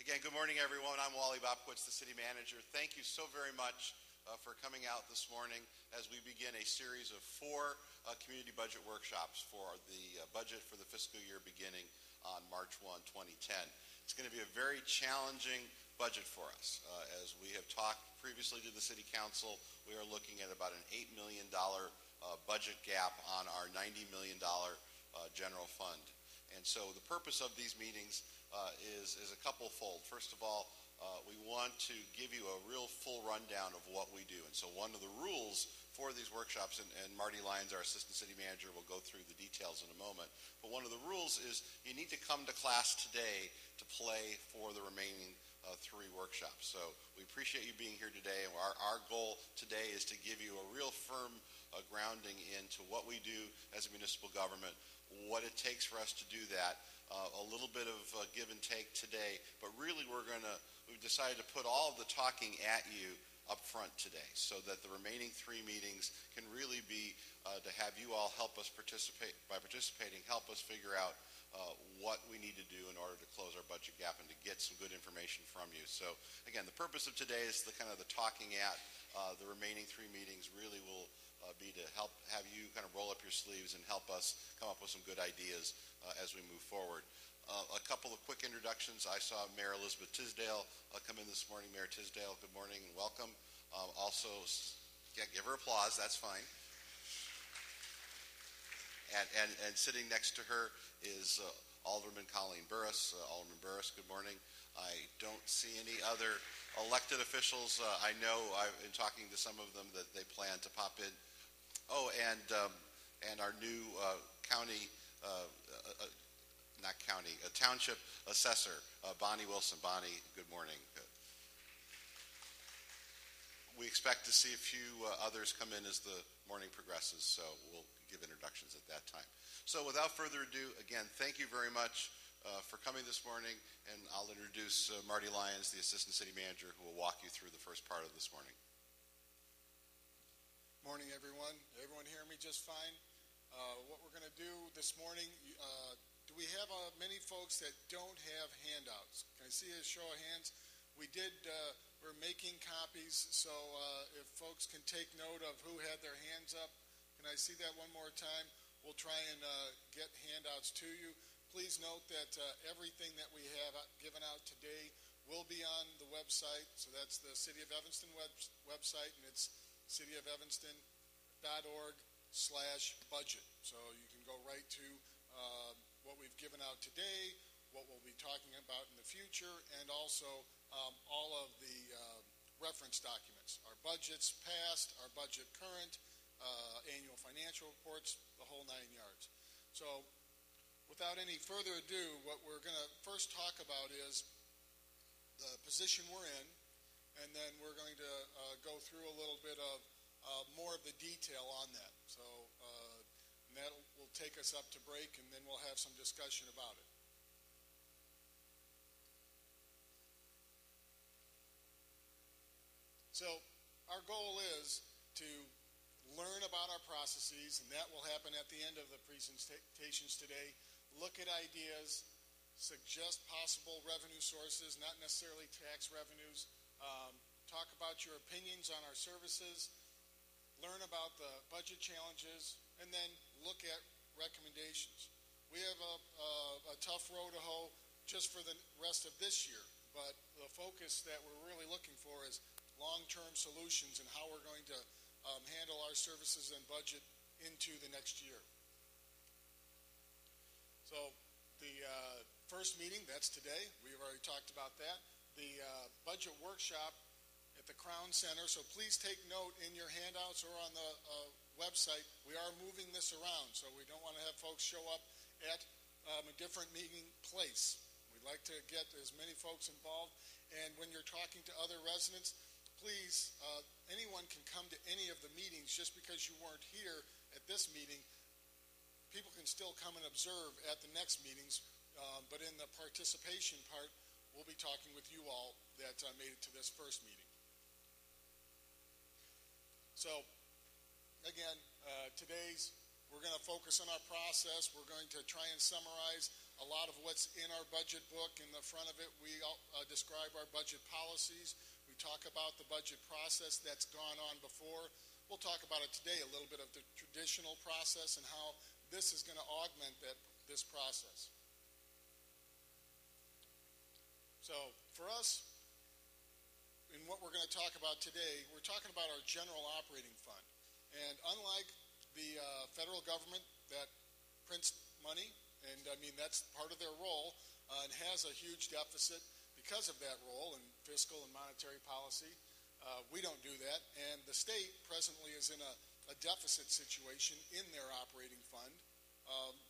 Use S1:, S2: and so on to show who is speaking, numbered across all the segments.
S1: Again, good morning, everyone. I'm Wally Bobkowitz, the city manager. Thank you so very much for coming out this morning as we begin a series of 4 community budget workshops for the budget for the fiscal year beginning on March 1, 2010. It's going to be a very challenging budget for us. As we have talked previously to the City Council, we are looking at about an $8 million budget gap on our $90 million general fund. And so the purpose of these meetings is a couple-fold. First of all, we want to give you a real full rundown of what we do. And so one of the rules for these workshops, and Marty Lyons, our assistant city manager, will go through the details in a moment, but one of the rules is you need to come to class today to play for the remaining 3 workshops. So we appreciate you being here today, and our goal today is to give you a real firm grounding into what we do as a municipal government, what it takes for us to do that, a little bit of give and take today, but really we've decided to put all of the talking at you up front today so that the remaining 3 meetings can really be to have you all help us help us figure out what we need to do in order to close our budget gap and to get some good information from you. So again, the purpose of today is the talking at. The remaining 3 meetings really will be to help have you kind of roll up your sleeves and help us come up with some good ideas as we move forward. A couple of quick introductions. I saw Mayor Elizabeth Tisdale come in this morning. Mayor Tisdale, good morning and welcome. Also, give her applause, that's fine. And sitting next to her is Alderman Colleen Burris. Alderman Burris, good morning. I don't see any other elected officials. I know in talking to some of them that they plan to pop in. Oh, and our new township assessor, Bonnie Wilson. Bonnie, good morning. We expect to see a few others come in as the morning progresses, so we'll give introductions at that time. So without further ado, again, thank you very much for coming this morning, and I'll introduce Marty Lyons, the Assistant City Manager, who will walk you through the first part of this morning.
S2: Morning, everyone. Everyone hear me just fine? What we're going to do this morning, do we have many folks that don't have handouts? Can I see a show of hands? We're making copies, so if folks can take note of who had their hands up. Can I see that one more time? We'll try and get handouts to you. Please note that everything that we have given out today will be on the website. So that's the City of Evanston website, and it's cityofevanston.org/budget. So you can go right to what we've given out today, what we'll be talking about in the future, and also all of the reference documents. Our budgets past, our budget current, annual financial reports, the whole 9 yards. So without any further ado, what we're going to first talk about is the position we're in, and then we're going to go through a little bit of more of the detail on that. So and that will take us up to break, and then we'll have some discussion about it. So our goal is to learn about our processes, and that will happen at the end of the presentations today. Look at ideas, suggest possible revenue sources, not necessarily tax revenues, talk about your opinions on our services, learn about the budget challenges, and then look at recommendations. We have a tough row to hoe just for the rest of this year, but the focus that we're really looking for is long-term solutions and how we're going to handle our services and budget into the next year. So the first meeting, that's today. We've already talked about that. The budget workshop at the Crown Center, so please take note in your handouts or on the website. We are moving this around, so we don't want to have folks show up at a different meeting place. We'd like to get as many folks involved, and when you're talking to other residents, please, anyone can come to any of the meetings. Just because you weren't here at this meeting, people can still come and observe at the next meetings, but in the participation part, we'll be talking with you all that made it to this first meeting. So, again, we're going to focus on our process. We're going to try and summarize a lot of what's in our budget book. In the front of it, we describe our budget policies. We talk about the budget process that's gone on before. We'll talk about it today, a little bit of the traditional process and how this is going to augment this process. So for us, in what we're going to talk about today, we're talking about our general operating fund. And unlike the federal government that prints money, and I mean that's part of their role, and has a huge deficit because of that role in fiscal and monetary policy, we don't do that. And the state presently is in a deficit situation in their operating fund.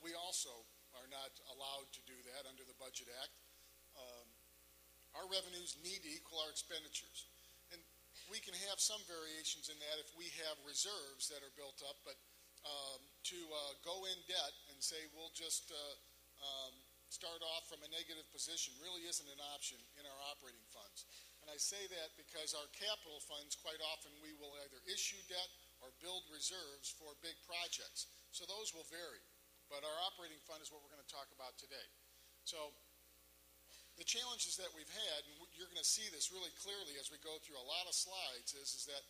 S2: We also are not allowed to do that under the Budget Act. Our revenues need to equal our expenditures. And we can have some variations in that if we have reserves that are built up, but to go in debt and say we'll just start off from a negative position really isn't an option in our operating funds. And I say that because our capital funds, quite often we will either issue debt or build reserves for big projects. So those will vary. But our operating fund is what we're going to talk about today. So the challenges that we've had, and you're going to see this really clearly as we go through a lot of slides, is that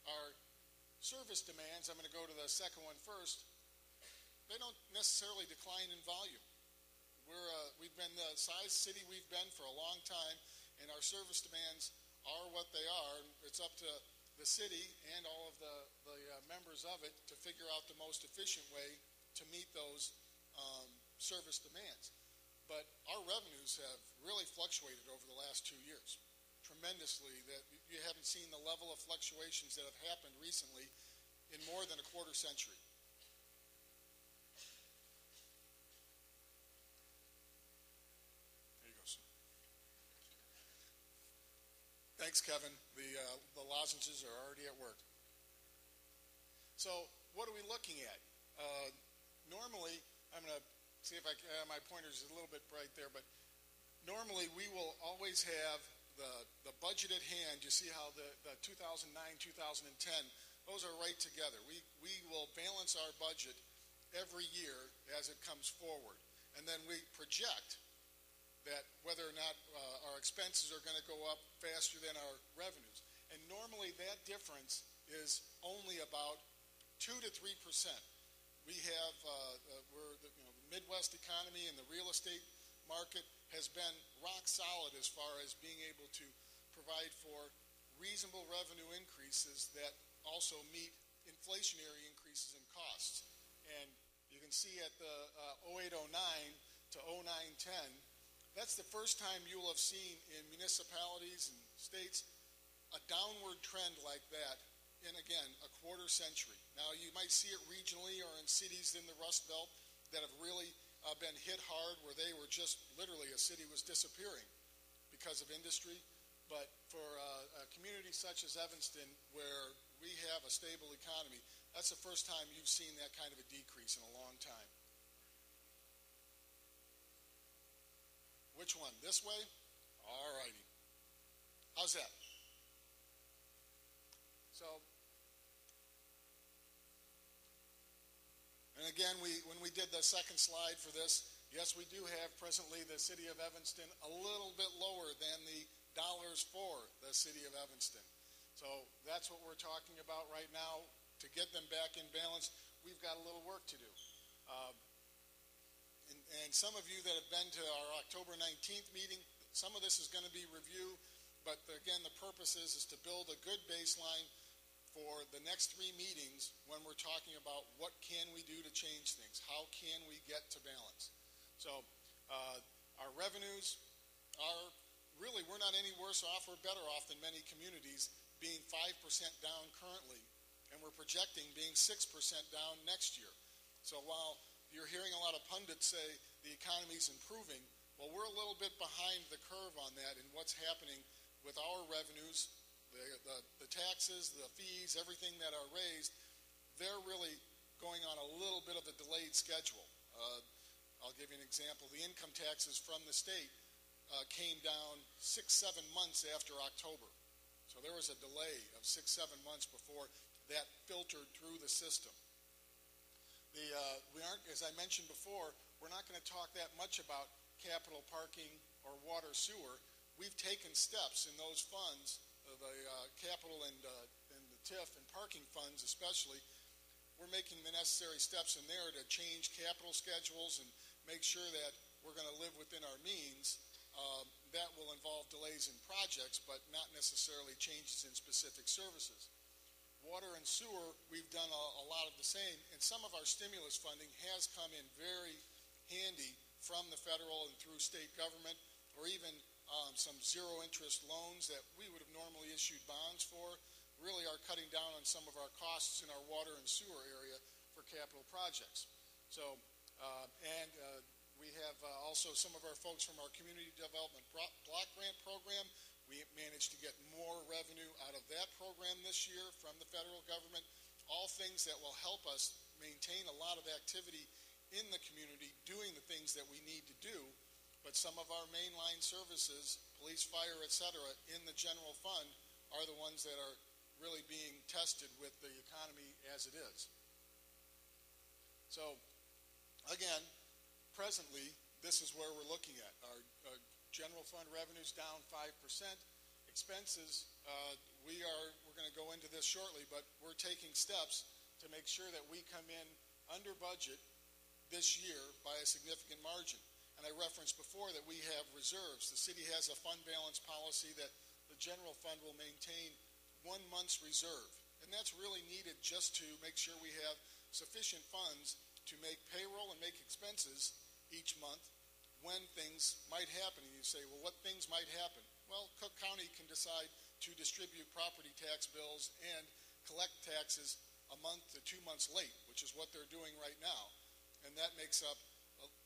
S2: our service demands, I'm going to go to the second one first, they don't necessarily decline in volume. We've been the size city we've been for a long time, and our service demands are what they are. It's up to the city and all of the members of it to figure out the most efficient way to meet those service demands. But our revenues have really fluctuated over the last 2 years tremendously. That you haven't seen the level of fluctuations that have happened recently in more than a quarter century. There you go, sir. Thanks, Kevin. The lozenges are already at work. So what are we looking at? Normally, I'm going to see if my pointer's a little bit bright there, but normally we will always have the budget at hand. You see how the 2009, 2010, those are right together. We will balance our budget every year as it comes forward. And then we project that whether or not our expenses are going to go up faster than our revenues. And normally that difference is only about 2 to 3%. We have, the Midwest economy and the real estate market has been rock solid as far as being able to provide for reasonable revenue increases that also meet inflationary increases in costs. And you can see at the 08-09 to 09-10, that's the first time you will have seen in municipalities and states a downward trend like that in, again, a quarter century. Now, you might see it regionally or in cities in the Rust Belt that have really been hit hard, where they were just literally a city was disappearing because of industry. But for a community such as Evanston, where we have a stable economy, that's the first time you've seen that kind of a decrease in a long time. Which one? This way? All righty. How's that? So, and again, when we did the second slide for this, yes, we do have presently the city of Evanston a little bit lower than the dollars for the city of Evanston. So that's what we're talking about right now. To get them back in balance, we've got a little work to do. And some of you that have been to our October 19th meeting, some of this is going to be review, but again, the purpose is to build a good baseline for the next 3 meetings when we're talking about what can we do to change things, how can we get to balance. So our revenues are really, we're not any worse off or better off than many communities, being 5% down currently, and we're projecting being 6% down next year. So while you're hearing a lot of pundits say the economy's improving, well, we're a little bit behind the curve on that in what's happening with our revenues. The taxes, the fees, everything that are raised, they're really going on a little bit of a delayed schedule. I'll give you an example. The income taxes from the state came down 6-7 months after October. So there was a delay of 6-7 months before that filtered through the system. We aren't, as I mentioned before, we're not going to talk that much about capital parking or water sewer. We've taken steps in those funds, the capital and the TIF and parking funds especially. We're making the necessary steps in there to change capital schedules and make sure that we're going to live within our means. That will involve delays in projects, but not necessarily changes in specific services. Water and sewer, we've done a lot of the same, and some of our stimulus funding has come in very handy from the federal and through state government, or even some zero-interest loans that we would have normally issued bonds for, really are cutting down on some of our costs in our water and sewer area for capital projects. So, we have also some of our folks from our Community Development Block Grant Program. We managed to get more revenue out of that program this year from the federal government. All things that will help us maintain a lot of activity in the community, doing the things that we need to do. But some of our mainline services, police, fire, etc., in the general fund are the ones that are really being tested with the economy as it is. So, again, presently, this is where we're looking at. Our general fund revenues down 5%. Expenses, we're going to go into this shortly, but we're taking steps to make sure that we come in under budget this year by a significant margin. And I referenced before that we have reserves. The city has a fund balance policy that the general fund will maintain 1 month's reserve. And that's really needed just to make sure we have sufficient funds to make payroll and make expenses each month when things might happen. And you say, well, what things might happen? Well, Cook County can decide to distribute property tax bills and collect taxes a month to 2 months late, which is what they're doing right now. And that makes up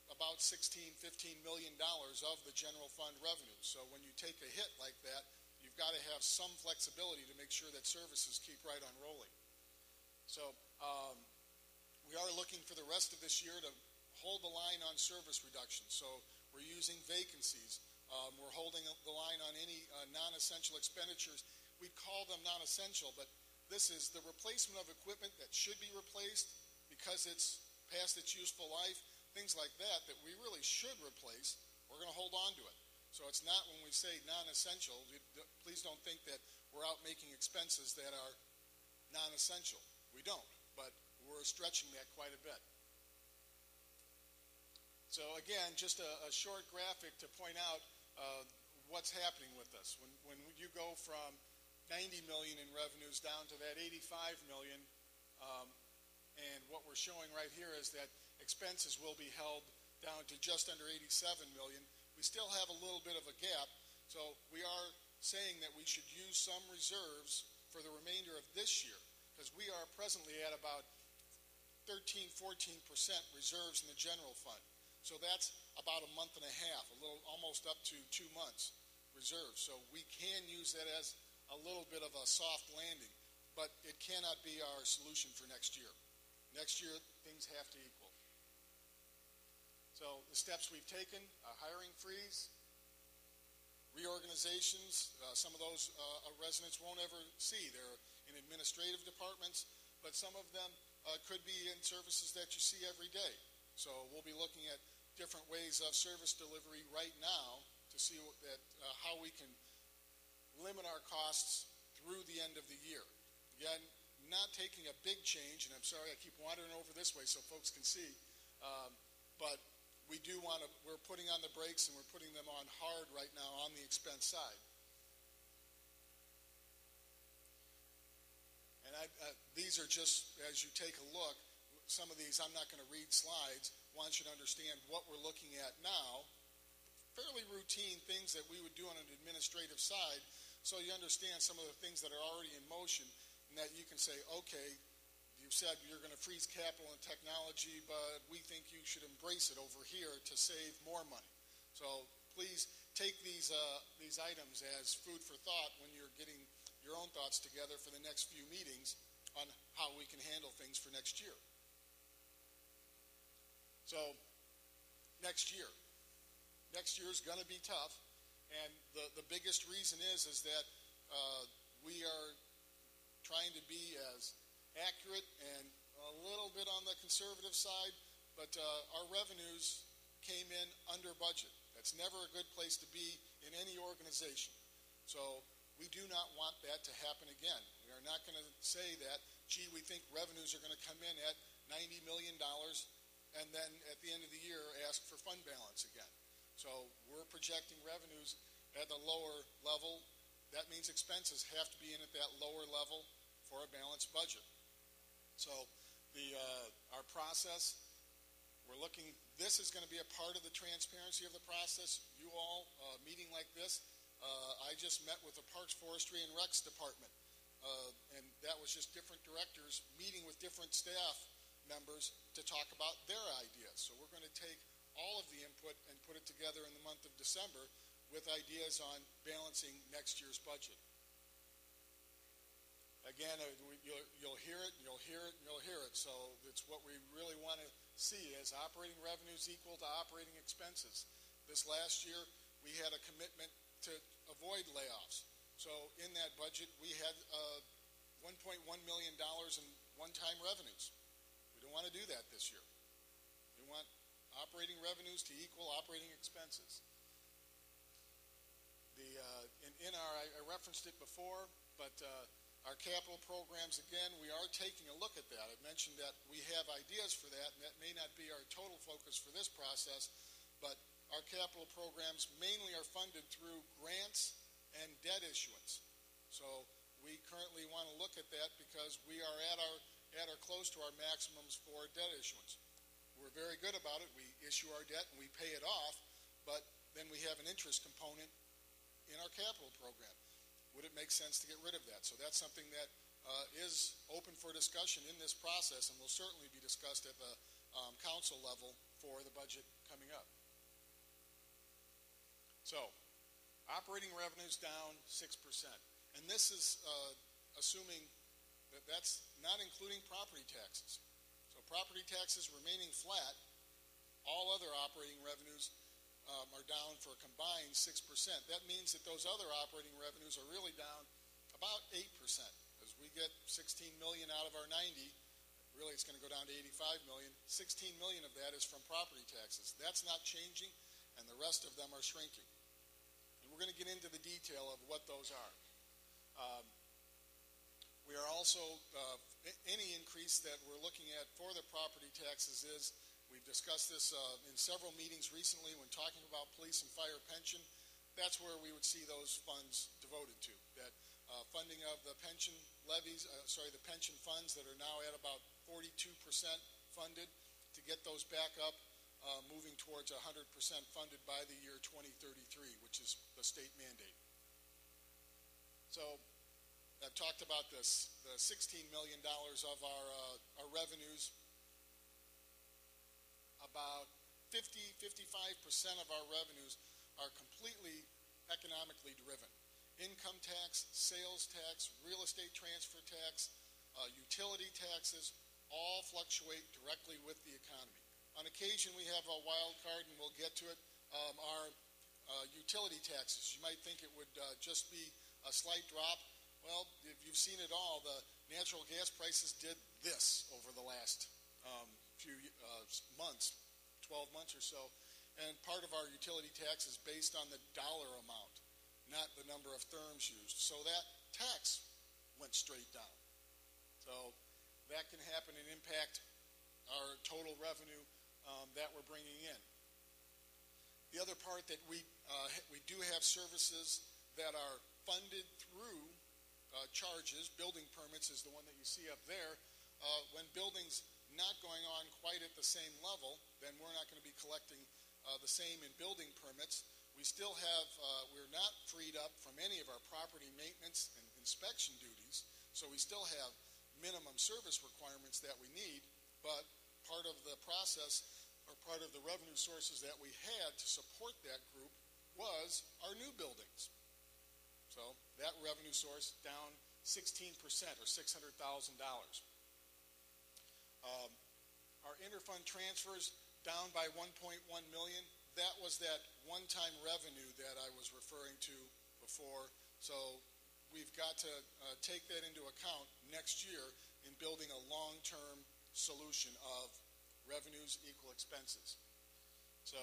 S2: about $16, $15 million of the general fund revenue. So when you take a hit like that, you've got to have some flexibility to make sure that services keep right on rolling. So we are looking for the rest of this year to hold the line on service reductions. So we're using vacancies. We're holding the line on any non-essential expenditures. We call them non-essential, but this is the replacement of equipment that should be replaced because it's past its useful life, things like that we really should replace. We're going to hold on to it. So it's not, when we say non-essential, please don't think that we're out making expenses that are non-essential. We don't, but we're stretching that quite a bit. So again, just a short graphic to point out what's happening with us. When you go from 90 million in revenues down to that 85 million, and what we're showing right here is that expenses will be held down to just under 87 million. We still have a little bit of a gap, so we are saying that we should use some reserves for the remainder of this year, because we are presently at about 13-14% reserves in the general fund. So that's about a month and a half, almost up to 2 months reserves. So we can use that as a little bit of a soft landing, but it cannot be our solution for next year. Next year, things have to equal. So the steps we've taken, a hiring freeze, reorganizations, some of those residents won't ever see. They're in administrative departments, but some of them could be in services that you see every day. So we'll be looking at different ways of service delivery right now to see how we can limit our costs through the end of the year. Again, not taking a big change, and I'm sorry I keep wandering over this way so folks can see, but we do want to, we're putting on the brakes and we're putting them on hard right now on the expense side. And these are just, as you take a look, some of these, I'm not going to read slides, want you to understand what we're looking at now, fairly routine things that we would do on an administrative side, so you understand some of the things that are already in motion, and that you can say, okay, you've said you're going to freeze capital and technology, but we think you should embrace it over here to save more money. So please take these items as food for thought when you're getting your own thoughts together for the next few meetings on how we can handle things for next year. So next year is going to be tough, and the biggest reason is that we are trying to be as accurate and a little bit on the conservative side, but our revenues came in under budget. That's never a good place to be in any organization. So we do not want that to happen again. We are not going to say that, gee, we think revenues are going to come in at $90 million and then at the end of the year ask for fund balance again. So we're projecting revenues at a lower level. That means expenses have to be in at that lower level for a balanced budget. So our process, we're looking, this is going to be a part of the transparency of the process. You all, meeting like this, I just met with the Parks, Forestry, and Recs Department, and that was just different directors meeting with different staff members to talk about their ideas. So we're going to take all of the input and put it together in the month of December with ideas on balancing next year's budget. Again, you'll hear it, and you'll hear it, and you'll hear it. So it's what we really want to see as operating revenues equal to operating expenses. This last year, we had a commitment to avoid layoffs. So in that budget, we had $1.1 million in one-time revenues. We don't want to do that this year. We want operating revenues to equal operating expenses. I referenced it before, but our capital programs, again, we are taking a look at that. I mentioned that we have ideas for that, and that may not be our total focus for this process, but our capital programs mainly are funded through grants and debt issuance. So we currently want to look at that because we are at or close to our maximums for debt issuance. We're very good about it. We issue our debt and we pay it off, but then we have an interest component in our capital program. Would it make sense to get rid of that? So that's something that is open for discussion in this process and will certainly be discussed at the council level for the budget coming up. So, operating revenues down 6%. And this is assuming that that's not including property taxes. So property taxes remaining flat, all other operating revenues are down for a combined 6%. That means that those other operating revenues are really down about 8%. As we get 16 million out of our 90, really it's going to go down to 85 million. 16 million of that is from property taxes. That's not changing, and the rest of them are shrinking. And we're going to get into the detail of what those are. We are also, any increase that we're looking at for the property taxes is, we've discussed this in several meetings recently when talking about police and fire pension. That's where we would see those funds devoted to. That funding of the pension levies, the pension funds that are now at about 42% funded, to get those back up, moving towards 100% funded by the year 2033, which is the state mandate. So I've talked about this, the $16 million of our revenues. About 50–55% of our revenues are completely economically driven. Income tax, sales tax, real estate transfer tax, utility taxes, all fluctuate directly with the economy. On occasion, we have a wild card, and we'll get to it, our utility taxes. You might think it would just be a slight drop. Well, if you've seen it all, the natural gas prices did this over the last few months, 12 months or so, and part of our utility tax is based on the dollar amount, not the number of therms used. So that tax went straight down. So that can happen and impact our total revenue that we're bringing in. The other part that we do have services that are funded through charges. Building permits is the one that you see up there. When buildings not going on quite at the same level, then we're not going to be collecting the same in building permits. We still have, we're not freed up from any of our property maintenance and inspection duties, so we still have minimum service requirements that we need, but part of the process, or part of the revenue sources that we had to support that group was our new buildings. So that revenue source down 16% or $600,000. Our interfund transfers down by 1.1 million. That was that one-time revenue that I was referring to before. So we've got to take that into account next year in building a long-term solution of revenues equal expenses. So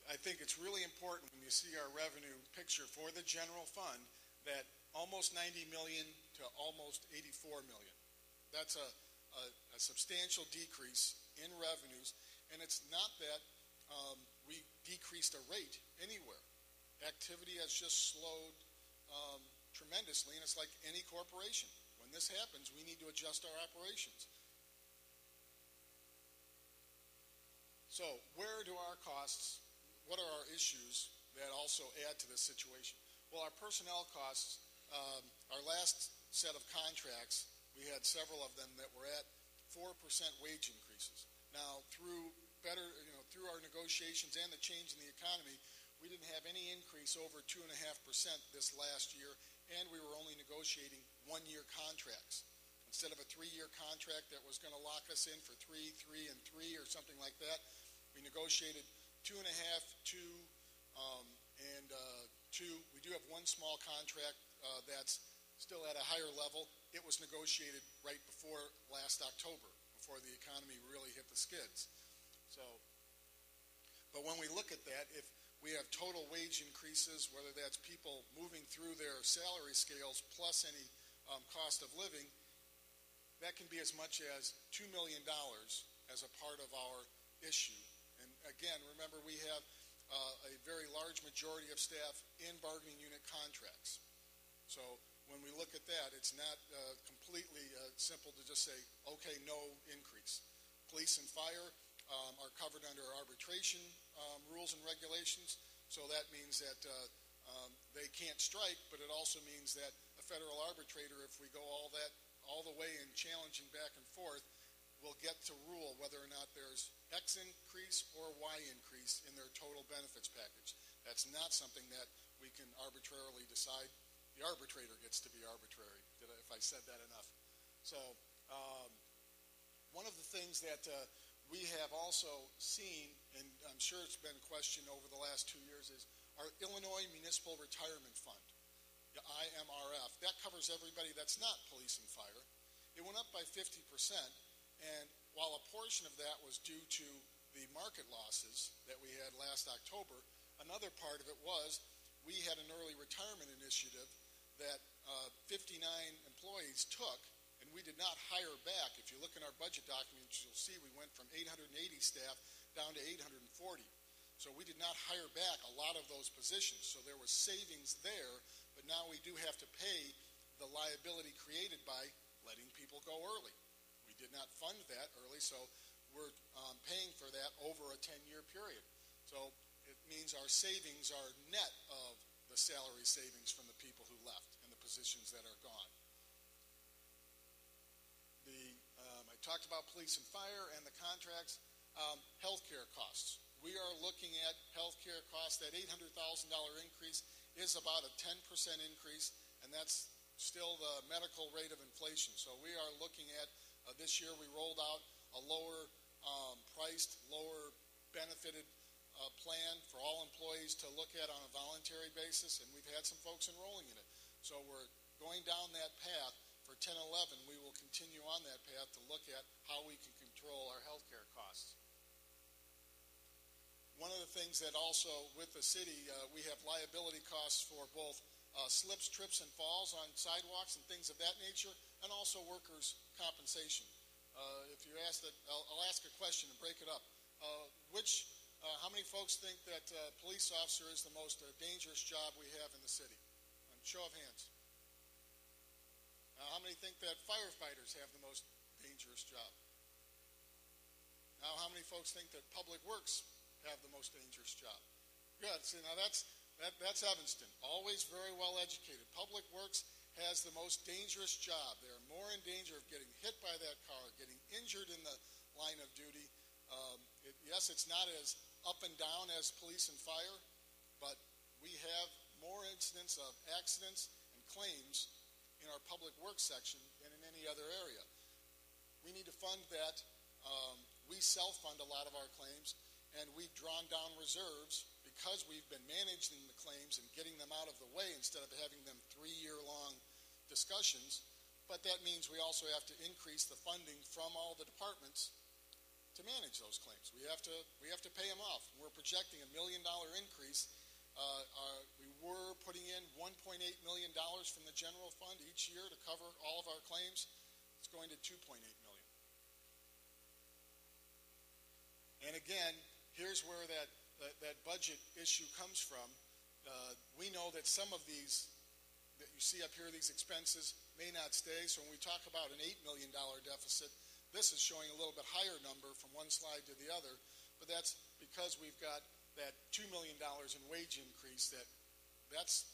S2: I think it's really important when you see our revenue picture for the general fund that almost 90 million to almost 84 million. That's a substantial decrease in revenues, and it's not that we decreased a rate anywhere. Activity has just slowed tremendously, and it's like any corporation. When this happens, we need to adjust our operations. So where do our costs, what are our issues that also add to this situation? Well, our personnel costs, our last set of contracts, we had several of them that were at 4% wage increases. Now, through through our negotiations and the change in the economy, we didn't have any increase over 2.5% this last year, and we were only negotiating one-year contracts. Instead of a 3-year contract that was going to lock us in for 3, 3, and 3 or something like that, we negotiated 2.5, 2, and 2. We do have one small contract that's still at a higher level. It was negotiated right before last October, before the economy really hit the skids. But when we look at that, if we have total wage increases, whether that's people moving through their salary scales plus any cost of living, that can be as much as $2 million as a part of our issue. And again, remember, we have a very large majority of staff in bargaining unit contracts. So when we look at that, it's not completely simple to just say, okay, no increase. Police and fire are covered under arbitration rules and regulations, so that means that they can't strike, but it also means that a federal arbitrator, if we go all the way in challenging back and forth, will get to rule whether or not there's X increase or Y increase in their total benefits package. That's not something that we can arbitrarily decide. The arbitrator gets to be arbitrary, if I said that enough. So one of the things that we have also seen, and I'm sure it's been questioned over the last 2 years, is our Illinois Municipal Retirement Fund, the IMRF. That covers everybody that's not police and fire. It went up by 50%, and while a portion of that was due to the market losses that we had last October, another part of it was we had an early retirement initiative that 59 employees took, and we did not hire back. If you look in our budget documents, you'll see we went from 880 staff down to 840. So we did not hire back a lot of those positions. So there was savings there, but now we do have to pay the liability created by letting people go early. We did not fund that early, so we're paying for that over a 10-year period. So it means our savings are net of the salary savings from the people who left and the positions that are gone. I talked about police and fire and the contracts. Healthcare costs. We are looking at healthcare costs. That $800,000 increase is about a 10% increase, and that's still the medical rate of inflation. So we are looking at, this year we rolled out a lower priced, lower benefited plan for all employees to look at on a voluntary basis, and we've had some folks enrolling in it. So we're going down that path. For 10-11, we will continue on that path to look at how we can control our healthcare costs. One of the things that also with the city, we have liability costs for both slips, trips, and falls on sidewalks and things of that nature, and also workers' compensation. If you ask that, I'll ask a question and break it up. How many folks think that police officer is the most dangerous job we have in the city? Show of hands. How many think that firefighters have the most dangerous job? Now, how many folks think that public works have the most dangerous job? Good. See, now that's Evanston. Always very well educated. Public works has the most dangerous job. They're more in danger of getting hit by that car, getting injured in the line of duty. Yes, it's not as up and down as police and fire, but we have more incidents of accidents and claims in our public works section than in any other area. We need to fund that. We self-fund a lot of our claims, and we've drawn down reserves because we've been managing the claims and getting them out of the way instead of having them 3-year-long discussions. But that means we also have to increase the funding from all the departments to manage those claims. We have to pay them off. We're projecting $1 million increase. We were putting in $1.8 million from the general fund each year to cover all of our claims. It's going to $2.8 million. And again, here's where that budget issue comes from. We know that some of these that you see up here, these expenses, may not stay. So when we talk about an $8 million deficit, this is showing a little bit higher number from one slide to the other. But that's because we've got that $2 million in wage increase. That's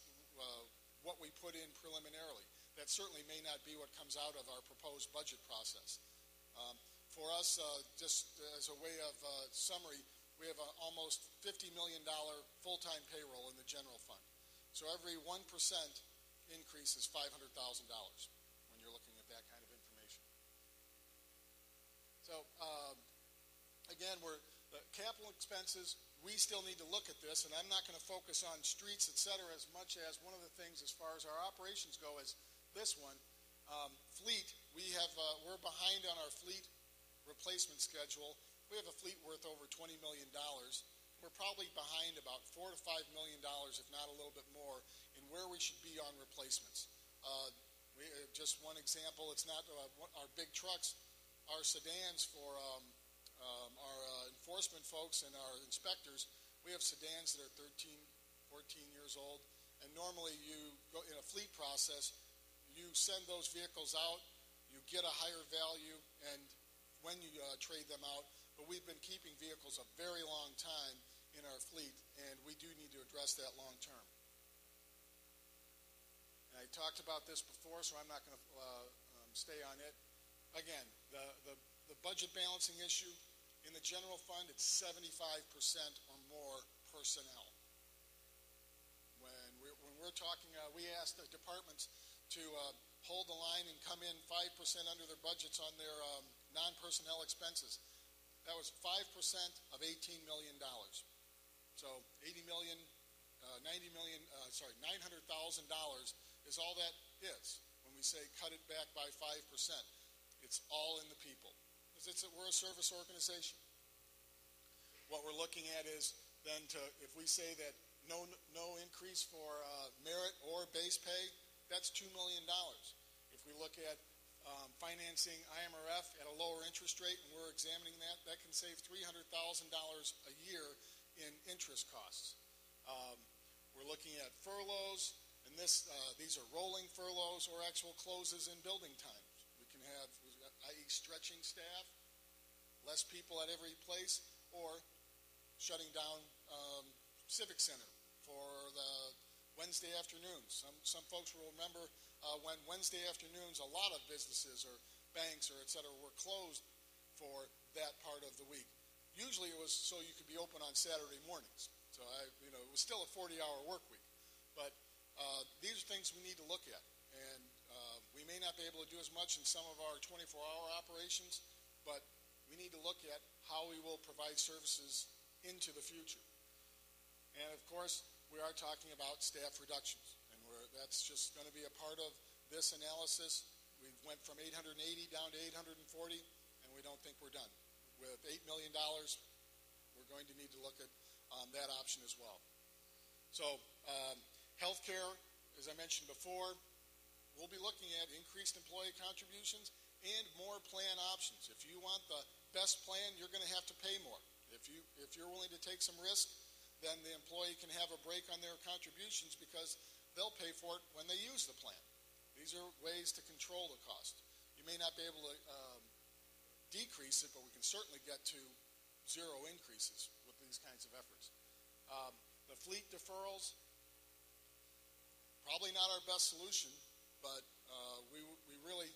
S2: what we put in preliminarily. That certainly may not be what comes out of our proposed budget process. For us, just as a way of summary, we have almost $50 million full-time payroll in the general fund. So every 1% increase is $500,000 when you're looking at that kind of information. So again, the capital expenses, we still need to look at this, and I'm not going to focus on streets, et cetera, as much as one of the things as far as our operations go is this one. Fleet, we're behind on our fleet replacement schedule. We have a fleet worth over $20 million. We're probably behind about $4 to $5 million, if not a little bit more, in where we should be on replacements. Just one example, it's not our big trucks, our sedans for our enforcement folks and our inspectors. We have sedans that are 13, 14 years old, and normally you go in a fleet process, you send those vehicles out, you get a higher value, and when you trade them out, but we've been keeping vehicles a very long time in our fleet, and we do need to address that long term. And I talked about this before, so I'm not going to stay on it. Again, the budget balancing issue, in the general fund, it's 75% or more personnel. When we're talking, we asked the departments to hold the line and come in 5% under their budgets on their non-personnel expenses. That was 5% of $18 million. So $90 million, $900,000 is all that is when we say cut it back by 5%. It's all in the people. We're a service organization. What we're looking at is then if we say that no increase for merit or base pay, that's $2 million. If we look at financing IMRF at a lower interest rate, and we're examining that can save $300,000 a year in interest costs. We're looking at furloughs, and these are rolling furloughs or actual closes in building times. We can have, i.e. stretching staff, less people at every place, or shutting down Civic Center for the Wednesday afternoons. Some folks will remember when Wednesday afternoons, a lot of businesses or banks or et cetera were closed for that part of the week. Usually it was so you could be open on Saturday mornings. So it was still a 40-hour work week. But these are things we need to look at. And we may not be able to do as much in some of our 24-hour operations, but we need to look at how we will provide services into the future. And of course, we are talking about staff reductions. And that's just going to be a part of this analysis. We went from 880 down to 840, and we don't think we're done. With $8 million, we're going to need to look at that option as well. So healthcare, as I mentioned before, we'll be looking at increased employee contributions and more plan options. If you want the best plan, you're going to have to pay more. If you're willing to take some risk, then the employee can have a break on their contributions because they'll pay for it when they use the plan. These are ways to control the cost. You may not be able to decrease it, but we can certainly get to zero increases with these kinds of efforts. The fleet deferrals, probably not our best solution, but we really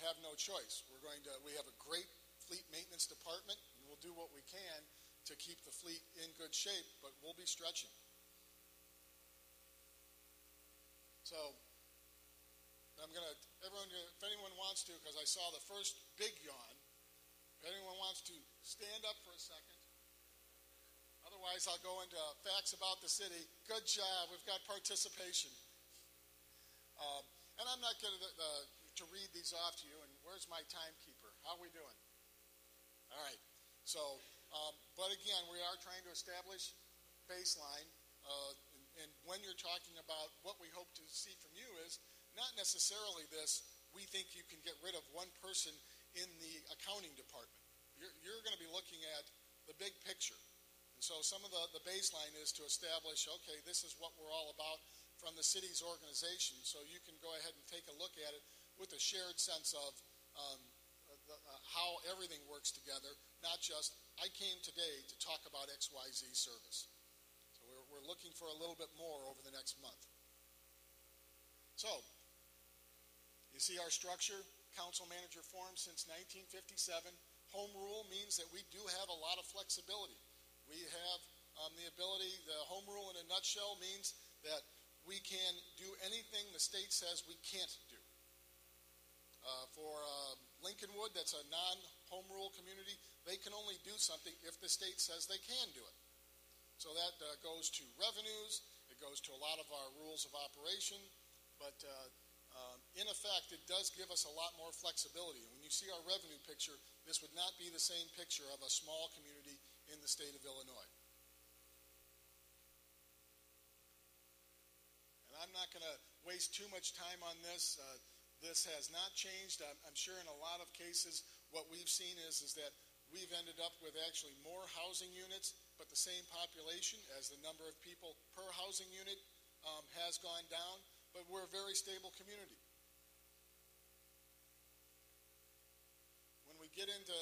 S2: have no choice. We have a great fleet maintenance department, and we'll do what we can to keep the fleet in good shape, but we'll be stretching. So if anyone wants to, because I saw the first big yawn, if anyone wants to stand up for a second. Otherwise, I'll go into facts about the city. Good job. We've got participation. And I'm not going to read these off to you. And where's my timekeeper? How are we doing? All right. So, but again, we are trying to establish baseline, and when you're talking about what we hope to see from you is not necessarily this, we think you can get rid of one person in the accounting department. You're going to be looking at the big picture. And so some of the baseline is to establish, okay, this is what we're all about from the city's organization, so you can go ahead and take a look at it with a shared sense of how everything works together, not just, I came today to talk about XYZ service. So we're looking for a little bit more over the next month. So, you see our structure, council manager form since 1957. Home rule means that we do have a lot of flexibility. We have the ability, the home rule in a nutshell means that we can do anything the state says we can't do. For Lincolnwood, that's a non-home rule community, they can only do something if the state says they can do it. So that goes to revenues, it goes to a lot of our rules of operation, but in effect, it does give us a lot more flexibility. And when you see our revenue picture, this would not be the same picture of a small community in the state of Illinois. And I'm not going to waste too much time on this. This has not changed. I'm sure in a lot of cases what we've seen is that we've ended up with actually more housing units, but the same population as the number of people per housing unit has gone down, but we're a very stable community. When we get into,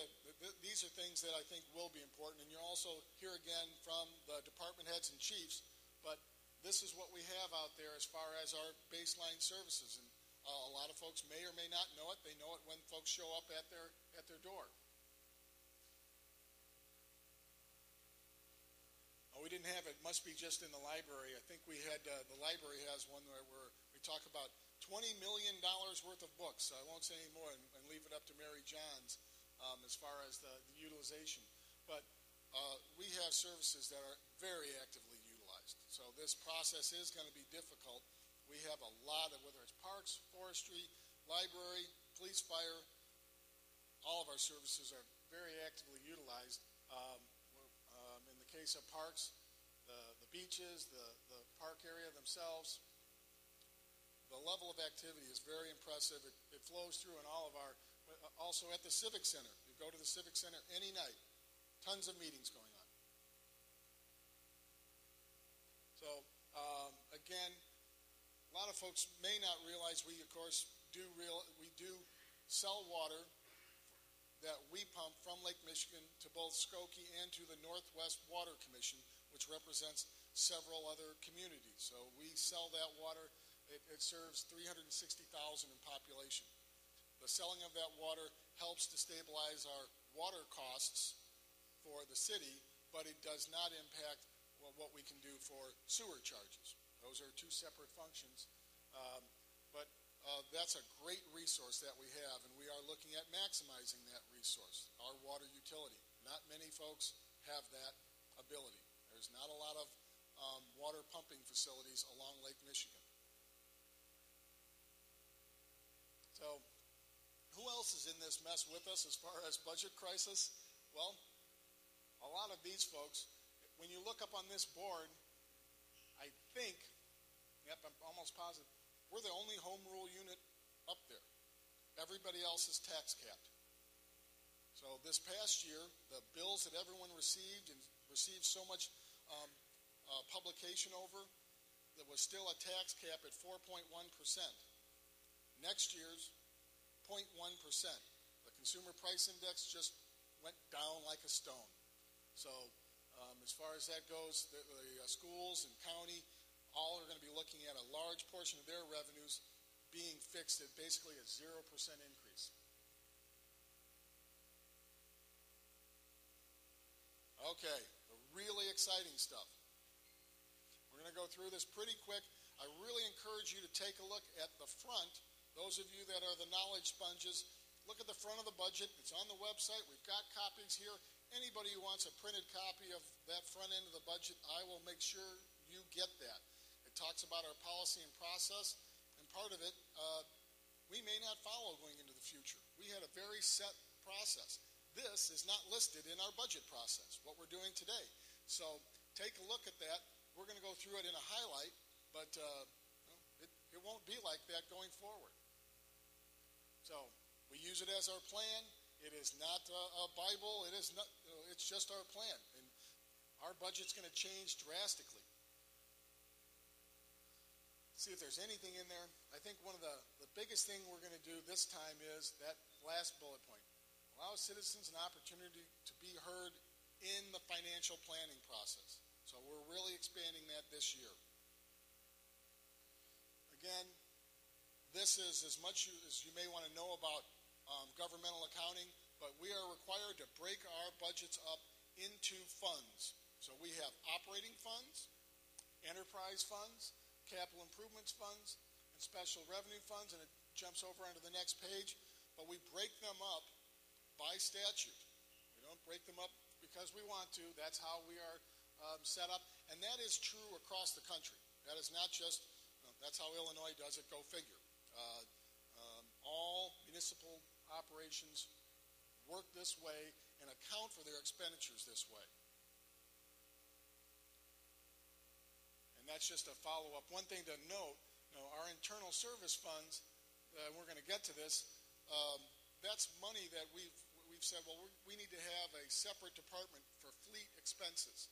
S2: these are things that I think will be important, and you'll also hear again from the department heads and chiefs, but this is what we have out there as far as our baseline services. And a lot of folks may or may not know it. They know it when folks show up at their door. Oh, we didn't have it. Must be just in the library. I think we had, the library has one where we talk about $20 million worth of books. I won't say any more and leave it up to Mary Johns as far as the utilization. But we have services that are very actively utilized. So this process is going to be difficult. We have a lot of, whether it's parks, forestry, library, police, fire, all of our services are very actively utilized. In the case of parks, the beaches, the park area themselves, the level of activity is very impressive. It flows through in all of our, also at the Civic Center. You go to the Civic Center any night, tons of meetings going on. So, again, a lot of folks may not realize we, of course, do sell water that we pump from Lake Michigan to both Skokie and to the Northwest Water Commission, which represents several other communities. So we sell that water. It serves 360,000 in population. The selling of that water helps to stabilize our water costs for the city, but it does not impact what we can do for sewer charges. Those are two separate functions, but that's a great resource that we have, and we are looking at maximizing that resource, our water utility. Not many folks have that ability. There's not a lot of water pumping facilities along Lake Michigan. So, who else is in this mess with us as far as budget crisis? Well, a lot of these folks, when you look up on this board, I think, yep, I'm almost positive, we're the only home rule unit up there. Everybody else is tax capped. So this past year, the bills that everyone received and received so much publication over, there was still a tax cap at 4.1%. Next year's 0.1%. The consumer price index just went down like a stone. So as far as that goes, the schools and county all are going to be looking at a large portion of their revenues being fixed at basically a 0% increase. Okay, the really exciting stuff. We're going to go through this pretty quick. I really encourage you to take a look at the front. Those of you that are the knowledge sponges, look at the front of the budget. It's on the website. We've got copies here. Anybody who wants a printed copy of that front end of the budget, I will make sure you get that. It talks about our policy and process, and part of it we may not follow going into the future. We had a very set process. this is not listed in our budget process, what we're doing today. So take a look at that. We're going to go through it in a highlight, but it won't be like that going forward. So we use it as our plan. It is not a Bible. It is not. It's just our plan, and our budget's going to change drastically. See if there's anything in there. I think one of the biggest thing we're going to do this time is that last bullet point. Allow citizens an opportunity to be heard in the financial planning process. So we're really expanding that this year. Again, this is as much as you may want to know about governmental accounting, but we are required to break our budgets up into funds. So we have operating funds, enterprise funds, capital improvements funds, and special revenue funds, and it jumps over onto the next page, but we break them up by statute. We don't break them up because we want to. That's how we are set up, and that is true across the country. That is not just, that's how Illinois does it, go figure. All municipal operations work this way and account for their expenditures this way. And that's just a follow-up. One thing to note, our internal service funds, we're going to get to this, that's money that we've said, well, we need to have a separate department for fleet expenses.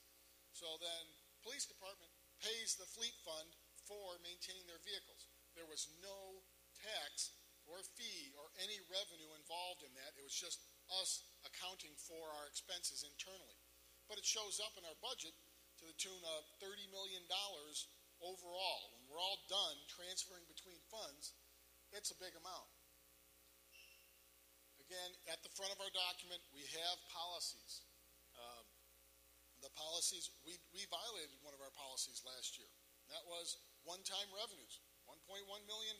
S2: So then police department pays the fleet fund for maintaining their vehicles. There was no tax or fee or any revenue involved in that. It was just us accounting for our expenses internally. But it shows up in our budget to the tune of $30 million overall. When we're all done transferring between funds, it's a big amount. Again, at the front of our document, we have policies. The policies, we violated one of our policies last year. That was one-time revenues. $1.1 million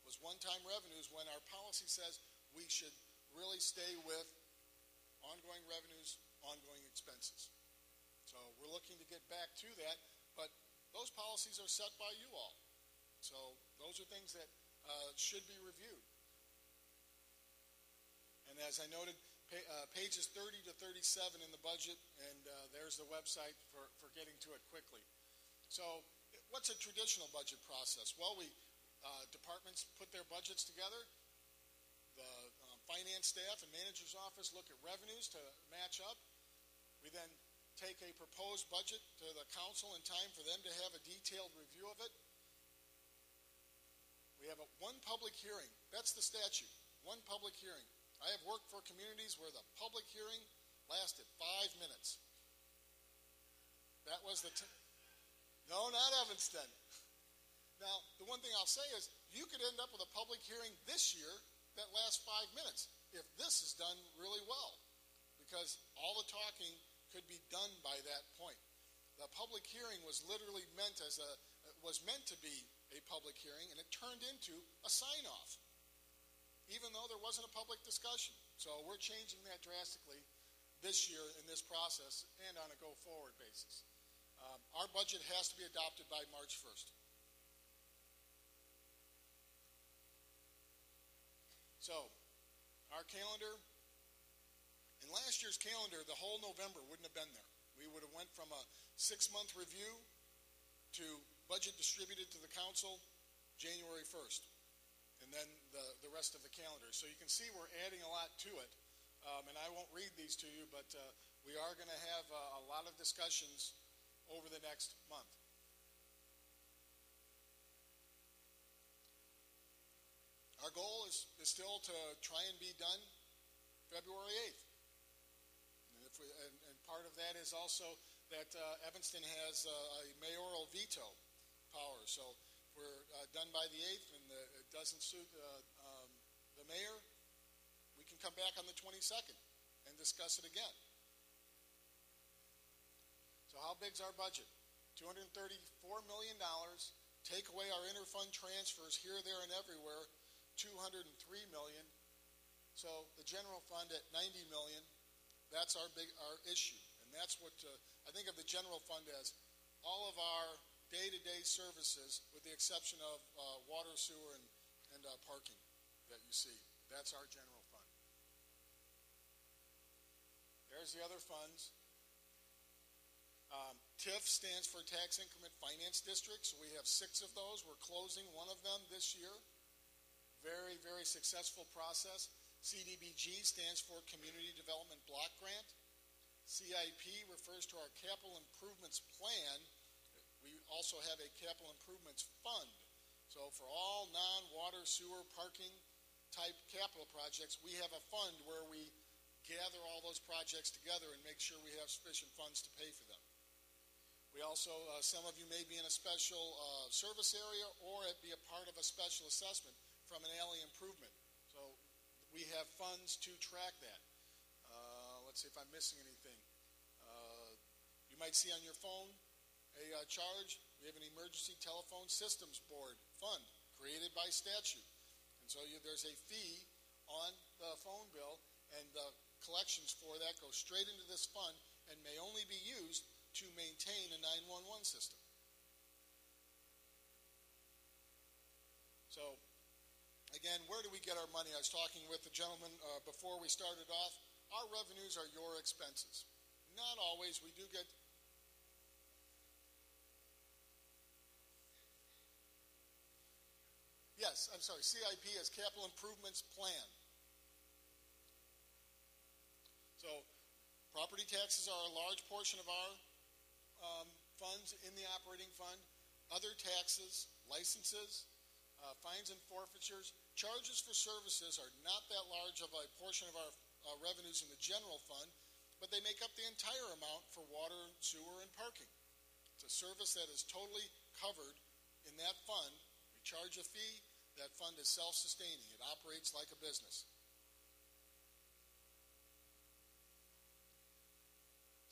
S2: was one-time revenues when our policy says we should really stay with ongoing revenues, ongoing expenses. So we're looking to get back to that, but those policies are set by you all. So those are things that should be reviewed. And as I noted, pages 30 to 37 in the budget, and there's the website for getting to it quickly. So what's a traditional budget process? Well, departments put their budgets together. The finance staff and manager's office look at revenues to match up. We then take a proposed budget to the council in time for them to have a detailed review of it. We have one public hearing. That's the statute, one public hearing. I have worked for communities where the public hearing lasted 5 minutes. That was no, not Evanston. Now, the one thing I'll say is you could end up with a public hearing this year that lasts 5 minutes if this is done really well, because all the talking could be done by that point. The public hearing was literally meant to be a public hearing, and it turned into a sign-off, even though there wasn't a public discussion. So we're changing that drastically this year in this process and on a go-forward basis. Our budget has to be adopted by March 1st. So, our calendar, in last year's calendar, the whole November wouldn't have been there. We would have went from a 6-month review to budget distributed to the council January 1st, and then the rest of the calendar. So you can see we're adding a lot to it, and I won't read these to you, but we are going to have a lot of discussions over the next month. Our goal is still to try and be done February 8th. And part of that is also that Evanston has a mayoral veto power. So if we're done by the 8th and it doesn't suit the mayor, we can come back on the 22nd and discuss it again. So how big's our budget? $234 million. Take away our interfund transfers here, there, and everywhere, $203 million. So the general fund at $90 million, that's our issue. And that's what I think of the general fund as all of our day-to-day services, with the exception of water, sewer, and parking that you see. That's our general fund. there's the other funds. TIF stands for Tax Increment Finance District, so we have 6 of those. We're closing one of them this year. Very, very successful process. CDBG stands for Community Development Block Grant. CIP refers to our Capital Improvements Plan. We also have a Capital Improvements Fund. So for all non-water, sewer, parking type capital projects, we have a fund where we gather all those projects together and make sure we have sufficient funds to pay for them. We also, some of you may be in a special service area or be a part of a special assessment from an alley improvement. So we have funds to track that. Let's see if I'm missing anything. You might see on your phone a charge. We have an Emergency Telephone Systems Board fund created by statute. And so there's a fee on the phone bill, and the collections for that go straight into this fund and may only be used to maintain a 911 system. So, again, where do we get our money? I was talking with the gentleman before we started off. Our revenues are your expenses. Not always. We do get... Yes, I'm sorry, CIP is Capital Improvements Plan. So, property taxes are a large portion of our funds in the operating fund. Other taxes, licenses, fines and forfeitures, charges for services are not that large of a portion of our revenues in the general fund, but they make up the entire amount for water, sewer, and parking. It's a service that is totally covered in that fund. We charge a fee. That fund is self-sustaining. It operates like a business.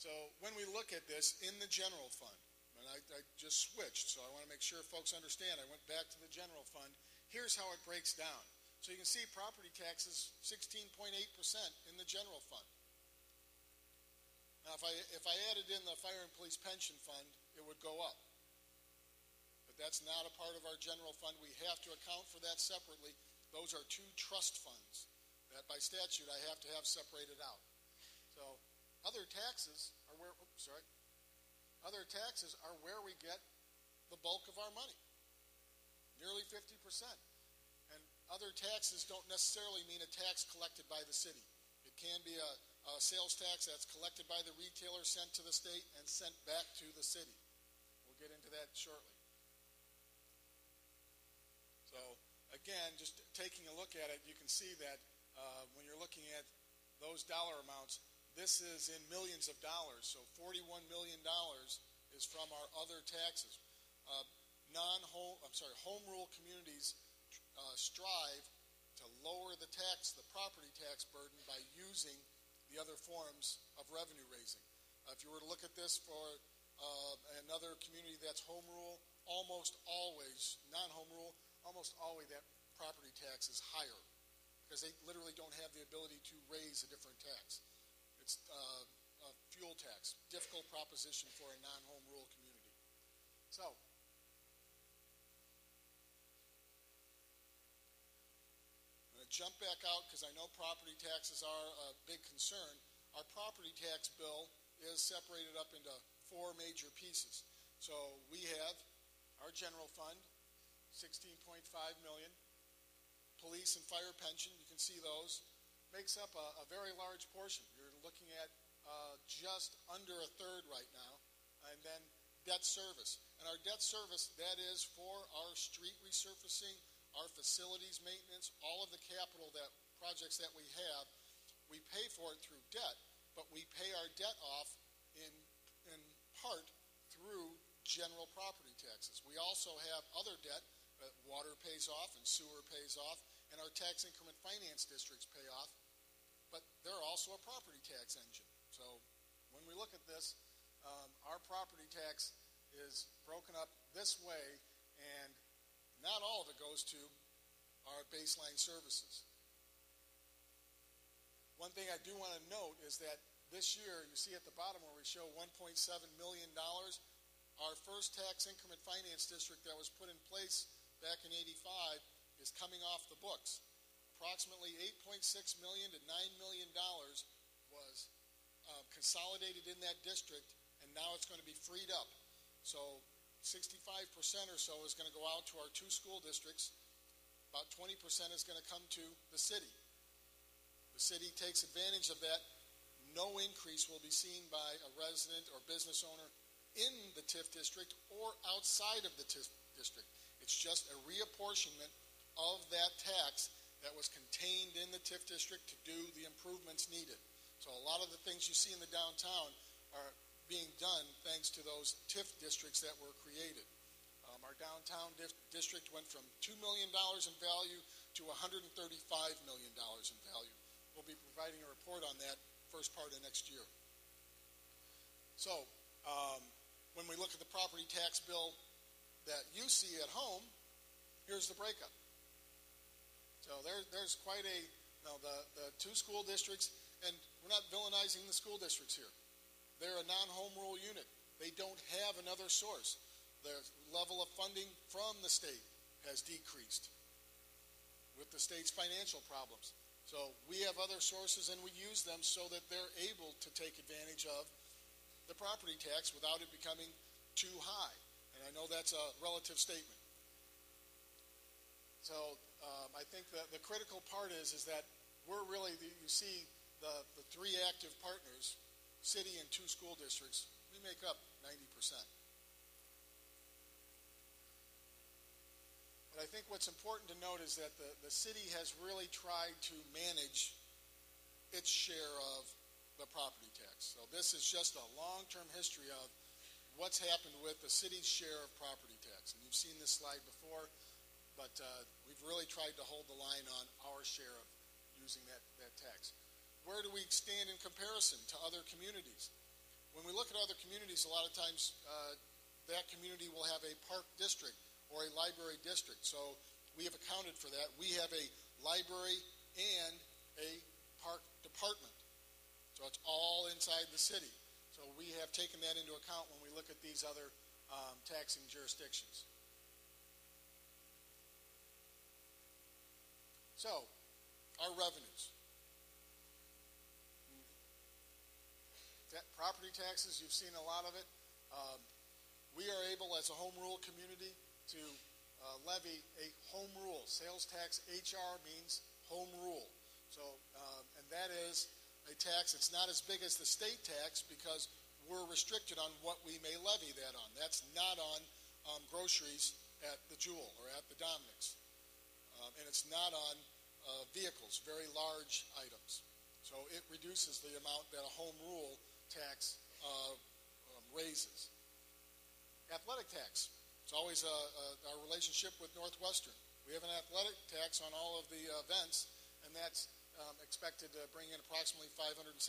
S2: So when we look at this in the general fund, and I just switched, so I want to make sure folks understand. I went back to the general fund. Here's how it breaks down. So you can see property taxes, 16.8% in the general fund. Now, if I added in the fire and police pension fund, it would go up. But that's not a part of our general fund. We have to account for that separately. Those are 2 trust funds that by statute I have to have separated out. So other taxes are where, other taxes are where we get the bulk of our money, nearly 50%. And other taxes don't necessarily mean a tax collected by the city. It can be a sales tax that's collected by the retailer, sent to the state, and sent back to the city. We'll get into that shortly. So again, just taking a look at it, you can see that when you're looking at those dollar amounts, this is in millions of dollars. So $41 million is from our other taxes. Home rule communities strive to lower the property tax burden by using the other forms of revenue raising. If you were to look at this for another community that's home rule, almost always, non-home rule, almost always that property tax is higher because they literally don't have the ability to raise a different tax. It's a fuel tax, difficult proposition for a non-home rule community. So, I'm going to jump back out because I know property taxes are a big concern. Our property tax bill is separated up into 4 major pieces. So we have our general fund, $16.5 million. Police and fire pension, you can see those, makes up a very large portion. You're looking at just under a third right now. And then debt service. And our debt service, that is for our street resurfacing, our facilities maintenance, all of the capital projects that we have. We pay for it through debt, but we pay our debt off in part through general property taxes. We also have other debt. Water pays off and sewer pays off, and our tax increment finance districts pay off, but they're also a property tax engine. So when we look at this, our property tax is broken up this way, and not all of it goes to our baseline services. One thing I do want to note is that this year, you see at the bottom where we show $1.7 million, our first tax increment finance district that was put in place back in '85 is coming off the books. Approximately $8.6 million to $9 million was consolidated in that district, and now it's going to be freed up. So 65% or so is going to go out to our 2 school districts. About 20% is going to come to the city. The city takes advantage of that. No increase will be seen by a resident or business owner in the TIF district or outside of the TIF district. It's just a reapportionment of that tax that was contained in the TIF district to do the improvements needed. So a lot of the things you see in the downtown are being done thanks to those TIF districts that were created. Our downtown district went from $2 million in value to $135 million in value. We'll be providing a report on that first part of next year. So when we look at the property tax bill that you see at home, here's the breakup. So there's quite a, the 2 school districts, and we're not villainizing the school districts here. They're a non-home rule unit. They don't have another source. The level of funding from the state has decreased with the state's financial problems. So we have other sources, and we use them so that they're able to take advantage of the property tax without it becoming too high. And I know that's a relative statement. So I think that the critical part is that we're really, you see the 3 active partners, city and 2 school districts, we make up 90%. But I think what's important to note is that the city has really tried to manage its share of the property tax. So this is just a long-term history of what's happened with the city's share of property tax. And you've seen this slide before, but we've really tried to hold the line on our share of using that tax. Where do we stand in comparison to other communities? When we look at other communities, a lot of times that community will have a park district or a library district. So we have accounted for that. We have a library and a park department. So it's all inside the city. So we have taken that into account when we look at these other taxing jurisdictions. So, our revenues. Property taxes, you've seen a lot of it. We are able, as a home rule community, to levy a home rule. Sales tax HR means home rule. So, and that is a tax. It's not as big as the state tax because we're restricted on what we may levy that on. That's not on groceries at the Jewel or at the Dominic's. And it's not on vehicles, very large items. So it reduces the amount that a home rule tax raises. Athletic tax. It's always our relationship with Northwestern. We have an athletic tax on all of the events, and that's expected to bring in approximately $575,000.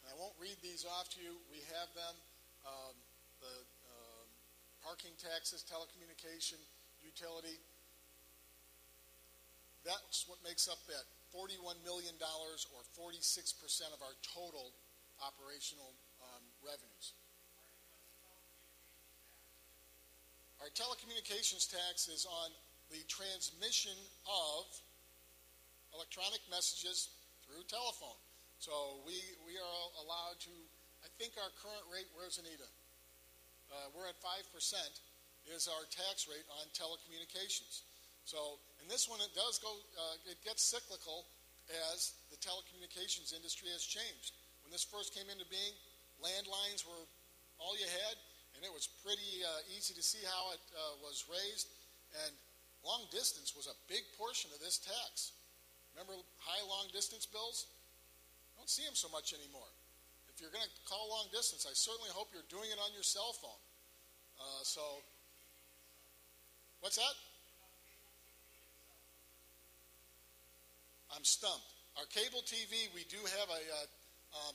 S2: I won't read these off to you. We have them. The parking taxes, telecommunication, utility. That's what makes up that $41 million or 46% of our total operational revenues. Our telecommunications tax is on the transmission of electronic messages through telephone. So we are allowed to, I think our current rate, where's Anita? We're at 5% is our tax rate on telecommunications. So, and this one, it does go, it gets cyclical as the telecommunications industry has changed. When this first came into being, landlines were all you had, and it was pretty easy to see how it was raised. And long distance was a big portion of this tax. Remember high long distance bills? I don't see them so much anymore. If you're going to call long distance, I certainly hope you're doing it on your cell phone. So, what's that? I'm stumped. Our cable TV, we do have a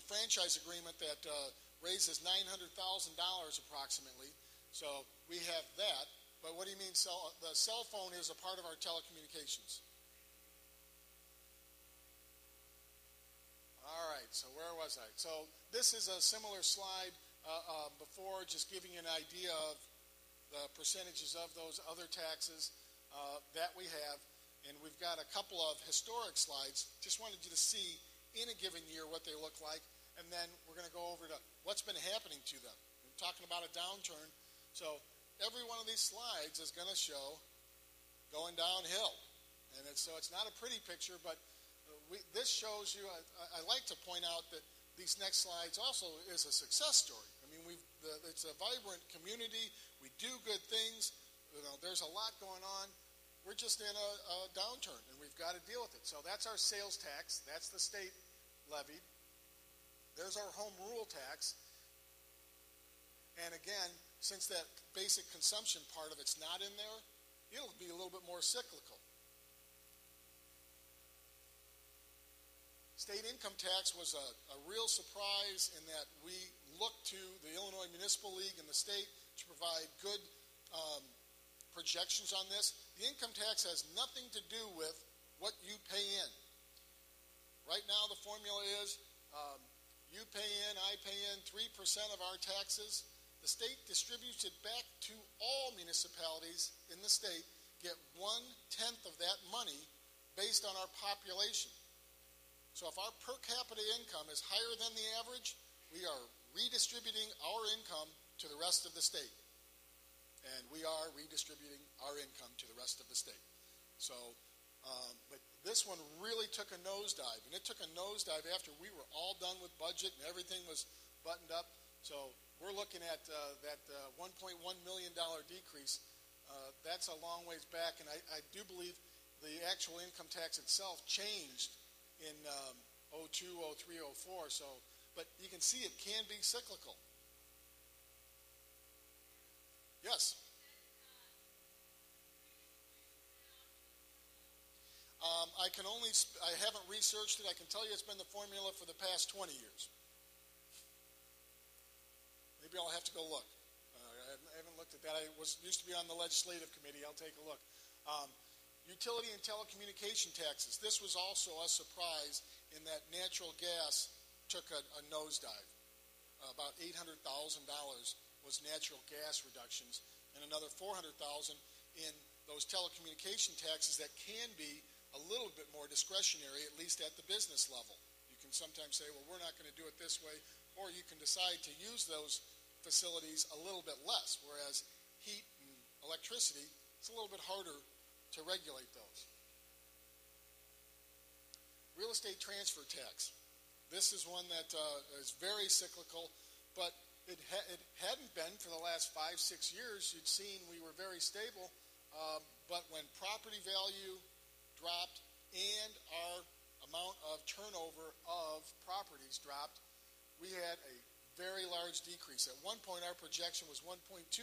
S2: franchise agreement that raises $900,000 approximately. So we have that. But what do you mean? The cell phone is a part of our telecommunications. All right, so where was I? So this is a similar slide before, just giving you an idea of the percentages of those other taxes that we have. And we've got a couple of historic slides. Just wanted you to see in a given year, what they look like, and then we're going to go over to what's been happening to them. We're talking about a downturn, so every one of these slides is going to show going downhill. And so it's not a pretty picture, but this shows you, I like to point out that these next slides also is a success story. I mean, it's a vibrant community. We do good things. There's a lot going on. We're just in a downturn, and we've got to deal with it. So that's our sales tax. That's the state levied. There's our home rule tax. And again, since that basic consumption part of it's not in there, it'll be a little bit more cyclical. State income tax was a real surprise in that we looked to the Illinois Municipal League and the state to provide good projections on this. The income tax has nothing to do with what you pay in. Right now the formula is you pay in, I pay in 3% of our taxes. The state distributes it back to all municipalities in the state, get 1/10 of that money based on our population. So if our per capita income is higher than the average, we are redistributing our income to the rest of the state. And we are redistributing our income to the rest of the state. So, but this one really took a nosedive. And it took a nosedive after we were all done with budget and everything was buttoned up. So we're looking at that $1.1 million decrease. That's a long ways back. And I do believe the actual income tax itself changed in 02, 03, 04. So, but you can see it can be cyclical. Yes. I haven't researched it. I can tell you it's been the formula for the past 20 years. Maybe I'll have to go look. I haven't looked at that. I used to be on the legislative committee. I'll take a look. Utility and telecommunication taxes. This was also a surprise in that natural gas took a nosedive. About $800,000 was natural gas reductions, and another $400,000 in those telecommunication taxes that can be a little bit more discretionary, at least at the business level. You can sometimes say, well, we're not going to do it this way, or you can decide to use those facilities a little bit less, whereas heat and electricity, it's a little bit harder to regulate those. Real estate transfer tax. This is one that is very cyclical, but it hadn't been for the last 5-6 years. You'd seen we were very stable, but when property value dropped and our amount of turnover of properties dropped, we had a very large decrease. At one point, our projection was $1.2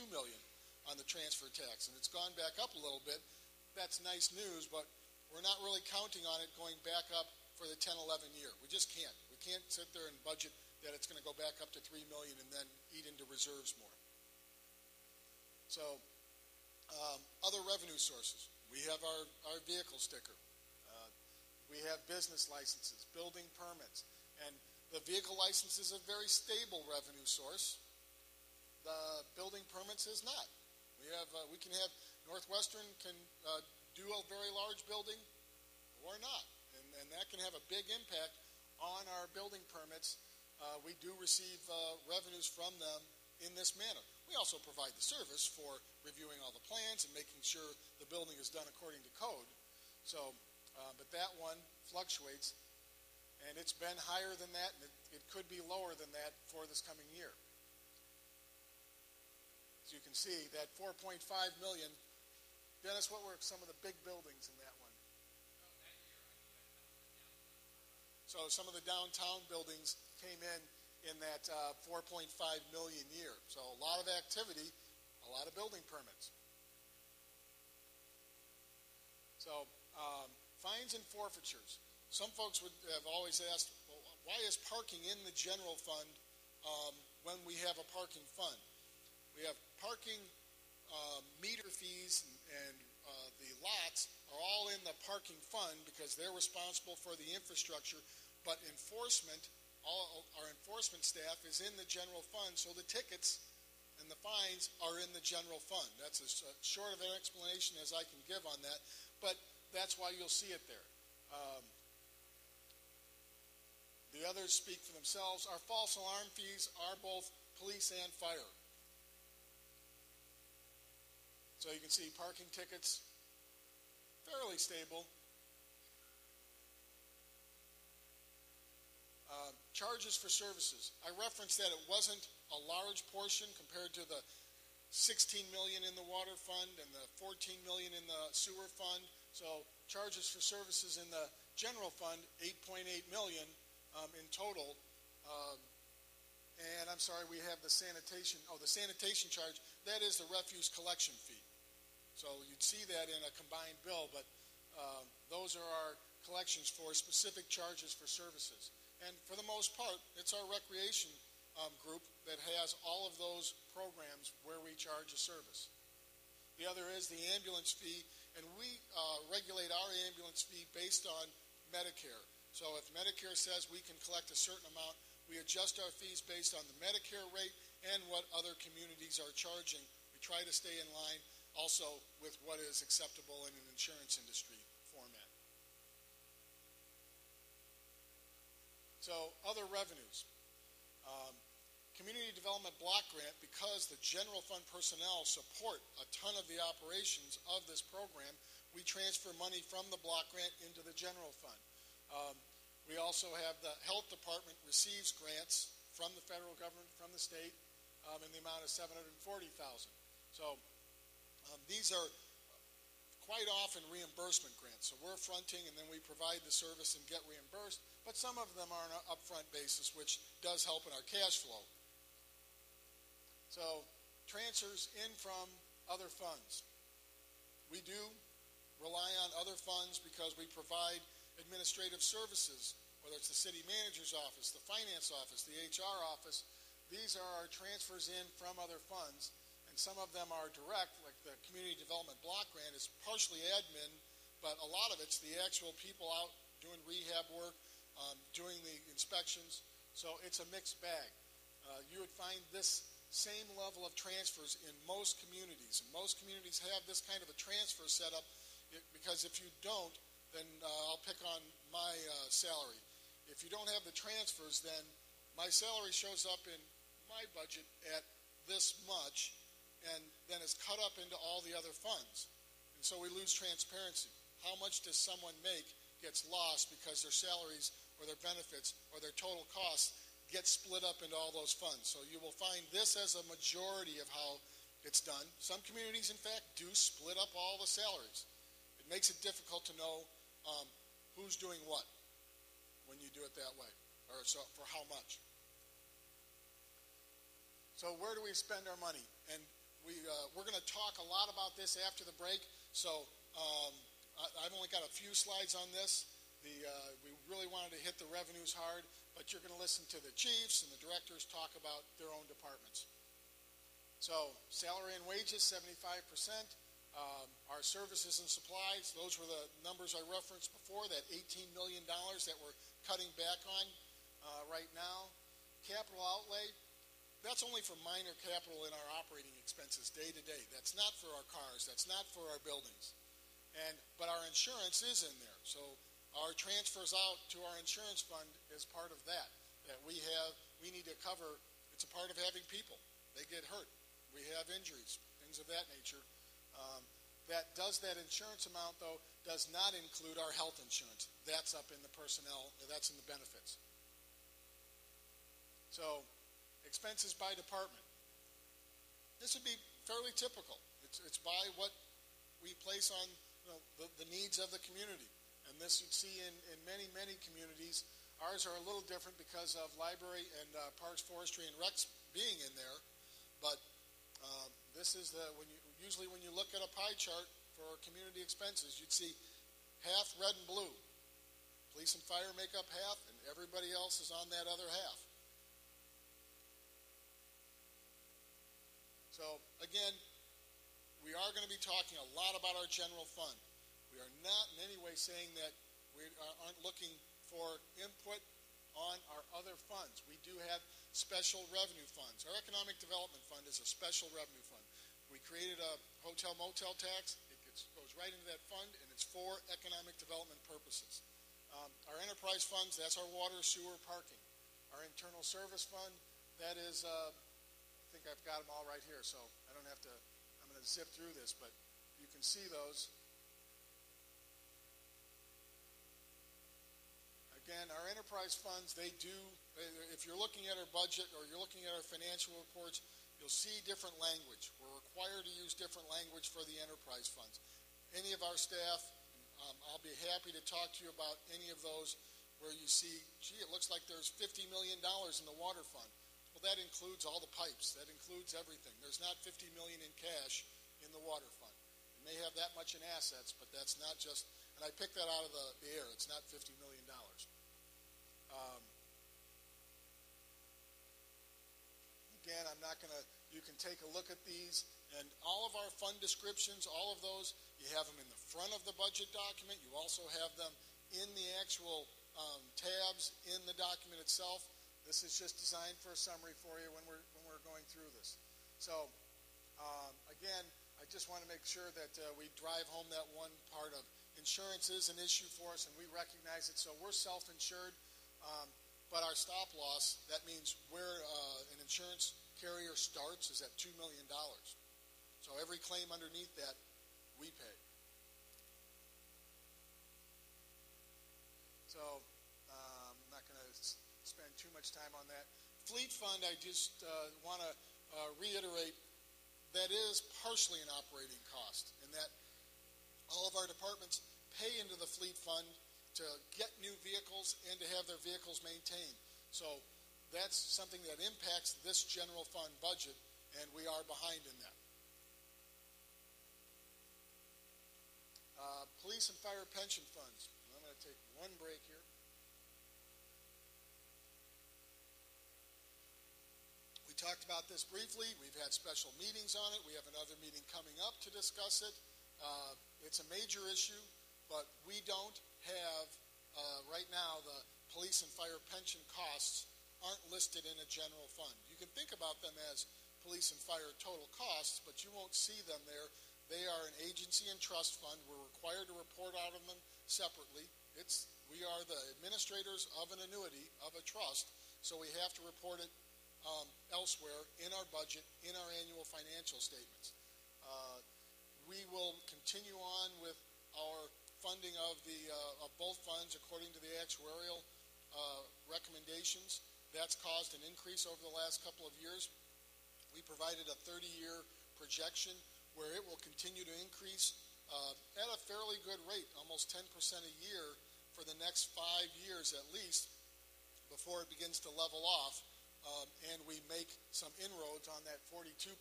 S2: million on the transfer tax, and it's gone back up a little bit. That's nice news, but we're not really counting on it going back up for the 10-11 year. We just can't. We can't sit there and budget that it's going to go back up to $3 million and then eat into reserves more. So, other revenue sources. We have our vehicle sticker. We have business licenses, building permits, and the vehicle license is a very stable revenue source. The building permits is not. We can have Northwestern can do a very large building or not, and that can have a big impact on our building permits. We do receive revenues from them in this manner. We also provide the service for reviewing all the plans and making sure the building is done according to code. So, but that one fluctuates, and it's been higher than that, and it could be lower than that for this coming year. As you can see, that $4.5 million. Dennis, what were some of the big buildings in that one? So some of the downtown buildings came in that 4.5 million year. So a lot of activity, a lot of building permits. So fines and forfeitures. Some folks would have always asked, well, why is parking in the general fund when we have a parking fund? We have parking meter fees and the lots are all in the parking fund because they're responsible for the infrastructure, but enforcement, our enforcement staff is in the general fund, so the tickets and the fines are in the general fund. That's as short of an explanation as I can give on that, but that's why you'll see it there. The others speak for themselves. Our false alarm fees are both police and fire. So you can see parking tickets, fairly stable. Charges for services. I referenced that it wasn't a large portion compared to the $16 million in the water fund and the $14 million in the sewer fund. So charges for services in the general fund, $8.8 million in total. And I'm sorry, we have the sanitation. Oh, the sanitation charge, that is the refuse collection fee. So you'd see that in a combined bill, but those are our collections for specific charges for services. And for the most part, it's our recreation group that has all of those programs where we charge a service. The other is the ambulance fee, and we regulate our ambulance fee based on Medicare. So if Medicare says we can collect a certain amount, we adjust our fees based on the Medicare rate and what other communities are charging. We try to stay in line also with what is acceptable in an insurance industry format. So other revenues. Community Development Block Grant, because the general fund personnel support a ton of the operations of this program, we transfer money from the block grant into the general fund. We also have the health department receives grants from the federal government, from the state, in the amount of $740,000. So these are quite often reimbursement grants. So we're fronting and then we provide the service and get reimbursed, but some of them are on an upfront basis, which does help in our cash flow. So transfers in from other funds. We do rely on other funds because we provide administrative services, whether it's the city manager's office, the finance office, the HR office. These are our transfers in from other funds, and some of them are direct, like the Community Development Block Grant is partially admin, but a lot of it's the actual people out doing rehab work, doing the inspections. So it's a mixed bag. You would find this same level of transfers in most communities. And most communities have this kind of a transfer set up because if you don't, then I'll pick on my salary. If you don't have the transfers, then my salary shows up in my budget at this much, and then it's cut up into all the other funds. And so we lose transparency. How much does someone make gets lost because their salaries or their benefits or their total costs get split up into all those funds. So you will find this as a majority of how it's done. Some communities, in fact, do split up all the salaries. It makes it difficult to know who's doing what when you do it that way, or so for how much. So where do we spend our money? And we're going to talk a lot about this after the break. So I've only got a few slides on this. We really wanted to hit the revenues hard, but you're going to listen to the chiefs and the directors talk about their own departments. So salary and wages, 75%. Our services and supplies, those were the numbers I referenced before, that $18 million that we're cutting back on right now. Capital outlay, that's only for minor capital in our operating expenses day to day. That's not for our cars. That's not for our buildings. But our insurance is in there. So our transfers out to our insurance fund is part of that. That we need to cover. It's a part of having people. They get hurt. We have injuries, things of that nature. That insurance amount, though, does not include our health insurance. That's up in the personnel, that's in the benefits. So, expenses by department. This would be fairly typical. It's by what we place on the needs of the community. And this you'd see in many, many communities. Ours are a little different because of library and parks, forestry, and recs being in there. But this is usually when you look at a pie chart for community expenses, you'd see half red and blue. Police and fire make up half, and everybody else is on that other half. So again, we are going to be talking a lot about our general fund. We are not in any way saying that we aren't looking for input on our other funds. We do have special revenue funds. Our Economic Development Fund is a special revenue fund. We created a hotel-motel tax. It goes right into that fund, and it's for economic development purposes. Our enterprise funds, that's our water, sewer, parking. Our internal service fund, that is, I think I've got them all right here, so I don't have to, I'm going to zip through this, but you can see those. Again, our enterprise funds, if you're looking at our budget or you're looking at our financial reports, you'll see different language. We're required to use different language for the enterprise funds. Any of our staff, I'll be happy to talk to you about any of those where you see, gee, it looks like there's $50 million in the water fund. Well, that includes all the pipes. That includes everything. There's not $50 million in cash in the water fund. It may have that much in assets, but that's not just, and I picked that out of the air. It's not $50 million. Again, I'm not going to, you can take a look at these, and all of our fund descriptions, all of those, you have them in the front of the budget document. You also have them in the actual tabs in the document itself. This is just designed for a summary for you when we're going through this. So, again, I just want to make sure that we drive home that one part of insurance is an issue for us, and we recognize it. So we're self-insured. But our stop loss, that means where an insurance carrier starts is at $2 million. So every claim underneath that, we pay. So I'm not going to spend too much time on that. Fleet fund, I just want to reiterate, that is partially an operating cost in that all of our departments pay into the fleet fund to get new vehicles and to have their vehicles maintained. So that's something that impacts this general fund budget, and we are behind in that. Police and fire pension funds. I'm going to take one break here. We talked about this briefly. We've had special meetings on it. We have another meeting coming up to discuss it. It's a major issue, but we don't have, right now, the police and fire pension costs aren't listed in a general fund. You can think about them as police and fire total costs, but you won't see them there. They are an agency and trust fund. We're required to report out of them separately. We are the administrators of an annuity, of a trust, so we have to report it elsewhere in our budget, in our annual financial statements. We will continue on with our funding of both funds according to the actuarial recommendations. That's caused an increase over the last couple of years. We provided a 30-year projection where it will continue to increase at a fairly good rate, almost 10% a year for the next 5 years at least, before it begins to level off, and we make some inroads on that 42%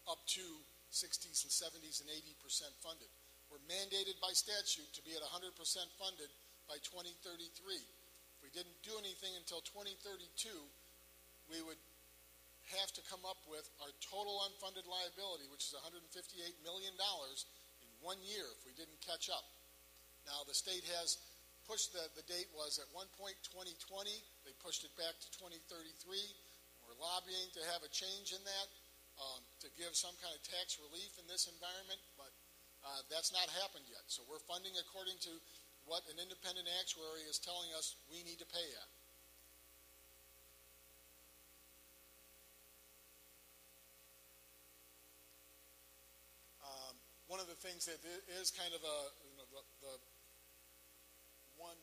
S2: up to 60s and 70s and 80% funded. We're mandated by statute to be at 100% funded by 2033. If we didn't do anything until 2032, we would have to come up with our total unfunded liability, which is $158 million in 1 year if we didn't catch up. Now, the state has pushed, the date was at one point 2020. They pushed it back to 2033. We're lobbying to have a change in that, to give some kind of tax relief in this environment, but that's not happened yet. So we're funding according to what an independent actuary is telling us we need to pay at. One of the things that is kind of the one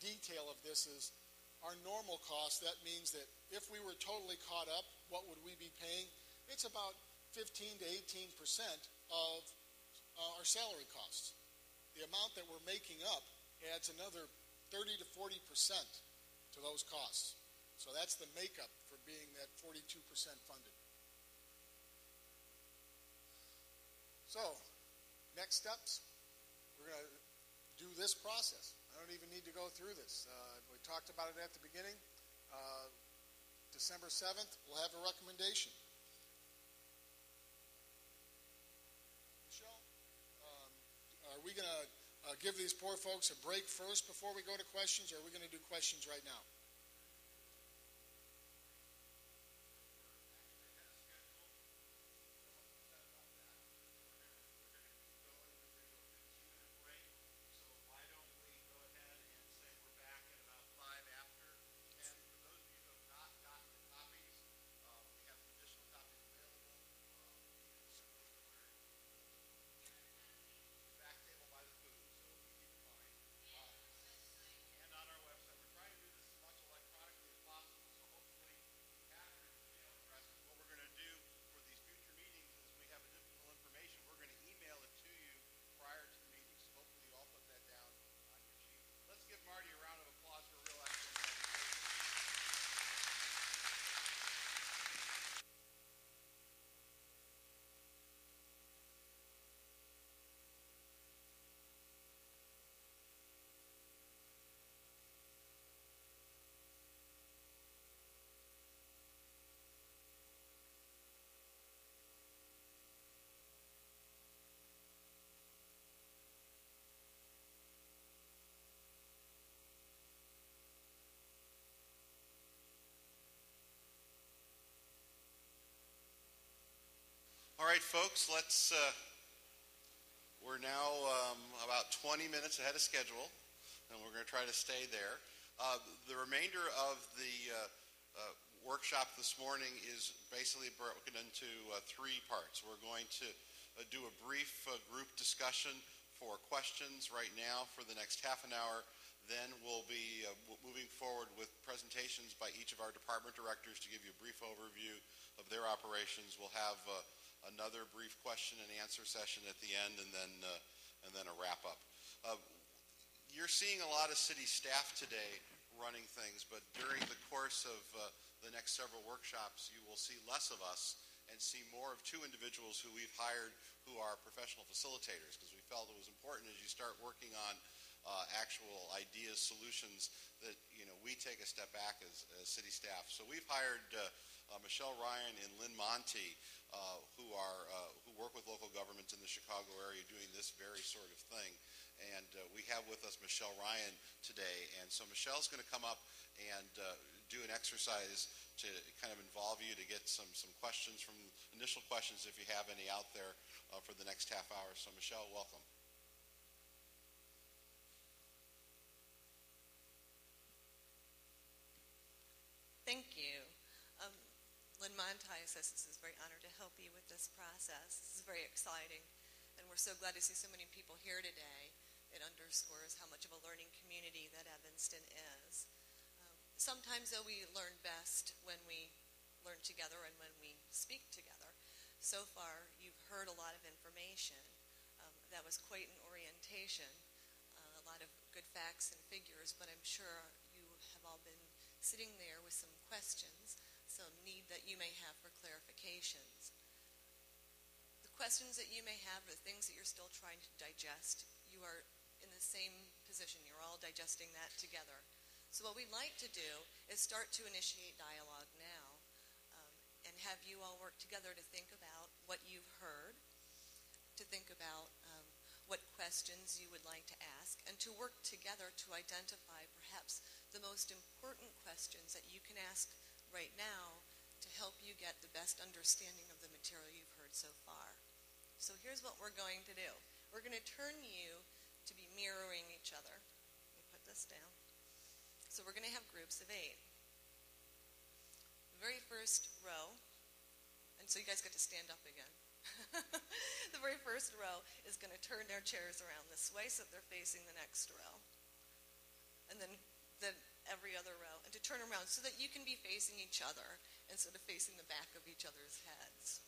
S2: detail of this is our normal cost. That means that if we were totally caught up, what would we be paying? It's about 15 to 18% of our salary costs. The amount that we're making up adds another 30 to 40% to those costs. So that's the makeup for being that 42% funded. So, next steps, we're going to do this process. I don't even need to go through this. We talked about it at the beginning. December 7th, we'll have a recommendation. Michelle, are we going to give these poor folks a break first before we go to questions, or are we going to do questions right now?
S1: All right, folks, we're now about 20 minutes ahead of schedule, and we're going to try to stay there. The remainder of the workshop this morning is basically broken into three parts. We're going to do a brief group discussion for questions right now for the next half an hour. Then we'll be moving forward with presentations by each of our department directors to give you a brief overview of their operations. We'll have another brief question and answer session at the end, and then a wrap up. You're seeing a lot of city staff today running things, but during the course of the next several workshops, you will see less of us and see more of two individuals who we've hired who are professional facilitators, because we felt it was important as you start working on actual ideas, solutions, that we take a step back as city staff. So we've hired Michelle Ryan and Lynn Monty, who work with local governments in the Chicago area doing this very sort of thing. And we have with us Michelle Ryan today. And so Michelle's going to come up and do an exercise to kind of involve you to get some questions, from initial questions if you have any out there for the next half hour. So Michelle, welcome.
S3: Thank you. Lynn Monty says this is a very honored to help you with this process. This is very exciting, and we're so glad to see so many people here today. It underscores how much of a learning community that Evanston is. Sometimes, though, we learn best when we learn together and when we speak together. So far, you've heard a lot of information. That was quite an orientation, a lot of good facts and figures, but I'm sure you have all been sitting there with some questions, some need that you may have for clarifications. The questions that you may have are the things that you're still trying to digest. You are in the same position. You're all digesting that together. So what we'd like to do is start to initiate dialogue now, and have you all work together to think about what you've heard, to think about what questions you would like to ask, and to work together to identify perhaps the most important questions that you can ask right now to help you get the best understanding of the material you've heard so far. So here's what we're going to do. We're going to turn you to be mirroring each other. Let me put this down. So we're going to have groups of 8. The very first row, and so you guys get to stand up again. The very first row is going to turn their chairs around this way so that they're facing the next row. And then every other row, and to turn around so that you can be facing each other instead of facing the back of each other's heads.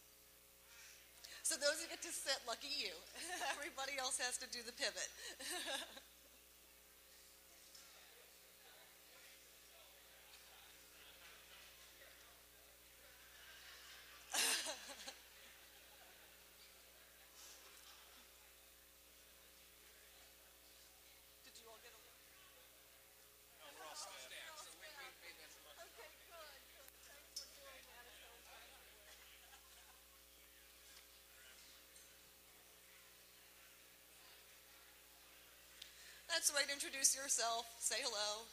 S3: So those who get to sit, lucky you. Everybody else has to do the pivot. That's right, introduce yourself, say hello.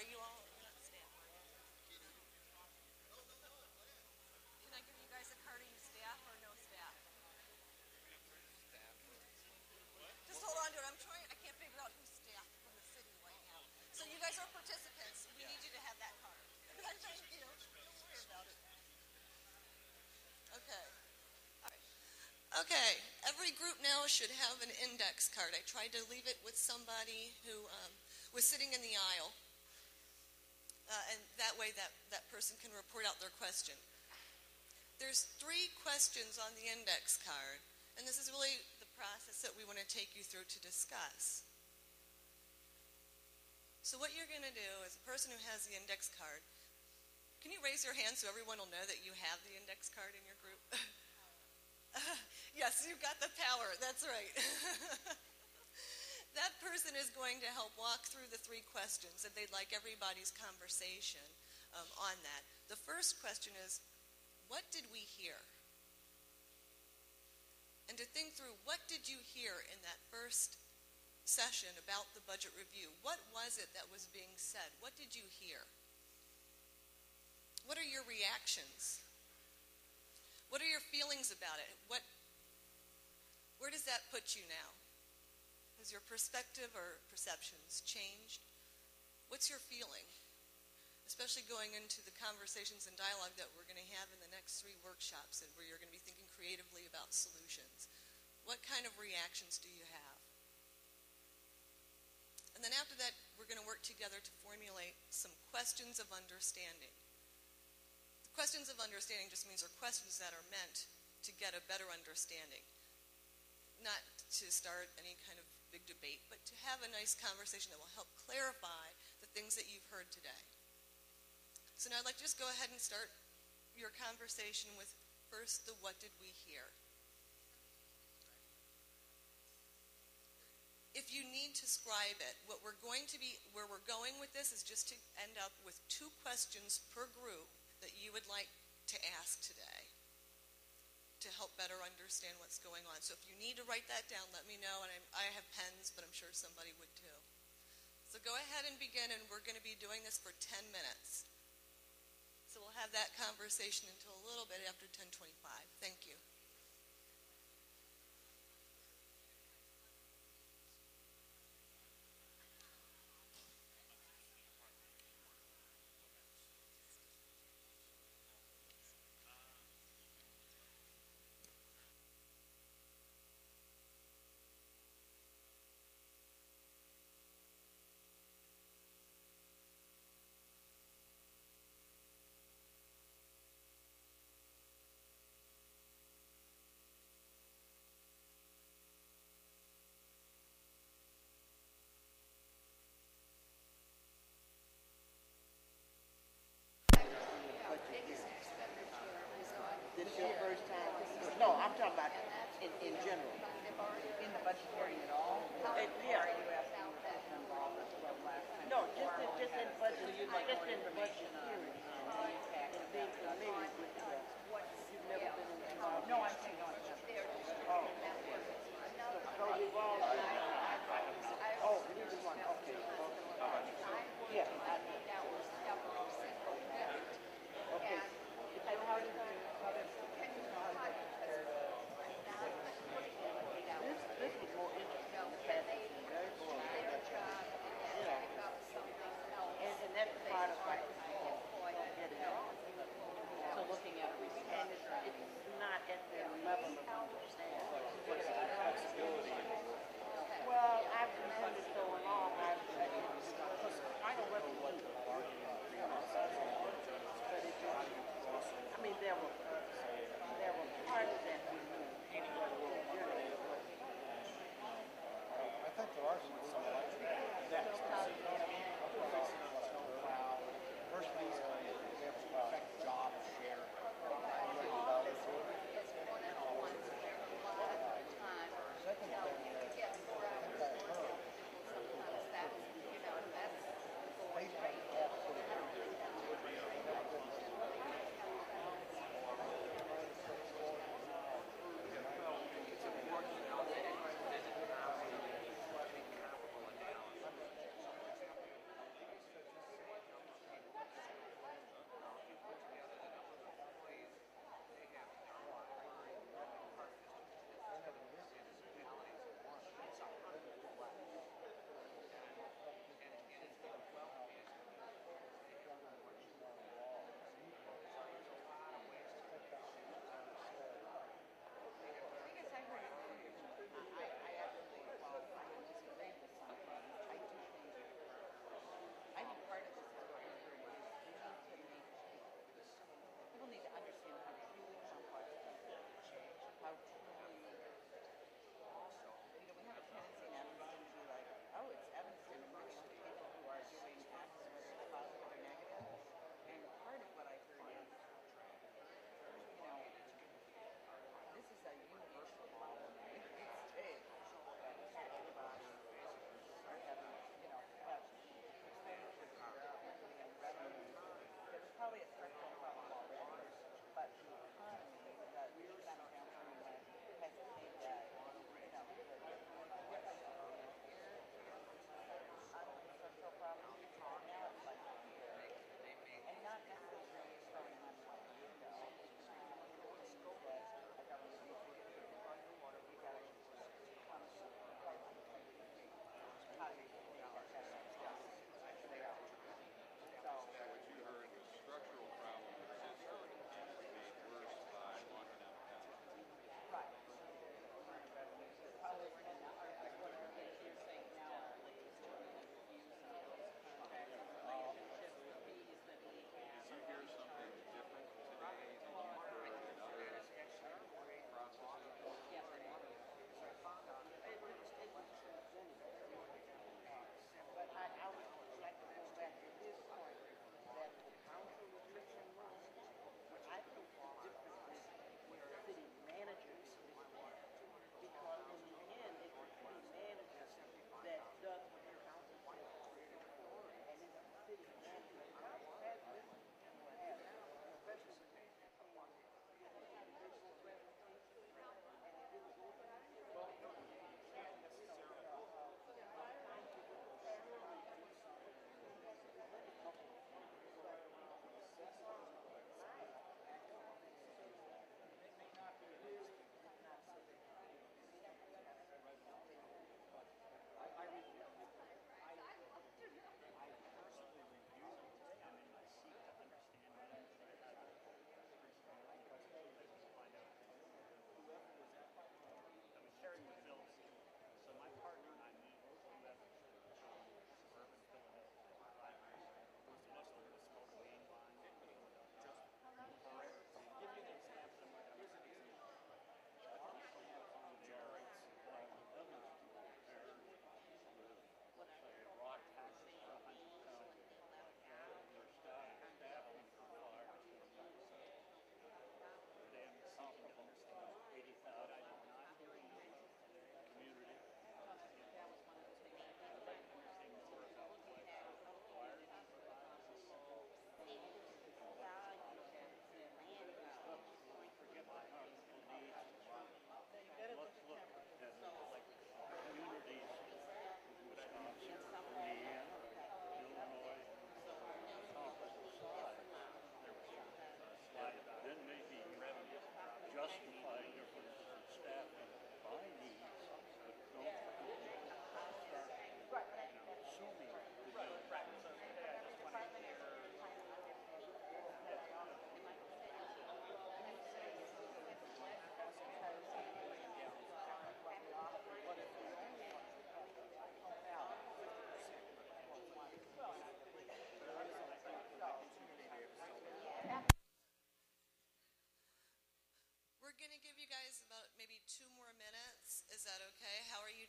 S3: Are you all not staff? Can I give you guys a card? Are you staff or no staff? Just hold on to it. I can't figure out who's staff from the city right now. So you guys are participants. We need you to have that card. Thank you. Don't worry about it. Okay. All right. Okay. Every group now should have an index card. I tried to leave it with somebody who was sitting in the aisle. And that way that person can report out their question. There's 3 questions on the index card, and this is really the process that we want to take you through to discuss. So what you're going to do is a person who has the index card, can you raise your hand so everyone will know that you have the index card in your group? Yes, you've got the power. That's right. That person is going to help walk through the 3 questions, and they'd like everybody's conversation on that. The first question is, what did we hear? And to think through, what did you hear in that first session about the budget review? What was it that was being said? What did you hear? What are your reactions? What are your feelings about it? Where does that put you now? Has your perspective or perceptions changed? What's your feeling? Especially going into the conversations and dialogue that we're going to have in the next 3 workshops, and where you're going to be thinking creatively about solutions. What kind of reactions do you have? And then after that, we're going to work together to formulate some questions of understanding. The questions of understanding just means they're questions that are meant to get a better understanding. Not to start any kind of big debate, but to have a nice conversation that will help clarify the things that you've heard today. So now I'd like to just go ahead and start your conversation with first the what did we hear? If you need to scribe it, where we're going with this is just to end up with 2 questions per group that you would like to ask today to help better understand what's going on. So if you need to write that down, let me know, and I have pens, but I'm sure somebody would too. So go ahead and begin, and we're going to be doing this for 10 minutes. So we'll have that conversation until a little bit after 10:25. Thank you.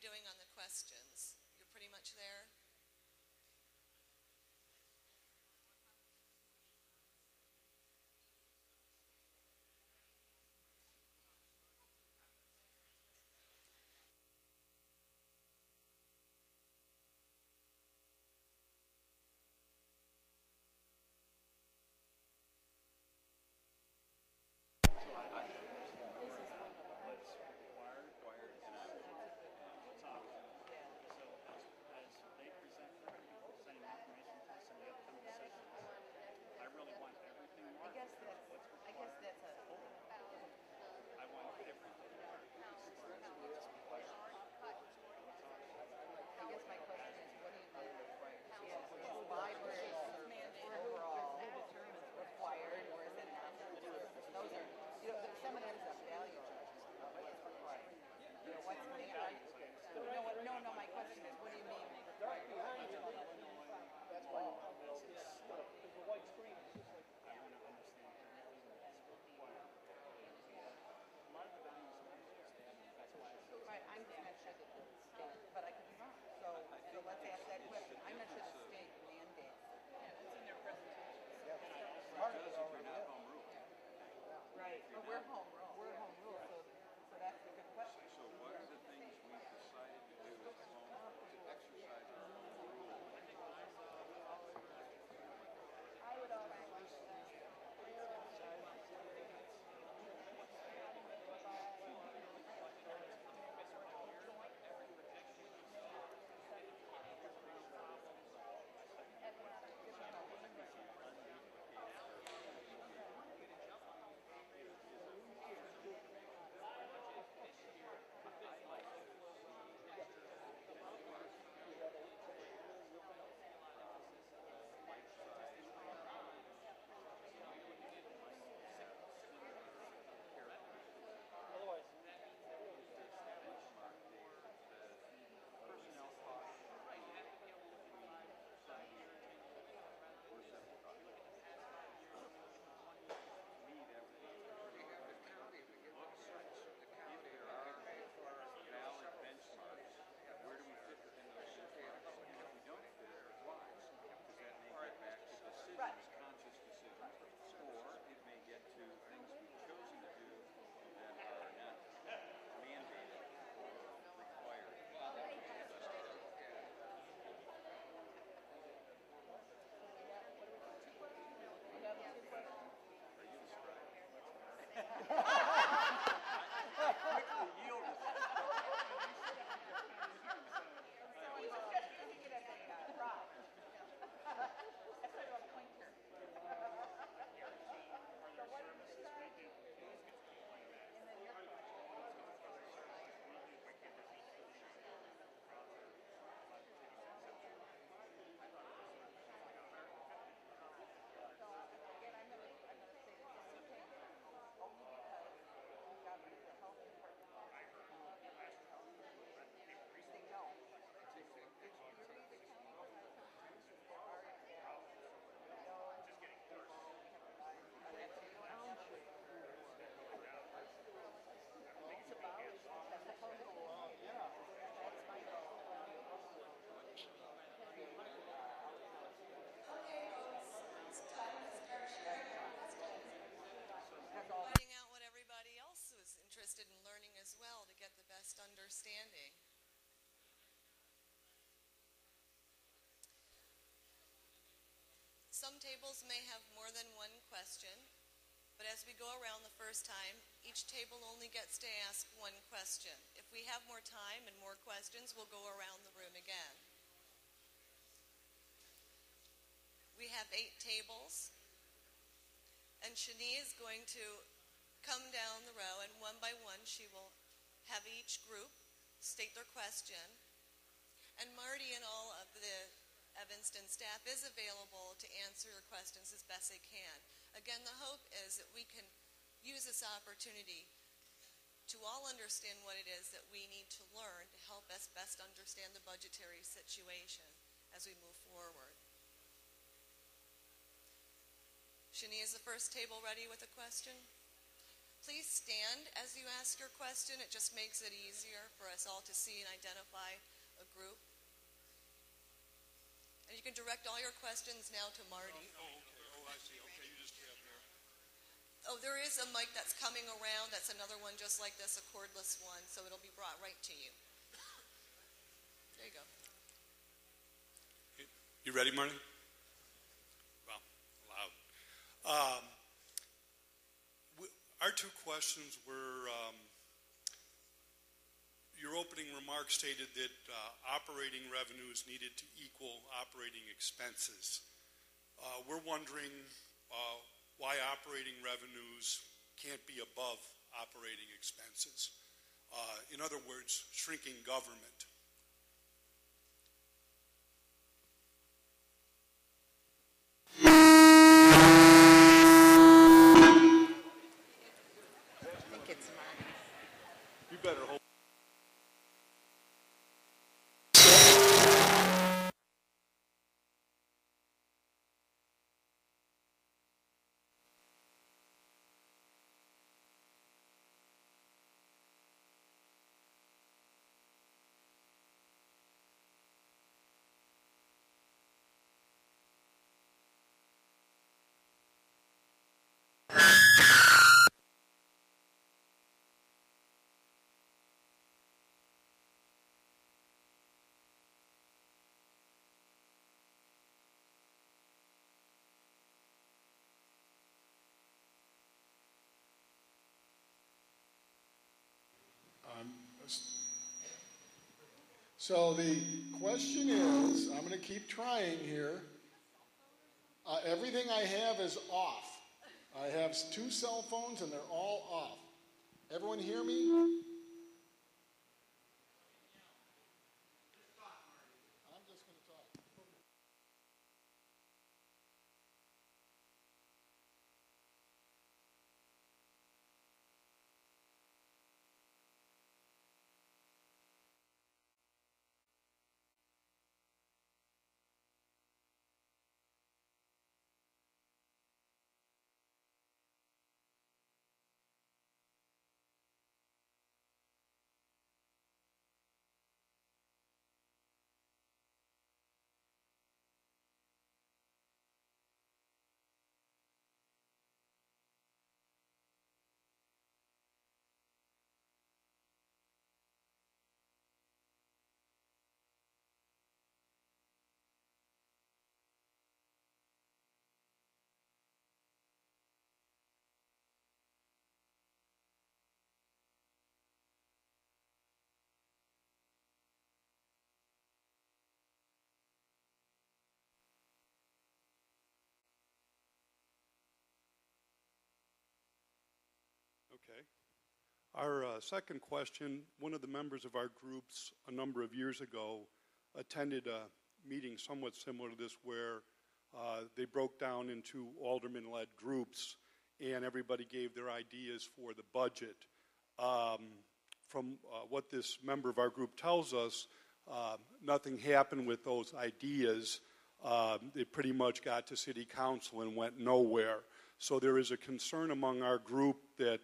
S3: doing on the questions? You're pretty much there? Finding out what everybody else was interested in learning as well to get the best understanding. Some tables may have more than one question, but as we go around the first time, each table only gets to ask one question. If we have more time and more questions, we'll go around the room again. We have 8 tables, and Shani is going to come down the row, and one by one she will have each group state their question, and Marty and all of the Evanston staff is available to answer your questions as best they can. Again, the hope is that we can use this opportunity to all understand what it is that we need to learn to help us best understand the budgetary situation as we move forward. Shani, is the first table ready with a question? Please stand as you ask your question. It just makes it easier for us all to see and identify a group. And you can direct all your questions now to Marty.
S2: Oh, okay. Oh, I see. Okay, you just have there.
S3: Oh, there is a mic that's coming around. That's another one just like this, a cordless one, so it'll be brought right to you. There you go.
S4: You ready, Marty? Well, loud. Our two questions were, your opening remarks stated that operating revenues needed to equal operating expenses. We're wondering why operating revenues can't be above operating expenses. In other words, shrinking government. You better hold.
S2: So the question is, I'm going to keep trying here. Everything I have is off. I have 2 cell phones and they're all off. Everyone hear me? I'm just going to talk.
S4: Okay. Our second question, one of the members of our groups a number of years ago attended a meeting somewhat similar to this where they broke down into alderman-led groups and everybody gave their ideas for the budget. From what this member of our group tells us, nothing happened with those ideas. They pretty much got to city council and went nowhere. So there is a concern among our group that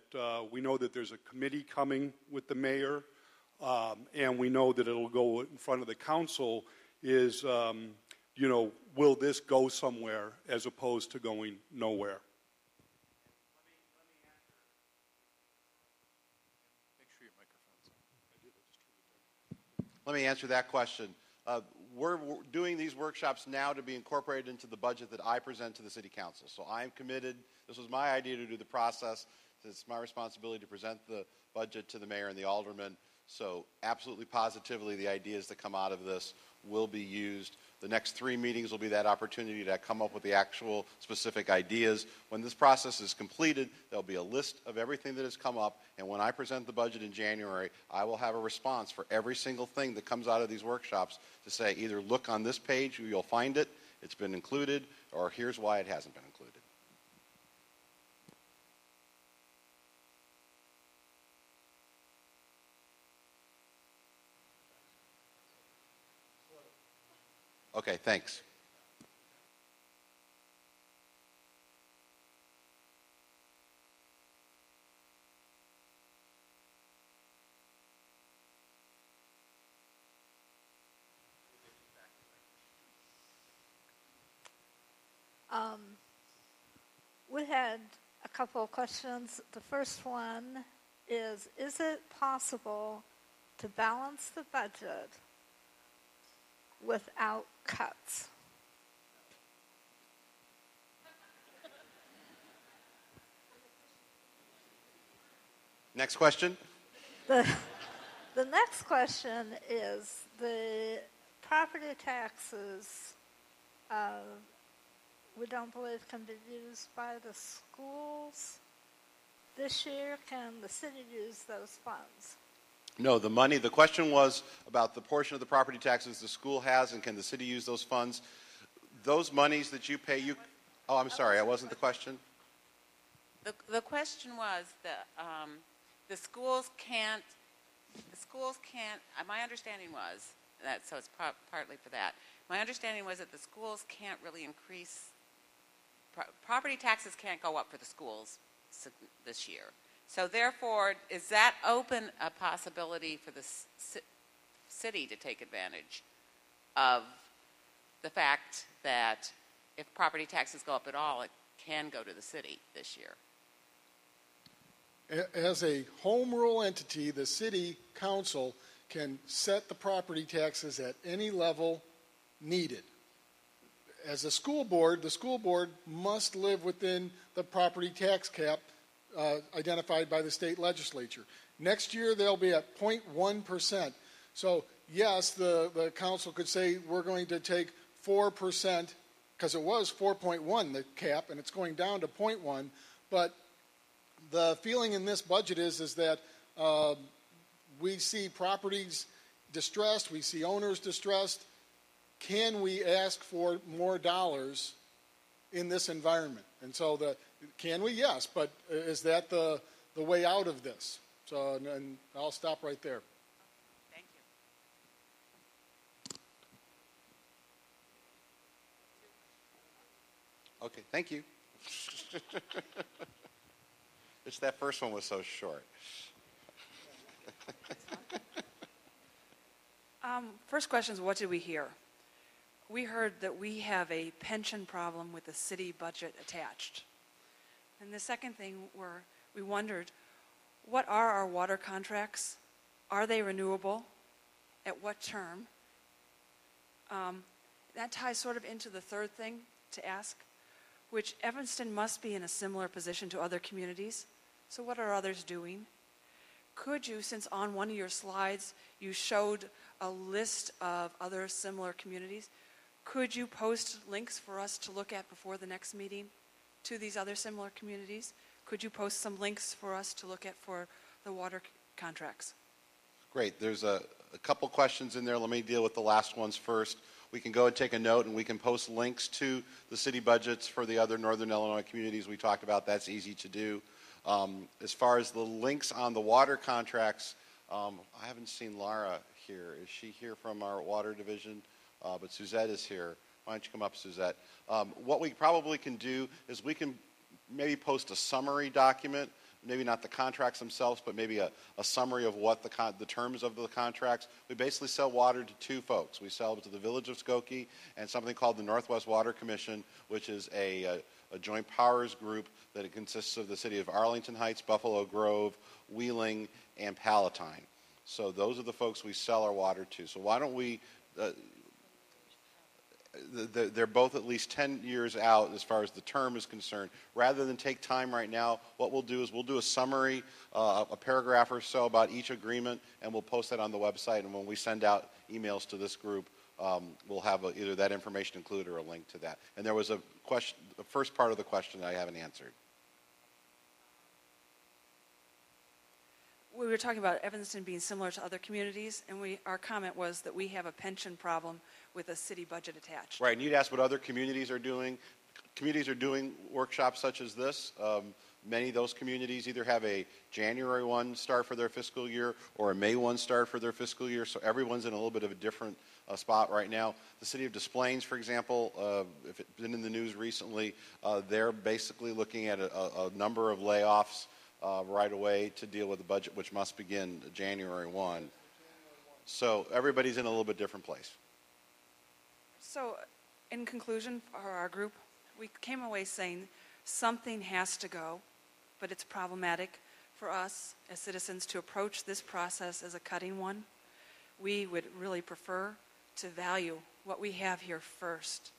S4: we know that there's a committee coming with the mayor, and we know that it'll go in front of the council is, will this go somewhere as opposed to going nowhere?
S1: Let me answer that question. We're doing these workshops now to be incorporated into the budget that I present to the City Council. So I'm committed. This was my idea to do the process. It's my responsibility to present the budget to the mayor and the aldermen. So absolutely positively the ideas that come out of this will be used. The next 3 meetings will be that opportunity to come up with the actual specific ideas. When this process is completed, there'll be a list of everything that has come up, and when I present the budget in January, I will have a response for every single thing that comes out of these workshops to say either look on this page, you'll find it, it's been included, or here's why it hasn't been included. Okay, thanks.
S5: We had a couple of questions. The first one is it possible to balance the budget without cuts?
S1: Next question.
S5: The next question is the property taxes, we don't believe can be used by the schools this year. Can the city use those funds?
S1: No, the question was about the portion of the property taxes the school has, and can the city use those funds? Those monies that you pay, I'm sorry, that wasn't the question?
S6: The question was the schools can't, my understanding was, so it's partly for that. My understanding was that the schools can't really increase, property taxes can't go up for the schools this year. So therefore, is that open a possibility for the city to take advantage of the fact that if property taxes go up at all, it can go to the city this year?
S2: As a home rule entity, the city council can set the property taxes at any level needed. As a school board, the school board must live within the property tax cap identified by the state legislature. Next year, they'll be at 0.1%. So, yes, the council could say we're going to take 4%, because it was 4.1, the cap, and it's going down to 0.1. But the feeling in this budget is that we see properties distressed, we see owners distressed. Can we ask for more dollars in this environment? And so, can we? Yes, but is that the way out of this? So, and I'll stop right there.
S6: Thank you.
S1: Okay, thank you. It's that first one was so short.
S7: First question is, what did we hear? We heard that we have a pension problem with the city budget attached. And the second thing we wondered, what are our water contracts? Are they renewable? At what term? That ties sort of into the third thing to ask, which Evanston must be in a similar position to other communities. So what are others doing? Could you, since on one of your slides you showed a list of other similar communities, could you post links for us to look at before the next meeting to these other similar communities? Could you post some links for us to look at for the water contracts?
S1: Great. There's a couple questions in there. Let me deal with the last ones first. We can go and take a note, and we can post links to the city budgets for the other Northern Illinois communities we talked about. That's easy to do. As far as the links on the water contracts, I haven't seen Laura here. Is she here from our water division? But Suzette is here. Why don't you come up, Suzette? What we probably can do is we can maybe post a summary document, maybe not the contracts themselves, but maybe a summary of what the terms of the contracts. We basically sell water to two folks. We sell it to the Village of Skokie and something called the Northwest Water Commission, which is a joint powers group that it consists of the city of Arlington Heights, Buffalo Grove, Wheeling, and Palatine. So those are the folks we sell our water to. So why don't we... they're both at least 10 years out as far as the term is concerned. Rather than take time right now, what we'll do is we'll do a summary, a paragraph or so about each agreement, and we'll post that on the website. And when we send out emails to this group, we'll have either that information included or a link to that. And there was a question, the first part of the question I haven't answered.
S7: We were talking about Evanston being similar to other communities, and our comment was that we have a pension problem with a city budget attached.
S1: Right, and you'd ask what other communities are doing. Communities are doing workshops such as this. Many of those communities either have a January 1 start for their fiscal year or a May 1 start for their fiscal year, so everyone's in a little bit of a different spot right now. The city of Des Plaines, for example, if it's been in the news recently, they're basically looking at a number of layoffs right away to deal with the budget, which must begin January 1. So everybody's in a little bit different place.
S7: So, in conclusion, for our group, we came away saying something has to go, but it's problematic for us as citizens to approach this process as a cutting one. We would really prefer to value what we have here first,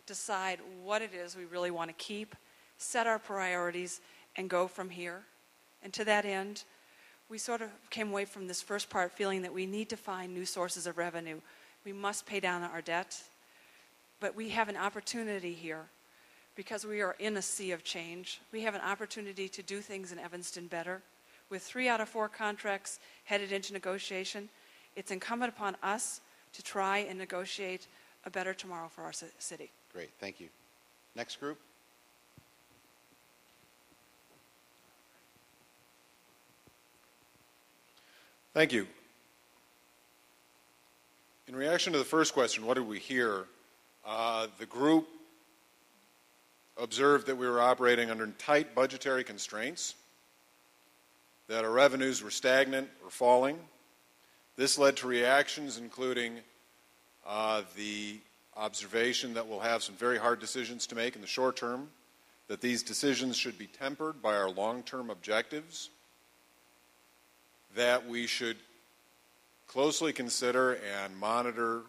S7: decide what it is we really want to keep, set our priorities, and go from here. And to that end, we sort of came away from this first part feeling that we need to find new sources of revenue. We must pay down our debt, but we have an opportunity here because we are in a sea of change. We have an opportunity to do things in Evanston better. With 3 out of 4 contracts headed into negotiation, it's incumbent upon us to try and negotiate a better tomorrow for our city.
S1: Great, thank you. Next group.
S8: Thank you. In reaction to the first question, what did we hear? The group observed that we were operating under tight budgetary constraints, that our revenues were stagnant or falling. This led to reactions including the observation that we'll have some very hard decisions to make in the short term, that these decisions should be tempered by our long-term objectives, that we should closely consider and monitor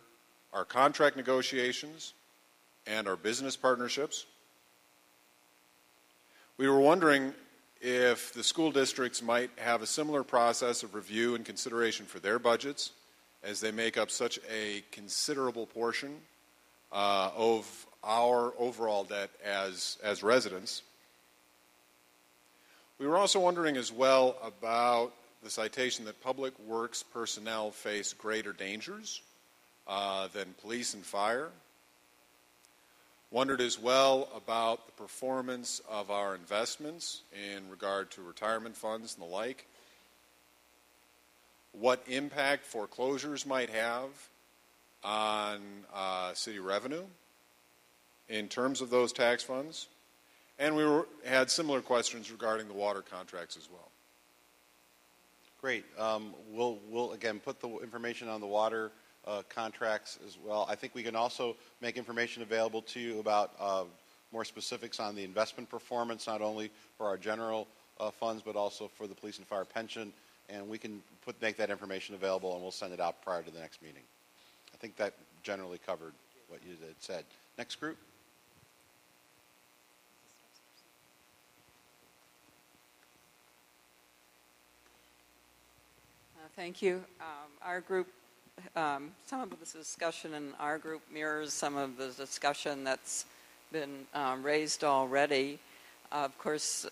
S8: our contract negotiations and our business partnerships. We were wondering if the school districts might have a similar process of review and consideration for their budgets, as they make up such a considerable portion of our overall debt as residents. We were also wondering as well about the citation that public works personnel face greater dangers than police and fire. Wondered as well about the performance of our investments in regard to retirement funds and the like. What impact foreclosures might have on city revenue in terms of those tax funds. And we had similar questions regarding the water contracts as well.
S1: Great. We'll again put the information on the water contracts as well. I think we can also make information available to you about more specifics on the investment performance, not only for our general funds, but also for the police and fire pension. And we can make that information available, and we'll send it out prior to the next meeting. I think that generally covered what you had said. Next group.
S9: Thank you. Our group, some of this discussion in our group mirrors some of the discussion that's been raised already. Of course,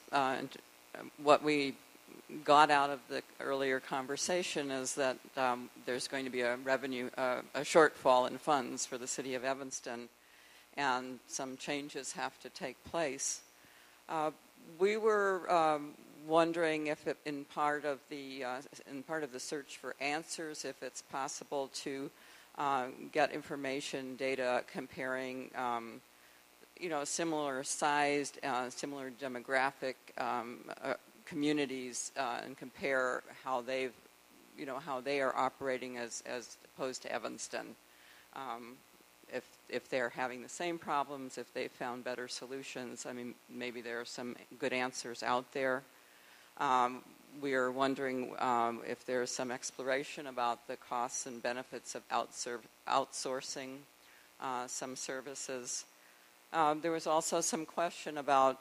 S9: what we got out of the earlier conversation is that there's going to be a shortfall in funds for the city of Evanston, and some changes have to take place. We were wondering if in part of the search for answers, if it's possible to get information, data comparing, similar sized, similar demographic communities, and compare how they are operating as opposed to Evanston. If they're having the same problems, if they've found better solutions. I mean, maybe there are some good answers out there. We are wondering if there's some exploration about the costs and benefits of outsourcing some services. There was also some question about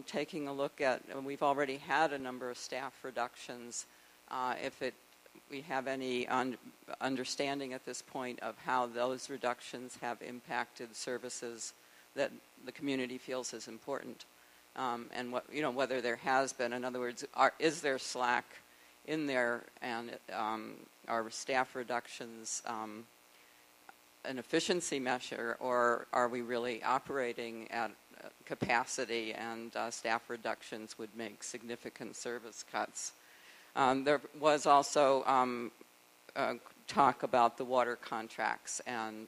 S9: taking a look at, we've already had a number of staff reductions, if we have any understanding at this point of how those reductions have impacted services that the community feels is important. And whether there has been, in other words, is there slack in there, and are staff reductions an efficiency measure, or are we really operating at capacity, and staff reductions would make significant service cuts? There was also talk about the water contracts and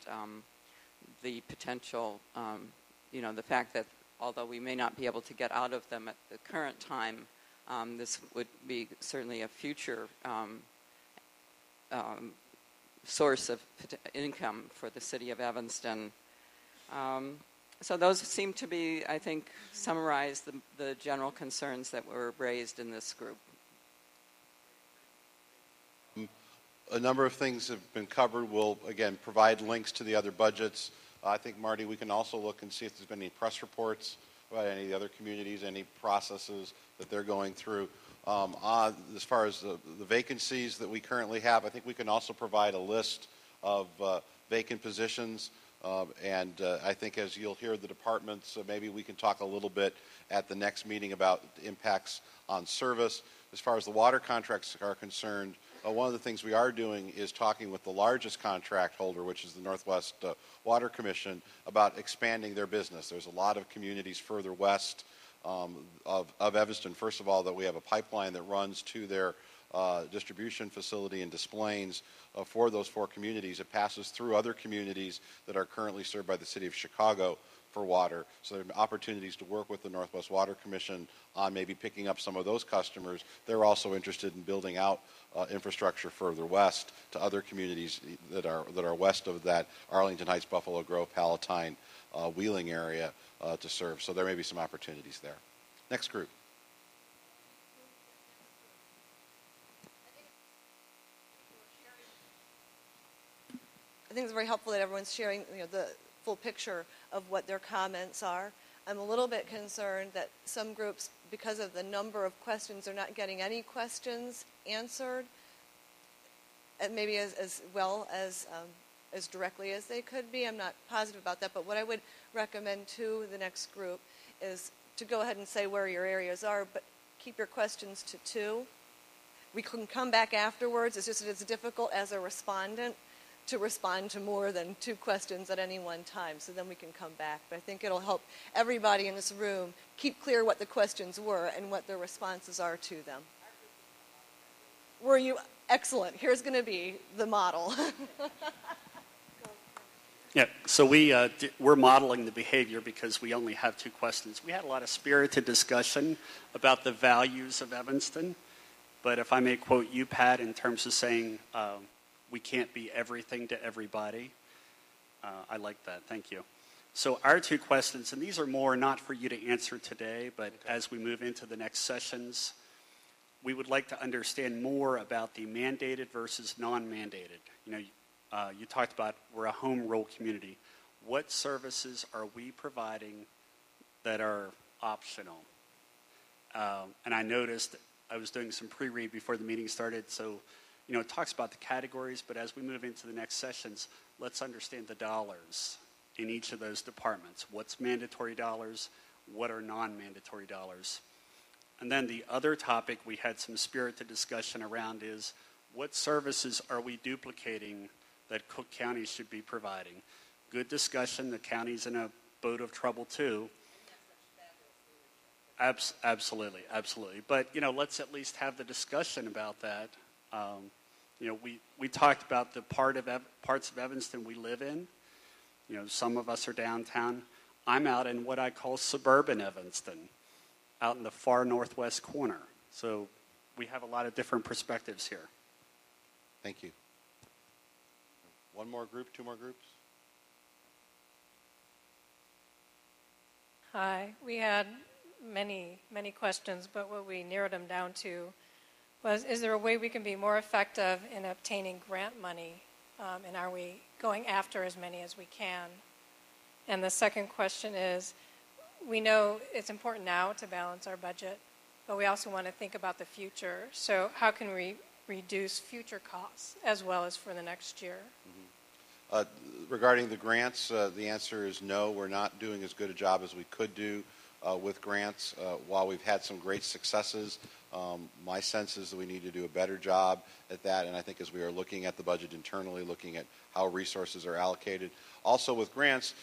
S9: the potential, the fact that although we may not be able to get out of them at the current time, this would be certainly a future source of income for the city of Evanston. So those seem to be, I think, summarize the general concerns that were raised in this group.
S1: A number of things have been covered. We'll, again, provide links to the other budgets. I think, Marty, we can also look and see if there's been any press reports about any of the other communities, any processes that they're going through. As far as the vacancies that we currently have, I think we can also provide a list of vacant positions. And I think as you'll hear the departments, maybe we can talk a little bit at the next meeting about impacts on service. As far as the water contracts are concerned, one of the things we are doing is talking with the largest contract holder, which is the Northwest Water Commission, about expanding their business. There's a lot of communities further west of Evanston, first of all, that we have a pipeline that runs to their distribution facility in Des Plaines for those 4 communities. It passes through other communities that are currently served by the city of Chicago for water. So there are opportunities to work with the Northwest Water Commission on maybe picking up some of those customers. They're also interested in building out infrastructure further west to other communities that are west of that Arlington Heights, Buffalo Grove, Palatine, Wheeling area to serve. So there may be some opportunities there. Next group.
S3: I think it's very helpful that everyone's sharing, the full picture of what their comments are. I'm a little bit concerned that some groups, because of the number of questions, are not getting any questions answered, and maybe as well as directly as they could be. I'm not positive about that, but what I would recommend to the next group is to go ahead and say where your areas are, but keep your questions to 2. We can come back afterwards. It's just it's difficult as a respondent to respond to more than 2 questions at any one time, so then we can come back. But I think it'll help everybody in this room keep clear what the questions were and what their responses are to them. Were you excellent? Here's going to be the model.
S10: Yeah, so we're modeling the behavior because we only have 2 questions. We had a lot of spirited discussion about the values of Evanston, but if I may quote you, Pat, in terms of saying we can't be everything to everybody, I like that. Thank you. So our 2 questions, and these are more not for you to answer today, but as we move into the next sessions, we would like to understand more about the mandated versus non-mandated. You talked about we're a home rule community. What services are we providing that are optional? And I noticed I was doing some pre-read before the meeting started, so it talks about the categories, but as we move into the next sessions, let's understand the dollars in each of those departments. What's mandatory dollars? What are non-mandatory dollars? And then the other topic we had some spirited discussion around is what services are we duplicating that Cook County should be providing? Good discussion. The county's in a boat of trouble too. Absolutely. But, let's at least have the discussion about that. We talked about the parts of Evanston we live in. Some of us are downtown. I'm out in what I call suburban Evanston, out in the far northwest corner. So we have a lot of different perspectives here.
S1: Thank you. One more group, 2 more groups?
S11: Hi. We had many questions, but what we narrowed them down to was, is there a way we can be more effective in obtaining grant money, and are we going after as many as we can? And the second question is, we know it's important now to balance our budget, but we also want to think about the future. So how can we reduce future costs as well as for the next year?
S1: Regarding the grants, the answer is no. We're not doing as good a job as we could do with grants. While we've had some great successes, my sense is that we need to do a better job at that, and I think as we are looking at the budget internally, looking at how resources are allocated. Also with grants,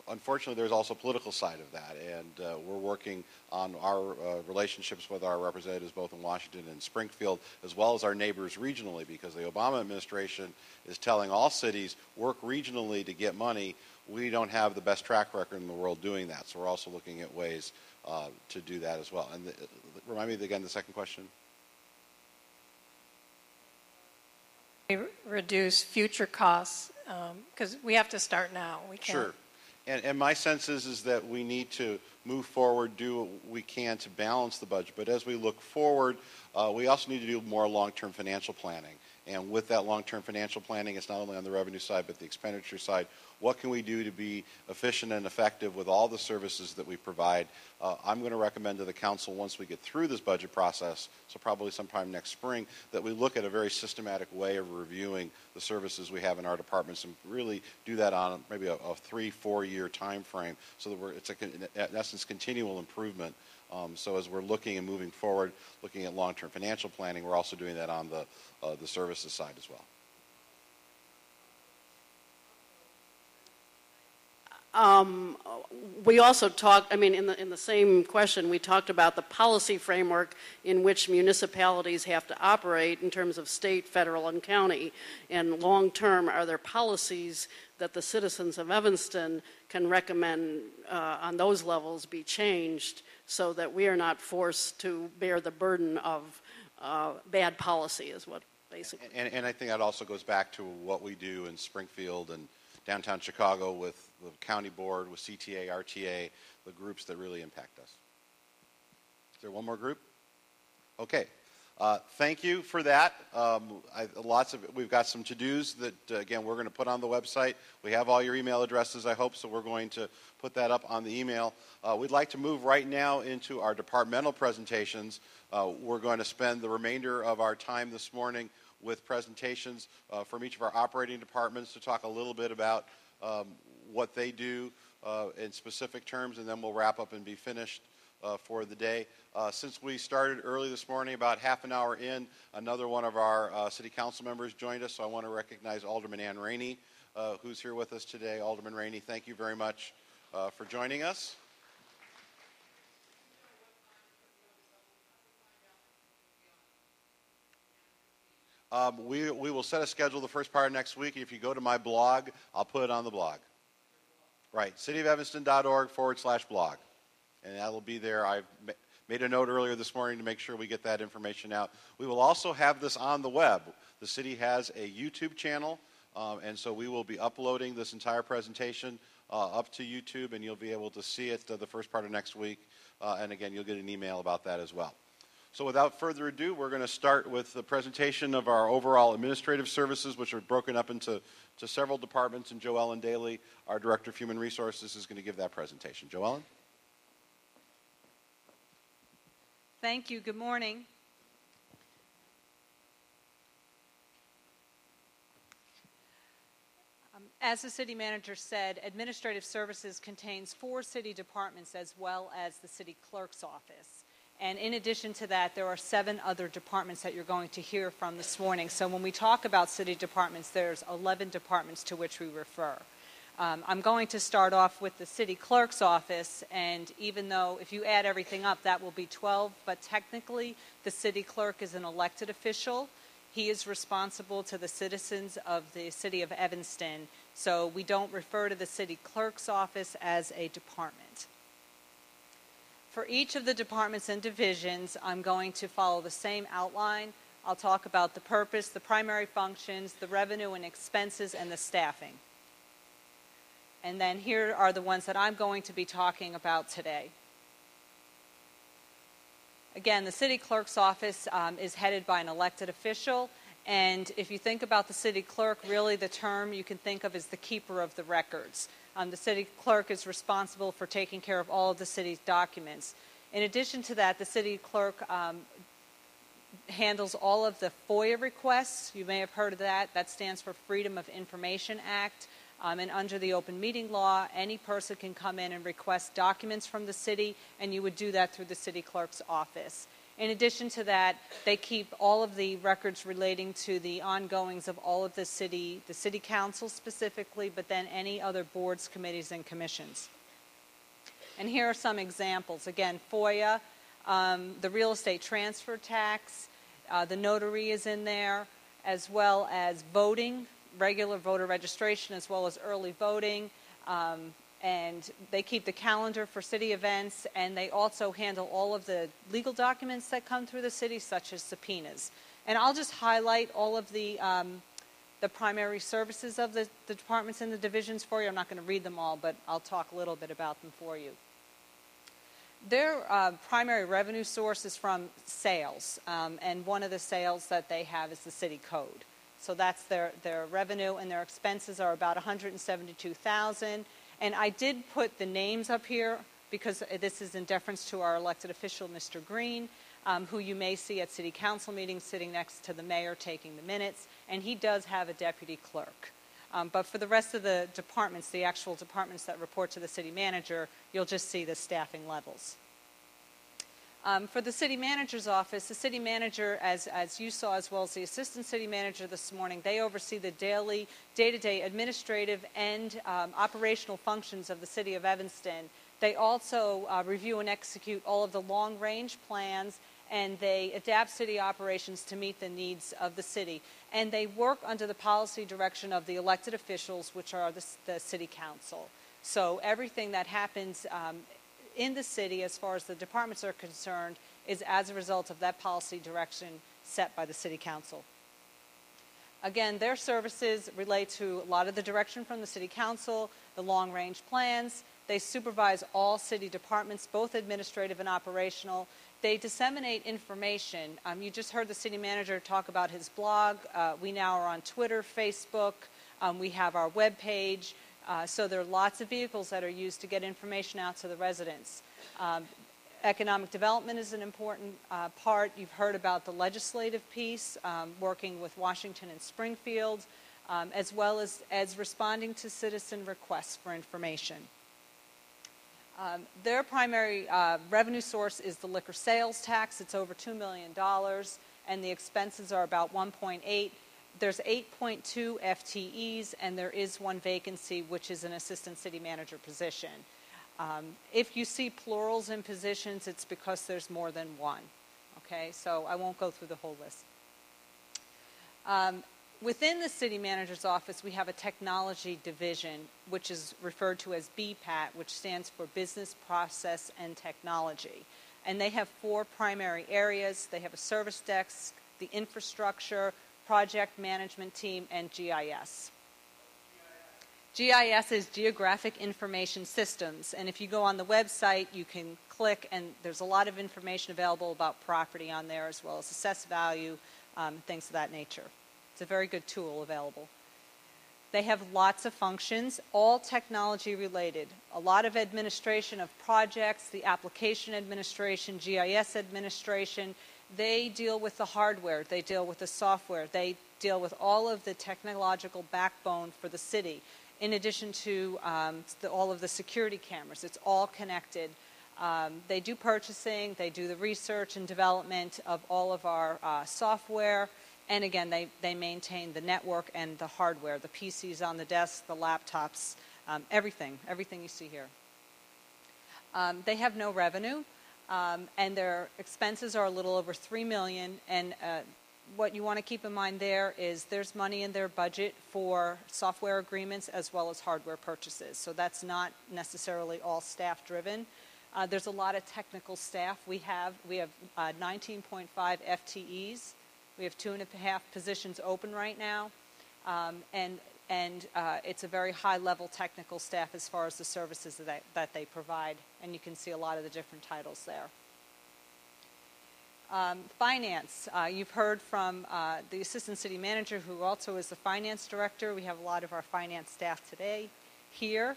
S1: unfortunately, there's also a political side of that, and we're working on our relationships with our representatives both in Washington and Springfield, as well as our neighbors regionally, because the Obama administration is telling all cities, work regionally to get money. We don't have the best track record in the world doing that, so we're also looking at ways to do that as well. And remind me again the second question.
S11: Reduce future costs, because we have to start now. We can't.
S1: Sure. And my sense is that we need to move forward, do what we can to balance the budget. But as we look forward, we also need to do more long-term financial planning. And with that long-term financial planning, it's not only on the revenue side, but the expenditure side. What can we do to be efficient and effective with all the services that we provide? I'm going to recommend to the council, once we get through this budget process, so probably sometime next spring, that we look at a very systematic way of reviewing the services we have in our departments and really do that on maybe a 3-4 year time frame, so that it's in essence continual improvement. So as we're looking and moving forward, looking at long-term financial planning, we're also doing that on the services side as well.
S12: We also talked, I mean, in the same question, we talked about the policy framework in which municipalities have to operate in terms of state, federal, and county. And long-term, are there policies that the citizens of Evanston can recommend on those levels be changed so that we are not forced to bear the burden of bad policy, is what basically.
S1: And I think that also goes back to what we do in Springfield and downtown Chicago with the county board, with CTA, RTA, the groups that really impact us. Is there one more group? Okay. Thank you for that. We've got some to-dos that, again, we're going to put on the website. We have all your email addresses, I hope, so we're going to put that up on the email. We'd like to move right now into our departmental presentations. We're going to spend the remainder of our time this morning with presentations from each of our operating departments to talk a little bit about what they do in specific terms, and then we'll wrap up and be finished for the day. Since we started early this morning, about half an hour in, another one of our city council members joined us, so I want to recognize Alderman Ann Rainey, who's here with us today. Alderman Rainey, thank you very much for joining us. We will set a schedule the first part of next week. If you go to my blog, I'll put it on the blog. Right, cityofevanston.org/blog. And that'll be there. I've made a note earlier this morning to make sure we get that information out. We will also have this on the web. The city has a YouTube channel, and so we will be uploading this entire presentation up to YouTube, and you'll be able to see it the first part of next week. And again, you'll get an email about that as well. So without further ado, we're going to start with the presentation of our overall administrative services, which are broken up into several departments, and Joellen Daly, our Director of Human Resources, is going to give that presentation. Joellen?
S13: Thank you. Good morning. As the city manager said, administrative services contains 4 city departments as well as the city clerk's office. And in addition to that, there are 7 other departments that you're going to hear from this morning. So when we talk about city departments, there's 11 departments to which we refer. I'm going to start off with the city clerk's office, and even though if you add everything up, that will be 12, but technically the city clerk is an elected official. He is responsible to the citizens of the city of Evanston, so we don't refer to the city clerk's office as a department. For each of the departments and divisions, I'm going to follow the same outline. I'll talk about the purpose, the primary functions, the revenue and expenses, and the staffing. And then here are the ones that I'm going to be talking about today. Again, the city clerk's office is headed by an elected official, and if you think about the city clerk, really the term you can think of as the keeper of the records. The city clerk is responsible for taking care of all of the city's documents. In addition to that, the city clerk handles all of the FOIA requests. You may have heard of that. That stands for Freedom of Information Act. And under the open meeting law, any person can come in and request documents from the city, and you would do that through the city clerk's office. In addition to that, they keep all of the records relating to the ongoings of all of the city council specifically, but then any other boards, committees, and commissions. And here are some examples. Again, FOIA, the real estate transfer tax, the notary is in there, as well as voting, regular voter registration, as well as early voting. And they keep the calendar for city events, and they also handle all of the legal documents that come through the city, such as subpoenas. And I'll just highlight all of the the primary services of the departments and the divisions for you. I'm not going to read them all, but I'll talk a little bit about them for you. Their primary revenue source is from sales, and one of the sales that they have is the city code. So that's their revenue, and their expenses are about $172,000. And I did put the names up here because this is in deference to our elected official, Mr. Green, who you may see at city council meetings sitting next to the mayor taking the minutes, and he does have a deputy clerk. But for the rest of the departments, the actual departments that report to the city manager, you'll just see the staffing levels. For the city manager's office, the city manager, as you saw, as well as the assistant city manager this morning, they oversee the daily, day-to-day administrative and operational functions of the city of Evanston. They also review and execute all of the long-range plans, and they adapt city operations to meet the needs of the city. And they work under the policy direction of the elected officials, which are the city council. So everything that happens in the city, as far as the departments are concerned, is as a result of that policy direction set by the city council. Again, their services relate to a lot of the direction from the city council, the long-range plans. They supervise all city departments, both administrative and operational. They disseminate information. You just heard the city manager talk about his blog. We now are on Twitter, Facebook. We have our webpage. So there are lots of vehicles that are used to get information out to the residents. Economic development is an important part. You've heard about the legislative piece, working with Washington and Springfield, as well as responding to citizen requests for information. Their primary revenue source is the liquor sales tax. It's over $2 million, and the expenses are about 1.8. There's 8.2 FTEs, and there is one vacancy, which is an assistant city manager position. If you see plurals in positions, it's because there's more than one. Okay, so I won't go through the whole list. Within the city manager's office, we have a technology division, which is referred to as BPAT, which stands for Business, Process, and Technology. And they have 4 primary areas. They have a service desk, the infrastructure, project management team, and GIS. GIS is Geographic Information Systems, and if you go on the website, you can click, and there's a lot of information available about property on there, as well as assessed value, things of that nature. It's a very good tool available. They have lots of functions, all technology related. A lot of administration of projects, the application administration, GIS administration. They deal with the hardware, they deal with the software, they deal with all of the technological backbone for the city. In addition to all of the security cameras, it's all connected. They do purchasing, they do the research and development of all of our software, and again, they maintain the network and the hardware, the PCs on the desk, the laptops, everything you see here. They have no revenue. And their expenses are a little over $3 million. And what you want to keep in mind there is there's money in their budget for software agreements as well as hardware purchases. So that's not necessarily all staff driven. There's a lot of technical staff. We have 19.5 FTEs. We have 2.5 positions open right now. And it's a very high-level technical staff as far as the services that they provide, and you can see a lot of the different titles there. Finance, you've heard from the assistant city manager, who also is the finance director. We have a lot of our finance staff today here.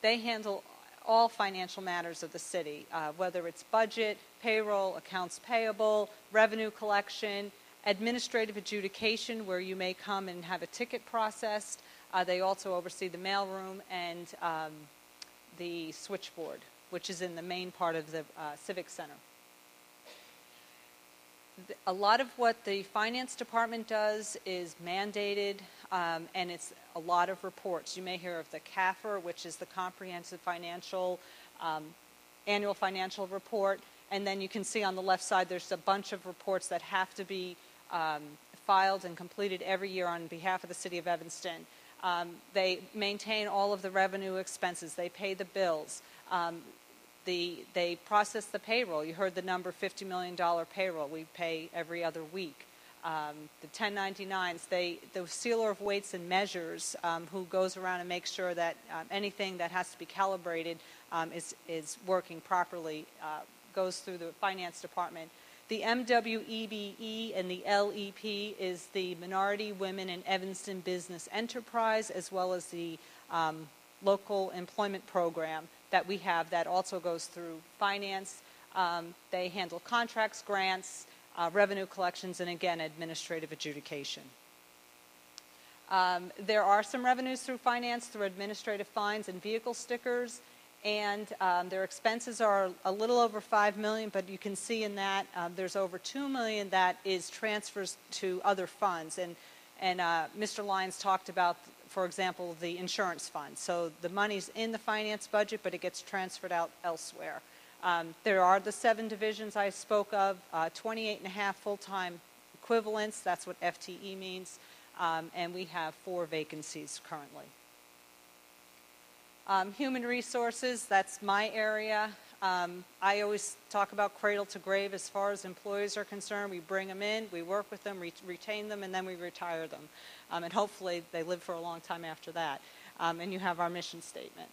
S13: They handle all financial matters of the city, whether it's budget, payroll, accounts payable, revenue collection, administrative adjudication, where you may come and have a ticket processed. They also oversee the mailroom and the switchboard, which is in the main part of the Civic Center. A lot of what the finance department does is mandated, and it's a lot of reports. You may hear of the CAFR, which is the Comprehensive Annual Financial Report, and then you can see on the left side there's a bunch of reports that have to be filed and completed every year on behalf of the city of Evanston. They maintain all of the revenue expenses. They pay the bills. They process the payroll. You heard the number, $50 million payroll we pay every other week. the 1099s, the sealer of weights and measures, who goes around and makes sure that anything that has to be calibrated is working properly, goes through the finance department. The MWEBE and the LEP is the Minority Women in Evanston Business Enterprise, as well as the local employment program that we have that also goes through finance. They handle contracts, grants, revenue collections, and again, administrative adjudication. There are some revenues through finance, through administrative fines and vehicle stickers, and their expenses are a little over $5 million, but you can see in that there's over $2 million that is transfers to other funds. And Mr. Lyons talked about, for example, the insurance fund. So the money's in the finance budget, but it gets transferred out elsewhere. There are the 7 divisions I spoke of, 28.5 full-time equivalents, that's what FTE means, and we have 4 vacancies currently. Human resources, that's my area. I always talk about cradle to grave as far as employees are concerned. We bring them in, we work with them, retain them, and then we retire them. And hopefully they live for a long time after that. And you have our mission statement.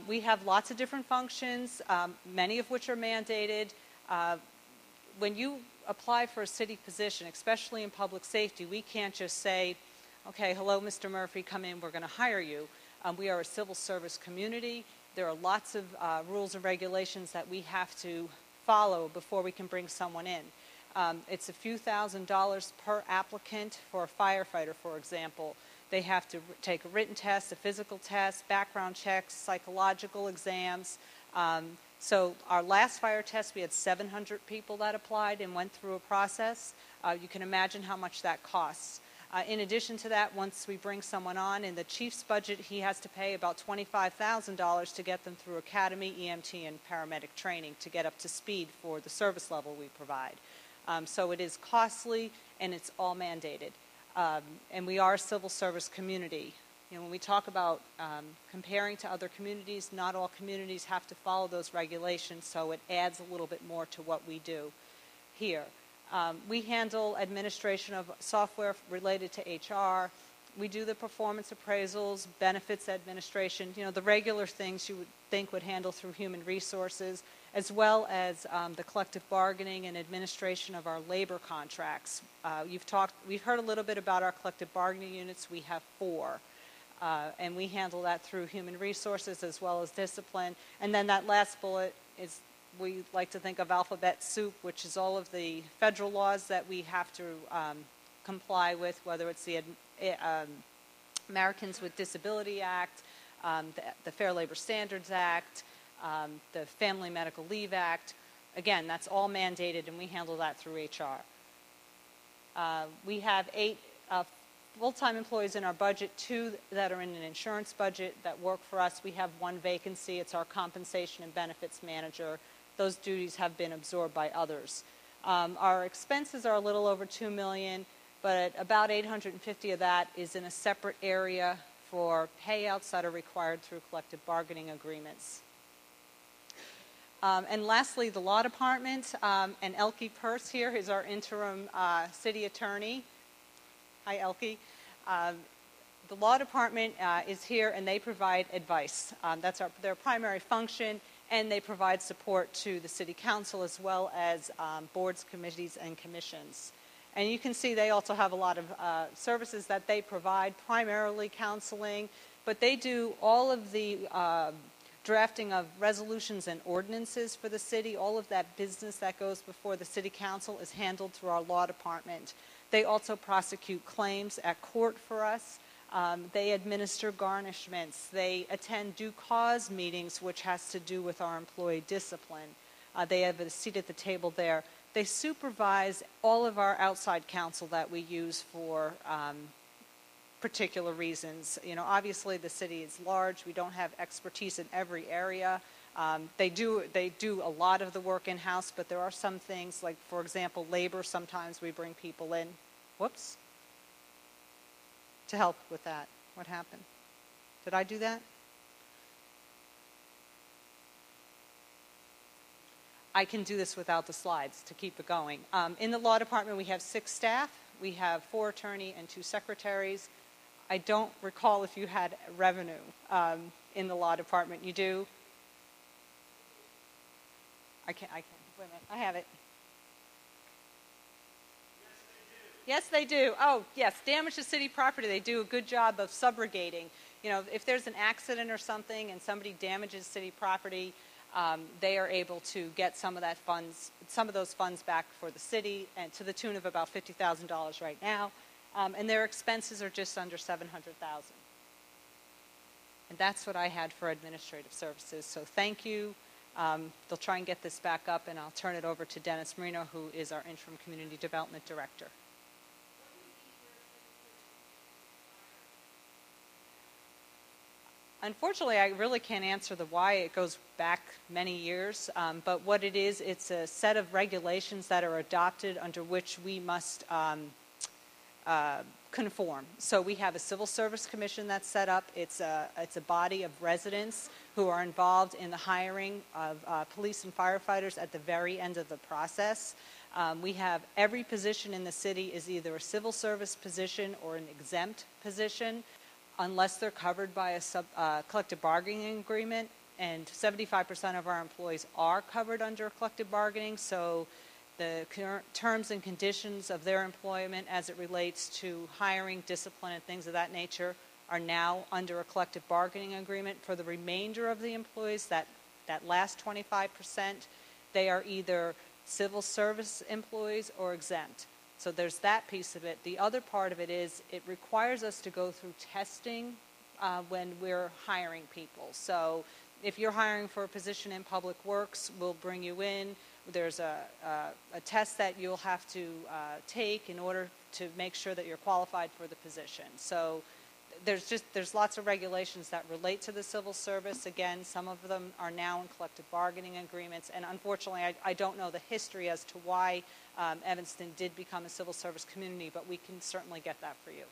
S13: We have lots of different functions, many of which are mandated. When you apply for a city position, especially in public safety, we can't just say, okay, hello, Mr. Murphy, come in, we're going to hire you. We are a civil service community. There are lots of rules and regulations that we have to follow before we can bring someone in. It's a few $1,000s per applicant for a firefighter, for example. They have to take a written test, a physical test, background checks, psychological exams. So our last fire test, we had 700 people that applied and went through a process. You can imagine how much that costs. In addition to that, once we bring someone on, in the chief's budget, he has to pay about $25,000 to get them through academy, EMT, and paramedic training to get up to speed for the service level we provide. So it is costly, and it's all mandated. And we are a civil service community. You know, when we talk about comparing to other communities, not all communities have to follow those regulations, so it adds a little bit more to what we do here. We handle administration of software related to HR. We do the performance appraisals, benefits administration, you know, the regular things you would think would handle through human resources, as well as the collective bargaining and administration of our labor contracts. We've heard a little bit about our collective bargaining units. We have 4. And we handle that through human resources as well as discipline. And then that last bullet is, we like to think of alphabet soup, which is all of the federal laws that we have to comply with, whether it's the Americans with Disability Act, the Fair Labor Standards Act, the Family Medical Leave Act. Again, that's all mandated, and we handle that through HR. We have 8 full-time employees in our budget, 2 that are in an insurance budget that work for us. We have 1 vacancy. It's our compensation and benefits manager. Those duties have been absorbed by others. Our expenses are a little over $2 million, but about $850 of that is in a separate area for payouts that are required through collective bargaining agreements. And lastly, the law department, and Elke Purse here is our interim city attorney. Hi, Elke. The law department is here, and they provide advice. That's their primary function, and they provide support to the city council as well as boards, committees, and commissions. And you can see they also have a lot of services that they provide, primarily counseling, but they do all of the drafting of resolutions and ordinances for the city. All of that business that goes before the city council is handled through our law department. They also prosecute claims at court for us. They administer garnishments. They attend due cause meetings, which has to do with our employee discipline. They have a seat at the table there. They supervise all of our outside counsel that we use for particular reasons. You know, obviously the city is large. We don't have expertise in every area. They do a lot of the work in-house, but there are some things like, for example, labor. Sometimes we bring people in. Whoops. To help with that. What happened? Did I do that? I can do this without the slides to keep it going. In the law department, we have 6 staff. We have 4 attorney and 2 secretaries. I don't recall if you had revenue in the law department. You do? I can't, wait a minute, I have it. Yes, they do. Oh, yes, damage to city property. They do a good job of subrogating. You know, if there's an accident or something and somebody damages city property, they are able to get some of those funds back for the city, and to the tune of about $50,000 right now. And their expenses are just under $700,000. And that's what I had for administrative services. So thank you. They'll try and get this back up, and I'll turn it over to Dennis Marino, who is our interim community development director. Unfortunately, I really can't answer the why. It goes back many years. But what it is, it's a set of regulations that are adopted under which we must conform. So we have a civil service commission that's set up. It's a body of residents who are involved in the hiring of police and firefighters at the very end of the process. We have every position in the city is either a civil service position or an exempt position, unless they're covered by a collective bargaining agreement, and 75% of our employees are covered under collective bargaining, so the terms and conditions of their employment as it relates to hiring, discipline, and things of that nature are now under a collective bargaining agreement. For the remainder of the employees, that last 25%, they are either civil service employees or exempt. So there's that piece of it. The other part of it is it requires us to go through testing when we're hiring people. So if you're hiring for a position in Public Works, we'll bring you in. There's a test that you'll have to take in order to make sure that you're qualified for the position. So there's lots of regulations that relate to the civil service. Again, some of them are now in collective bargaining agreements, and unfortunately I don't know the history as to why Evanston did become a civil service community, but we can certainly get that for you.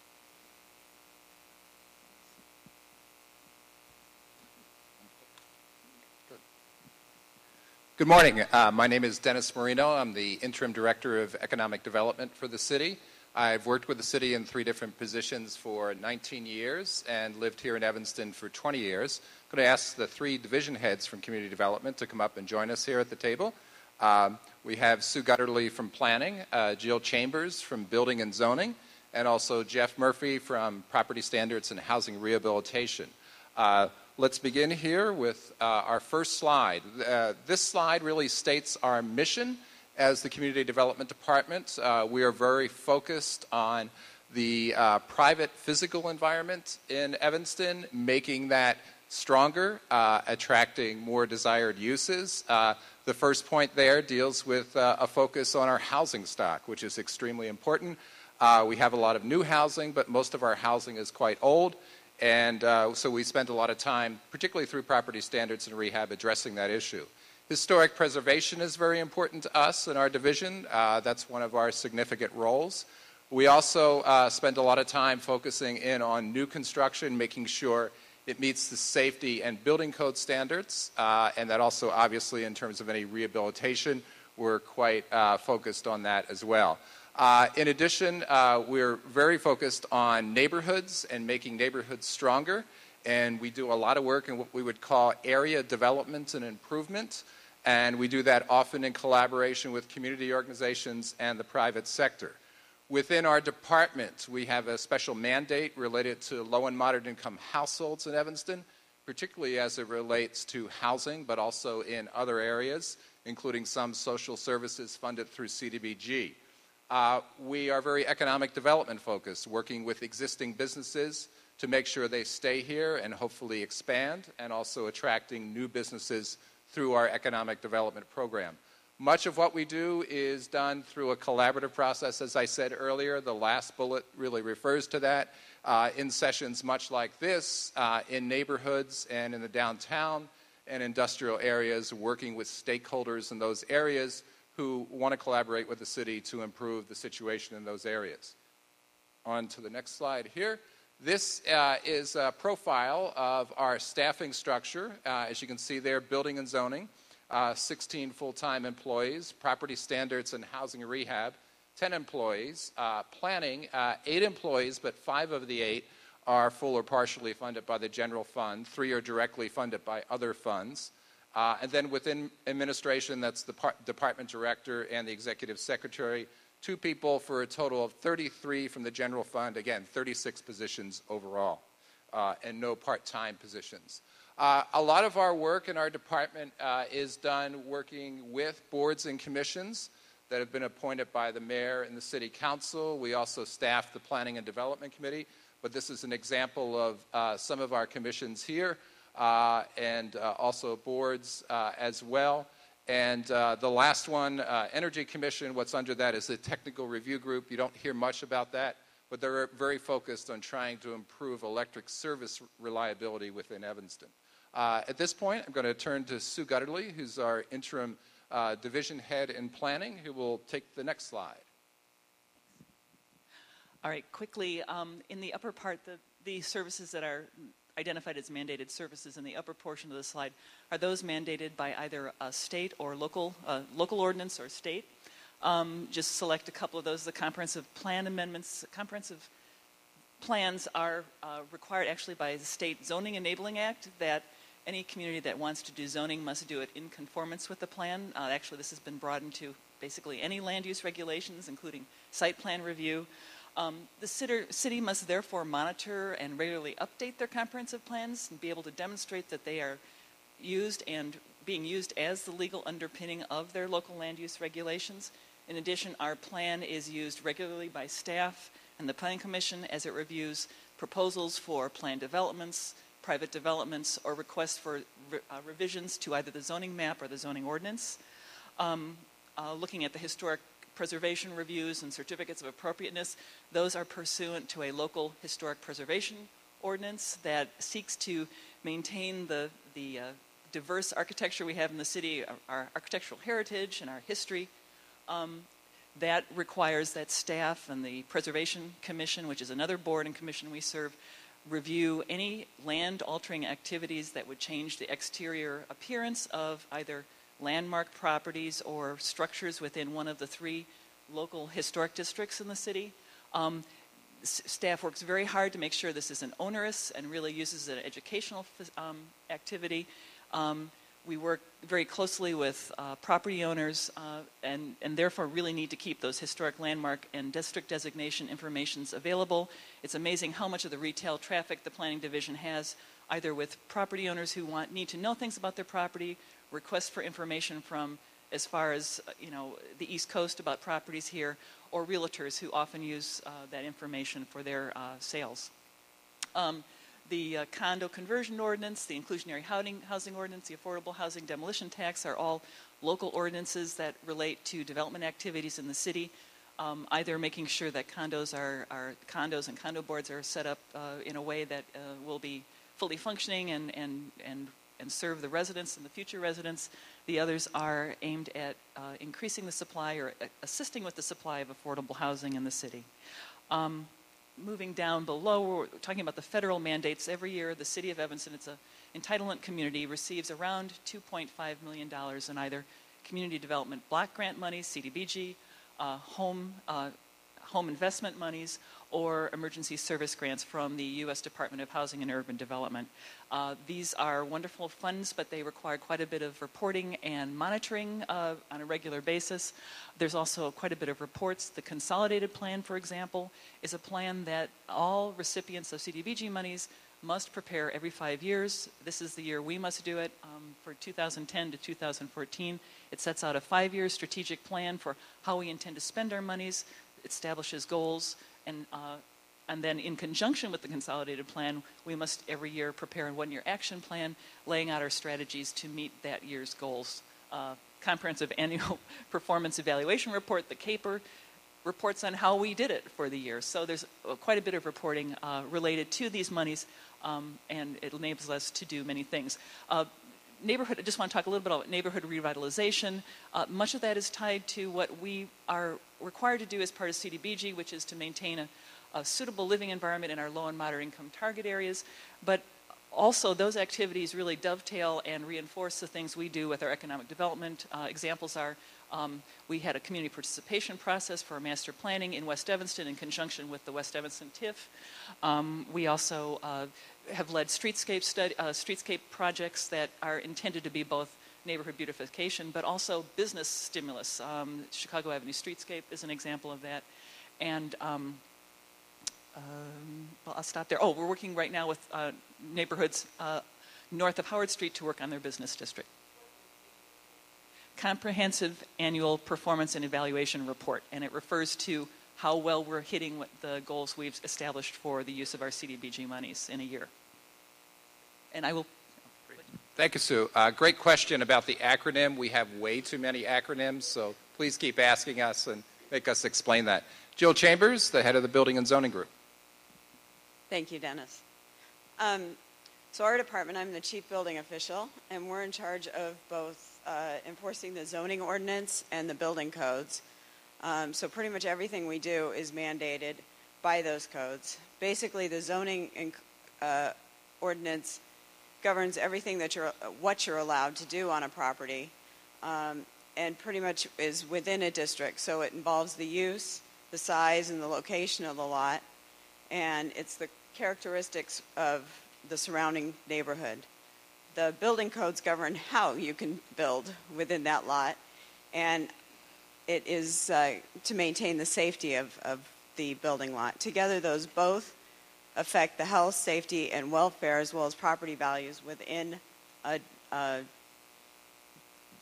S14: Good morning. My name is Dennis Marino. I'm the Interim Director of Economic Development for the city. I've worked with the city in 3 different positions for 19 years and lived here in Evanston for 20 years. I'm going to ask the 3 division heads from Community Development to come up and join us here at the table. We have Sue Gutterly from Planning, Jill Chambers from Building and Zoning, and also Jeff Murphy from Property Standards and Housing Rehabilitation. Let's begin here with our first slide. This slide really states our mission as the Community Development Department. We are very focused on the private physical environment in Evanston, making that stronger, attracting more desired uses. The first point there deals with a focus on our housing stock, which is extremely important. We have a lot of new housing, but most of our housing is quite old. And so we spend a lot of time, particularly through property standards and rehab, addressing that issue. Historic preservation is very important to us in our division. That's one of our significant roles. We also spend a lot of time focusing in on new construction, making sure it meets the safety and building code standards, and that also obviously in terms of any rehabilitation, we're quite focused on that as well. In addition, we're very focused on neighborhoods and making neighborhoods stronger, and we do a lot of work in what we would call area development and improvement, and we do that often in collaboration with community organizations and the private sector. Within our department, we have a special mandate related to low and moderate income households in Evanston, particularly as it relates to housing, but also in other areas, including some social services funded through CDBG. We are very economic development focused, working with existing businesses to make sure they stay here and hopefully expand, and also attracting new businesses through our economic development program. Much of what we do is done through a collaborative process. As I said earlier, the last bullet really refers to that. In sessions much like this, in neighborhoods and in the downtown and industrial areas, working with stakeholders in those areas who want to collaborate with the city to improve the situation in those areas. On to the next slide here. This is a profile of our staffing structure. As you can see there, building and zoning. 16 full-time employees, property standards and housing and rehab, 10 employees, planning, 8 employees, but 5 of the 8 are full or partially funded by the general fund. 3 are directly funded by other funds. And then within administration, that's the department director and the executive secretary, 2 people for a total of 33 from the general fund. Again, 36 positions overall, and no part-time positions. A lot of our work in our department is done working with boards and commissions that have been appointed by the mayor and the city council. We also staff the planning and development committee, but this is an example of some of our commissions here and also boards as well. And the last one, Energy Commission, what's under that is the technical review group. You don't hear much about that, but they're very focused on trying to improve electric service reliability within Evanston. At this point, I'm going to turn to Sue Gutterly, who's our interim division head in planning, who will take the next slide.
S15: All right, quickly, in the upper part, the services that are identified as mandated services in the upper portion of the slide are those mandated by either a state or local ordinance or state. Just select a couple of those. The comprehensive plan amendments, comprehensive plans are required actually by the State Zoning Enabling Act that any community that wants to do zoning must do it in conformance with the plan. Actually, this has been broadened to basically any land use regulations, including site plan review. The city must therefore monitor and regularly update their comprehensive plans and be able to demonstrate that they are used and being used as the legal underpinning of their local land use regulations. In addition, our plan is used regularly by staff and the Planning Commission as it reviews proposals for plan developments, private developments, or requests for revisions to either the zoning map or the zoning ordinance. Looking at the historic preservation reviews and certificates of appropriateness, those are pursuant to a local historic preservation ordinance that seeks to maintain the diverse architecture we have in the city, our architectural heritage and our history. That requires that staff and the Preservation Commission, which is another board and commission we serve, review any land-altering activities that would change the exterior appearance of either landmark properties or structures within one of the 3 local historic districts in the city. Staff works very hard to make sure this isn't onerous and really uses an educational activity. We work very closely with property owners and therefore really need to keep those historic landmark and district designation informations available. It's amazing how much of the retail traffic the planning division has, either with property owners who need to know things about their property, requests for information from as far as the East Coast about properties here, or realtors who often use that information for their sales. The condo conversion ordinance, the inclusionary housing ordinance, the affordable housing demolition tax are all local ordinances that relate to development activities in the city, either making sure that condos and condo boards are set up in a way that will be fully functioning and serve the residents and the future residents. The others are aimed at increasing the supply or assisting with the supply of affordable housing in the city. Moving down below, we're talking about the federal mandates. Every year, the city of Evanston, it's an entitlement community, receives around $2.5 million in either community development block grant money, CDBG, home investment monies, or emergency service grants from the U.S. Department of Housing and Urban Development. These are wonderful funds, but they require quite a bit of reporting and monitoring on a regular basis. There's also quite a bit of reports. The consolidated plan, for example, is a plan that all recipients of CDBG monies must prepare every 5 years. This is the year we must do it for 2010 to 2014. It sets out a 5-year strategic plan for how we intend to spend our monies. It establishes goals, and then in conjunction with the consolidated plan, we must every year prepare a 1-year action plan, laying out our strategies to meet that year's goals. Comprehensive annual performance evaluation report, the CAPER, reports on how we did it for the year. So there's quite a bit of reporting related to these monies, and it enables us to do many things. Neighborhood, I just want to talk a little bit about neighborhood revitalization. Much of that is tied to what we are required to do as part of CDBG, which is to maintain a suitable living environment in our low and moderate income target areas. But Also, those activities really dovetail and reinforce the things we do with our economic development. Examples are we had a community participation process for master planning in West Evanston in conjunction with the West Evanston TIF. We also have led streetscape projects that are intended to be both neighborhood beautification but also business stimulus. Chicago Avenue Streetscape is an example of that. And well, I'll stop there. Oh, we're working right now with neighborhoods north of Howard Street to work on their business district. Comprehensive Annual Performance and Evaluation Report, and it refers to how well we're hitting the goals we've established for the use of our CDBG monies in a year. And I will...
S14: Thank you, Sue. Great question about the acronym. We have way too many acronyms, so please keep asking us and make us explain that. Jill Chambers, the head of the Building and Zoning Group.
S16: Thank you, Dennis. So our department, I'm the chief building official, and we're in charge of both enforcing the zoning ordinance and the building codes. So pretty much everything we do is mandated by those codes. Basically, the zoning ordinance governs everything that what you're allowed to do on a property, and pretty much is within a district. So it involves the use, the size, and the location of the lot, and it's the characteristics of the surrounding neighborhood. The building codes govern how you can build within that lot, and it is to maintain the safety of the building lot. Together, those both affect the health, safety, and welfare, as well as property values within the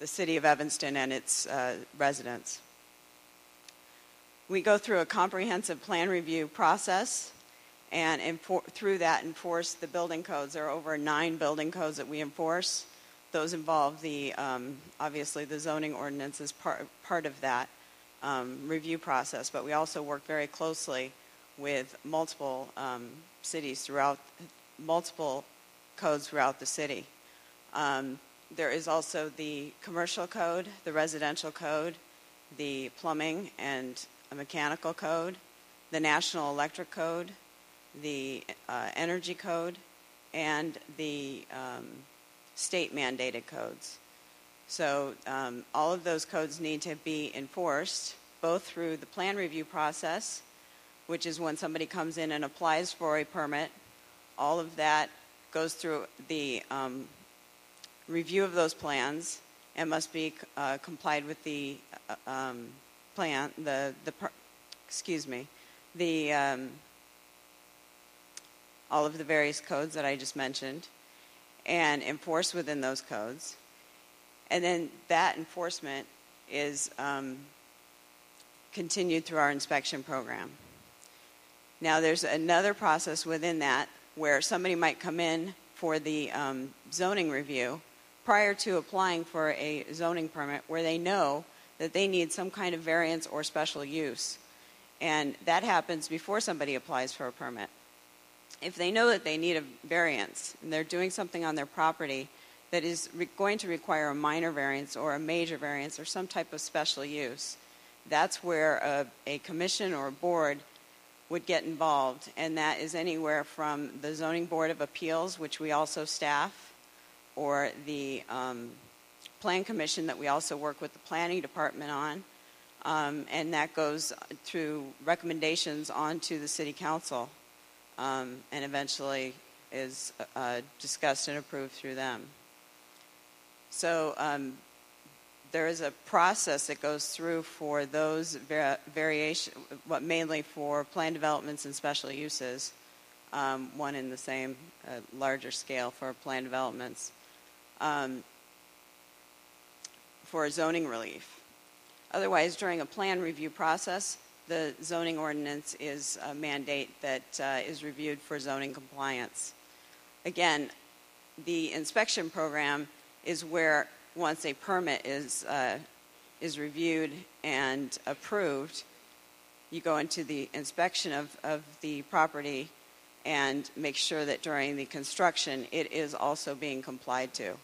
S16: city of Evanston and its residents. We go through a comprehensive plan review process, and through that enforce the building codes. There are over 9 building codes that we enforce. Those involve the obviously the zoning ordinance is part of that review process, but we also work very closely with multiple cities throughout, multiple codes throughout the city. There is also the commercial code, the residential code, the plumbing and mechanical code, the national electric code, the energy code, and the state mandated codes. So all of those codes need to be enforced both through the plan review process, which is when somebody comes in and applies for a permit. All of that goes through the review of those plans and must be complied with the plan, all of the various codes that I just mentioned, and enforce within those codes. And then that enforcement is continued through our inspection program. Now, there's another process within that where somebody might come in for the zoning review prior to applying for a zoning permit, where they know that they need some kind of variance or special use. And that happens before somebody applies for a permit. If they know that they need a variance and they're doing something on their property that is going to require a minor variance or a major variance or some type of special use, that's where a commission or a board would get involved, and that is anywhere from the Zoning Board of Appeals, which we also staff, or the Plan Commission that we also work with the Planning Department on, and that goes through recommendations on to the City Council, and eventually is discussed and approved through them. So there is a process that goes through for those mainly for plan developments and special uses, one in the same larger scale for plan developments, for zoning relief. Otherwise, during a plan review process, the zoning ordinance is a mandate that is reviewed for zoning compliance. Again, the inspection program is where once a permit is reviewed and approved, you go into the inspection of the property and make sure that during the construction it is also being complied to.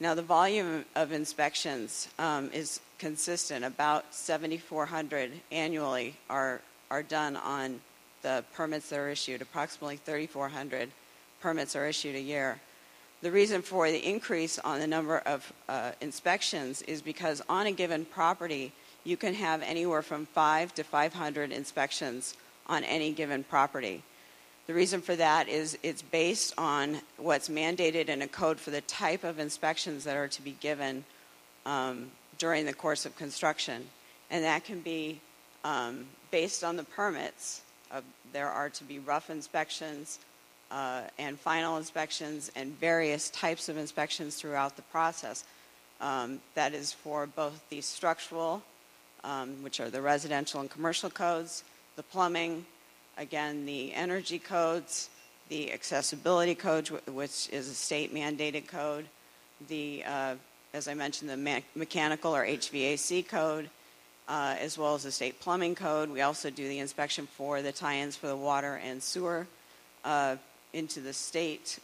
S16: Now, the volume of inspections is consistent. About 7,400 annually are done on the permits that are issued, approximately 3,400 permits are issued a year. The reason for the increase on the number of inspections is because on a given property, you can have anywhere from 5 to 500 inspections on any given property. The reason for that is it's based on what's mandated in a code for the type of inspections that are to be given during the course of construction. And that can be based on the permits. There are to be rough inspections and final inspections and various types of inspections throughout the process. That is for both the structural, which are the residential and commercial codes, the plumbing, again, the energy codes, the accessibility code, which is a state mandated code, the, as I mentioned, the mechanical or HVAC code, as well as the state plumbing code. We also do the inspection for the tie-ins for the water and sewer into the state,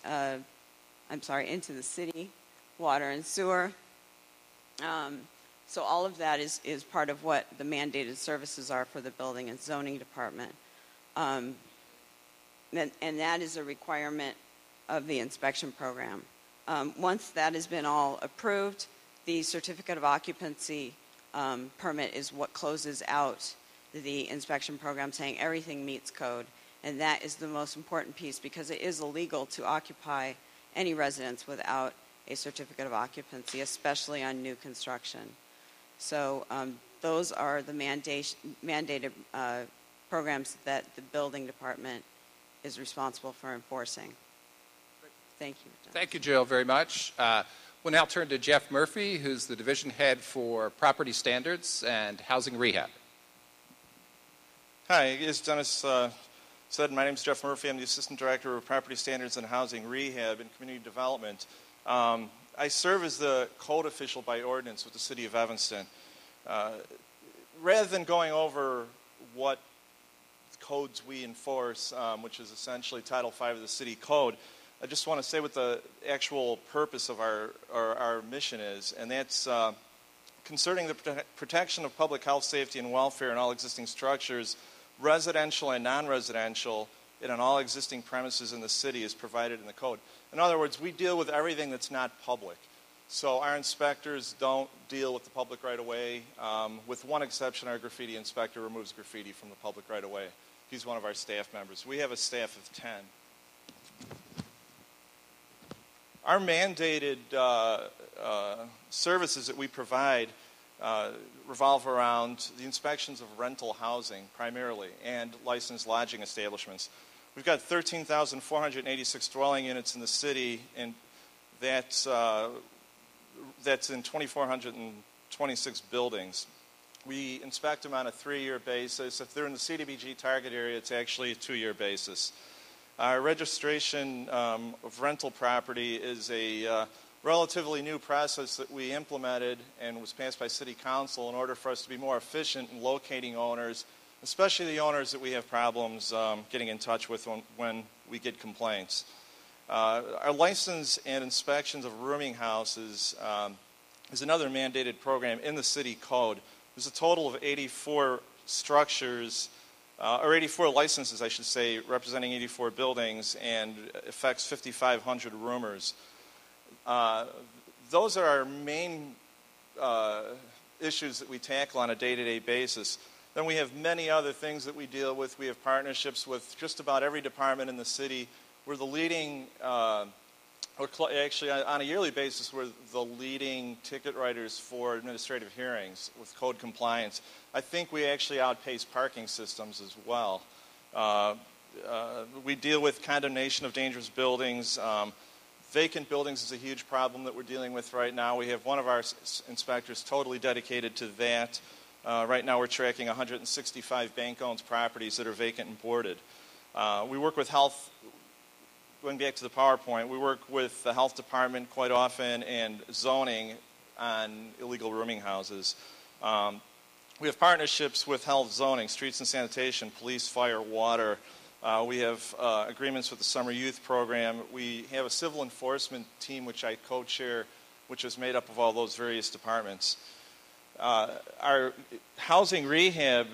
S16: into the city water and sewer. So all of that is part of what the mandated services are for the building and zoning department. And that is a requirement of the inspection program. Once that has been all approved, the certificate of occupancy permit is what closes out the inspection program, saying everything meets code. And that is the most important piece because it is illegal to occupy any residence without a certificate of occupancy, especially on new construction. So those are the mandated programs that the building department is responsible for enforcing. Thank you.
S14: Thank you, Jill, very much. We'll now turn to Jeff Murphy, who's the division head for property standards and housing rehab.
S17: Hi, as Dennis said, my name is Jeff Murphy. I'm the assistant director of property standards and housing rehab and community development. I serve as the code official by ordinance with the city of Evanston. Rather than going over what codes we enforce, which is essentially Title V of the city code, I just want to say what the actual purpose of our mission is, and that's concerning the protection of public health, safety, and welfare in all existing structures, residential and non-residential, and on all existing premises in the city is provided in the code. In other words, we deal with everything that's not public. So our inspectors don't deal with the public right away. With one exception, our graffiti inspector removes graffiti from the public right away. He's one of our staff members. We have a staff of 10. Our mandated services that we provide revolve around the inspections of rental housing primarily and licensed lodging establishments. We've got 13,486 dwelling units in the city, and that's in 2,426 buildings. We inspect them on a 3-year basis. If they're in the CDBG target area, it's actually a 2-year basis. Our registration of rental property is a relatively new process that we implemented and was passed by City Council in order for us to be more efficient in locating owners, especially the owners that we have problems getting in touch with when we get complaints. Our license and inspections of rooming houses is another mandated program in the city code. There's a total of 84 structures, or 84 licenses, I should say, representing 84 buildings and affects 5,500 roomers. Those are our main issues that we tackle on a day-to-day basis. Then we have many other things that we deal with. We have partnerships with just about every department in the city. We're the leading, actually on a yearly basis, we're the leading ticket writers for administrative hearings with code compliance. I think we actually outpace parking systems as well. We deal with condemnation of dangerous buildings. Vacant buildings is a huge problem that we're dealing with right now. We have one of our inspectors totally dedicated to that. Right now we're tracking 165 bank-owned properties that are vacant and boarded. We work with health, going back to the PowerPoint, we work with the health department quite often and zoning on illegal rooming houses. We have partnerships with health zoning, streets and sanitation, police, fire, water. We have agreements with the summer youth program. We have a civil enforcement team, which I co-chair, which is made up of all those various departments. Our housing rehab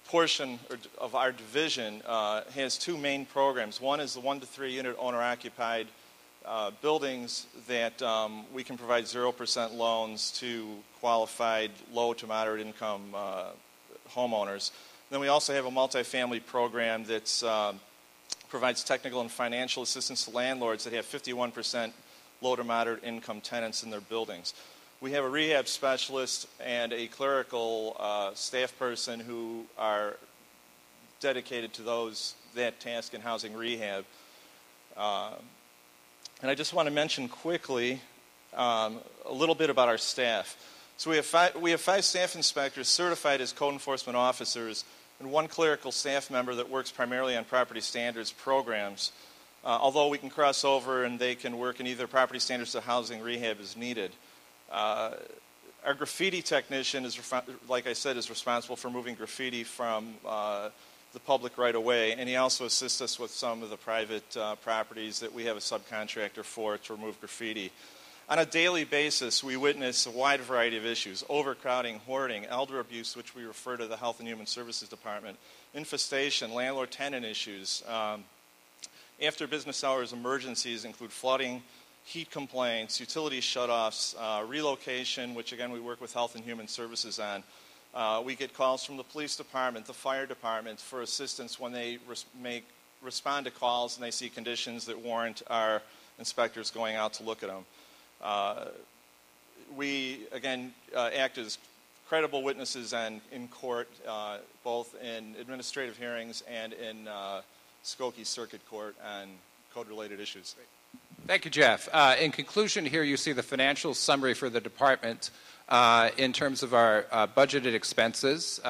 S17: portion of our division has two main programs. One is the 1 to 3 unit owner-occupied buildings that we can provide 0% loans to qualified low to moderate income homeowners. Then we also have a multifamily program that provides technical and financial assistance to landlords that have 51% low to moderate income tenants in their buildings. We have a rehab specialist and a clerical staff person who are dedicated to that task in housing rehab. And I just want to mention quickly a little bit about our staff. So we have five staff inspectors certified as code enforcement officers and one clerical staff member that works primarily on property standards programs, although we can cross over and they can work in either property standards or housing rehab as needed. Our graffiti technician, like I said, is responsible for moving graffiti from the public right away, and he also assists us with some of the private properties that we have a subcontractor for to remove graffiti. On a daily basis, we witness a wide variety of issues: overcrowding, hoarding, elder abuse, which we refer to the Health and Human Services Department, infestation, landlord-tenant issues. After business hours emergencies include flooding, heat complaints, utility shutoffs, relocation, which again we work with Health and Human Services on. We get calls from the police department, the fire department for assistance when they respond to calls and they see conditions that warrant our inspectors going out to look at them. We, again, act as credible witnesses in court, both in administrative hearings and in Skokie Circuit Court on code-related issues.
S14: Thank you, Jeff. In conclusion, here you see the financial summary for the department in terms of our budgeted expenses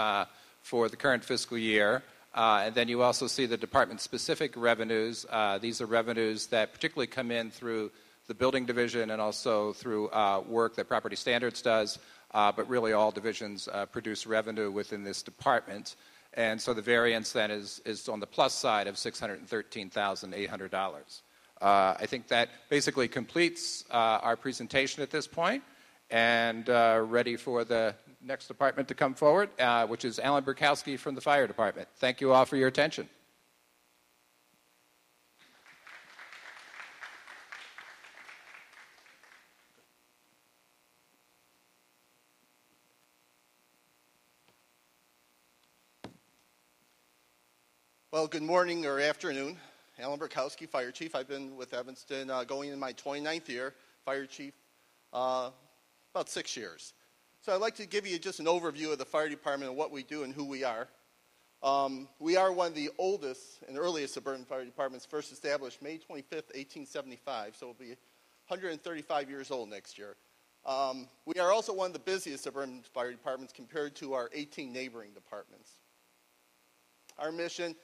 S14: for the current fiscal year. And then you also see the department-specific revenues. These are revenues that particularly come in through the building division and also through work that Property Standards does, but really all divisions produce revenue within this department. And so the variance then is on the plus side of $613,800. I think that basically completes our presentation at this point, and ready for the next department to come forward, which is Alan Burkowski from the Fire Department. Thank you all for your attention.
S18: Well, good morning or afternoon. Alan Burkowski, Fire Chief. I've been with Evanston going in my 29th year, Fire Chief, about 6 years. So I'd like to give you just an overview of the Fire Department and what we do and who we are. We are one of the oldest and earliest suburban fire departments, first established May 25th, 1875, so we'll be 135 years old next year. We are also one of the busiest suburban fire departments compared to our 18 neighboring departments. Our mission,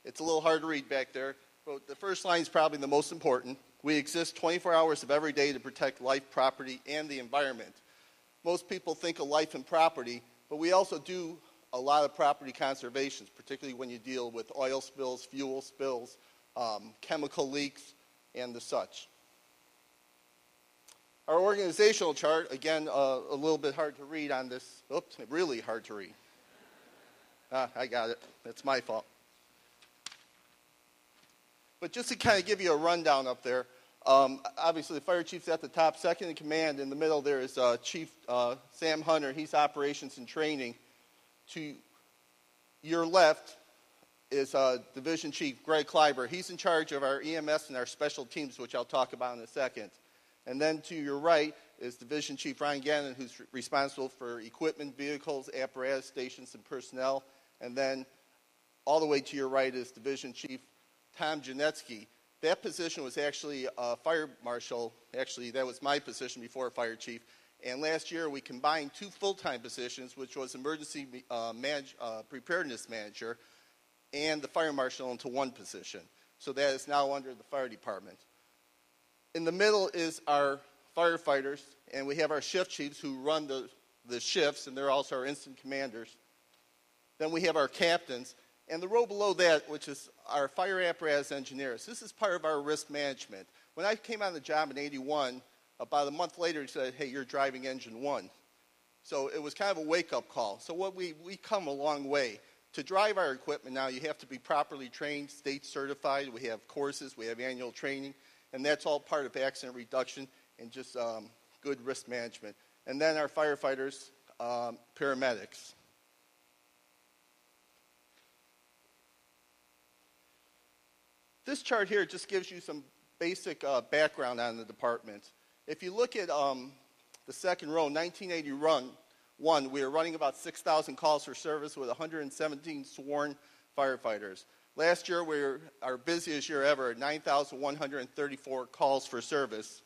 S18: it's a little hard to read back there, but the first line is probably the most important. We exist 24 hours of every day to protect life, property, and the environment. Most people think of life and property, but we also do a lot of property conservation, particularly when you deal with oil spills, fuel spills, chemical leaks, and the such. Our organizational chart, again, a little bit hard to read on this. Oops, really hard to read. I got it. That's my fault. But just to kind of give you a rundown up there, obviously the fire chief's at the top, second in command. In the middle there is Chief Sam Hunter. He's operations and training. To your left is Division Chief Greg Kleiber. He's in charge of our EMS and our special teams, which I'll talk about in a second. And then to your right is Division Chief Ryan Gannon, who's responsible for equipment, vehicles, apparatus, stations, and personnel. And then all the way to your right is Division Chief Tom Janetsky. That position was actually a fire marshal. Actually, that was my position before fire chief. And last year, we combined two full-time positions, which was emergency preparedness manager and the fire marshal, into one position. So that is now under the fire department. In the middle is our firefighters, and we have our shift chiefs who run the shifts, and they're also our instant commanders. Then we have our captains. And the row below that, which is our fire apparatus engineers. This is part of our risk management. When I came on the job in 81, about a month later, he said, hey, you're driving engine one. So it was kind of a wake-up call. So we come a long way. To drive our equipment now, you have to be properly trained, state certified. We have courses, we have annual training, and that's all part of accident reduction and just good risk management. And then our firefighters, paramedics. This chart here just gives you some basic background on the department. If you look at the second row, 1981, we were running about 6,000 calls for service with 117 sworn firefighters. Last year, we were our busiest year ever at 9,134 calls for service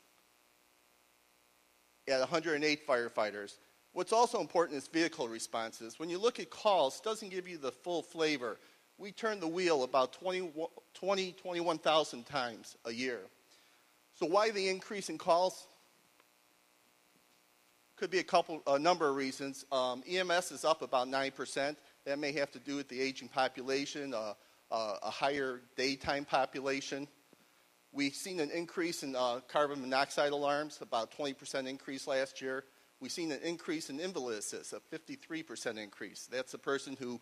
S18: at 108 firefighters. What's also important is vehicle responses. When you look at calls, it doesn't give you the full flavor. We turn the wheel about 21,000 times a year. So why the increase in calls? Could be a number of reasons. EMS is up about 9%. That may have to do with the aging population, a higher daytime population. We've seen an increase in carbon monoxide alarms, about 20% increase last year. We've seen an increase in invalid assist, a 53% increase. That's a person who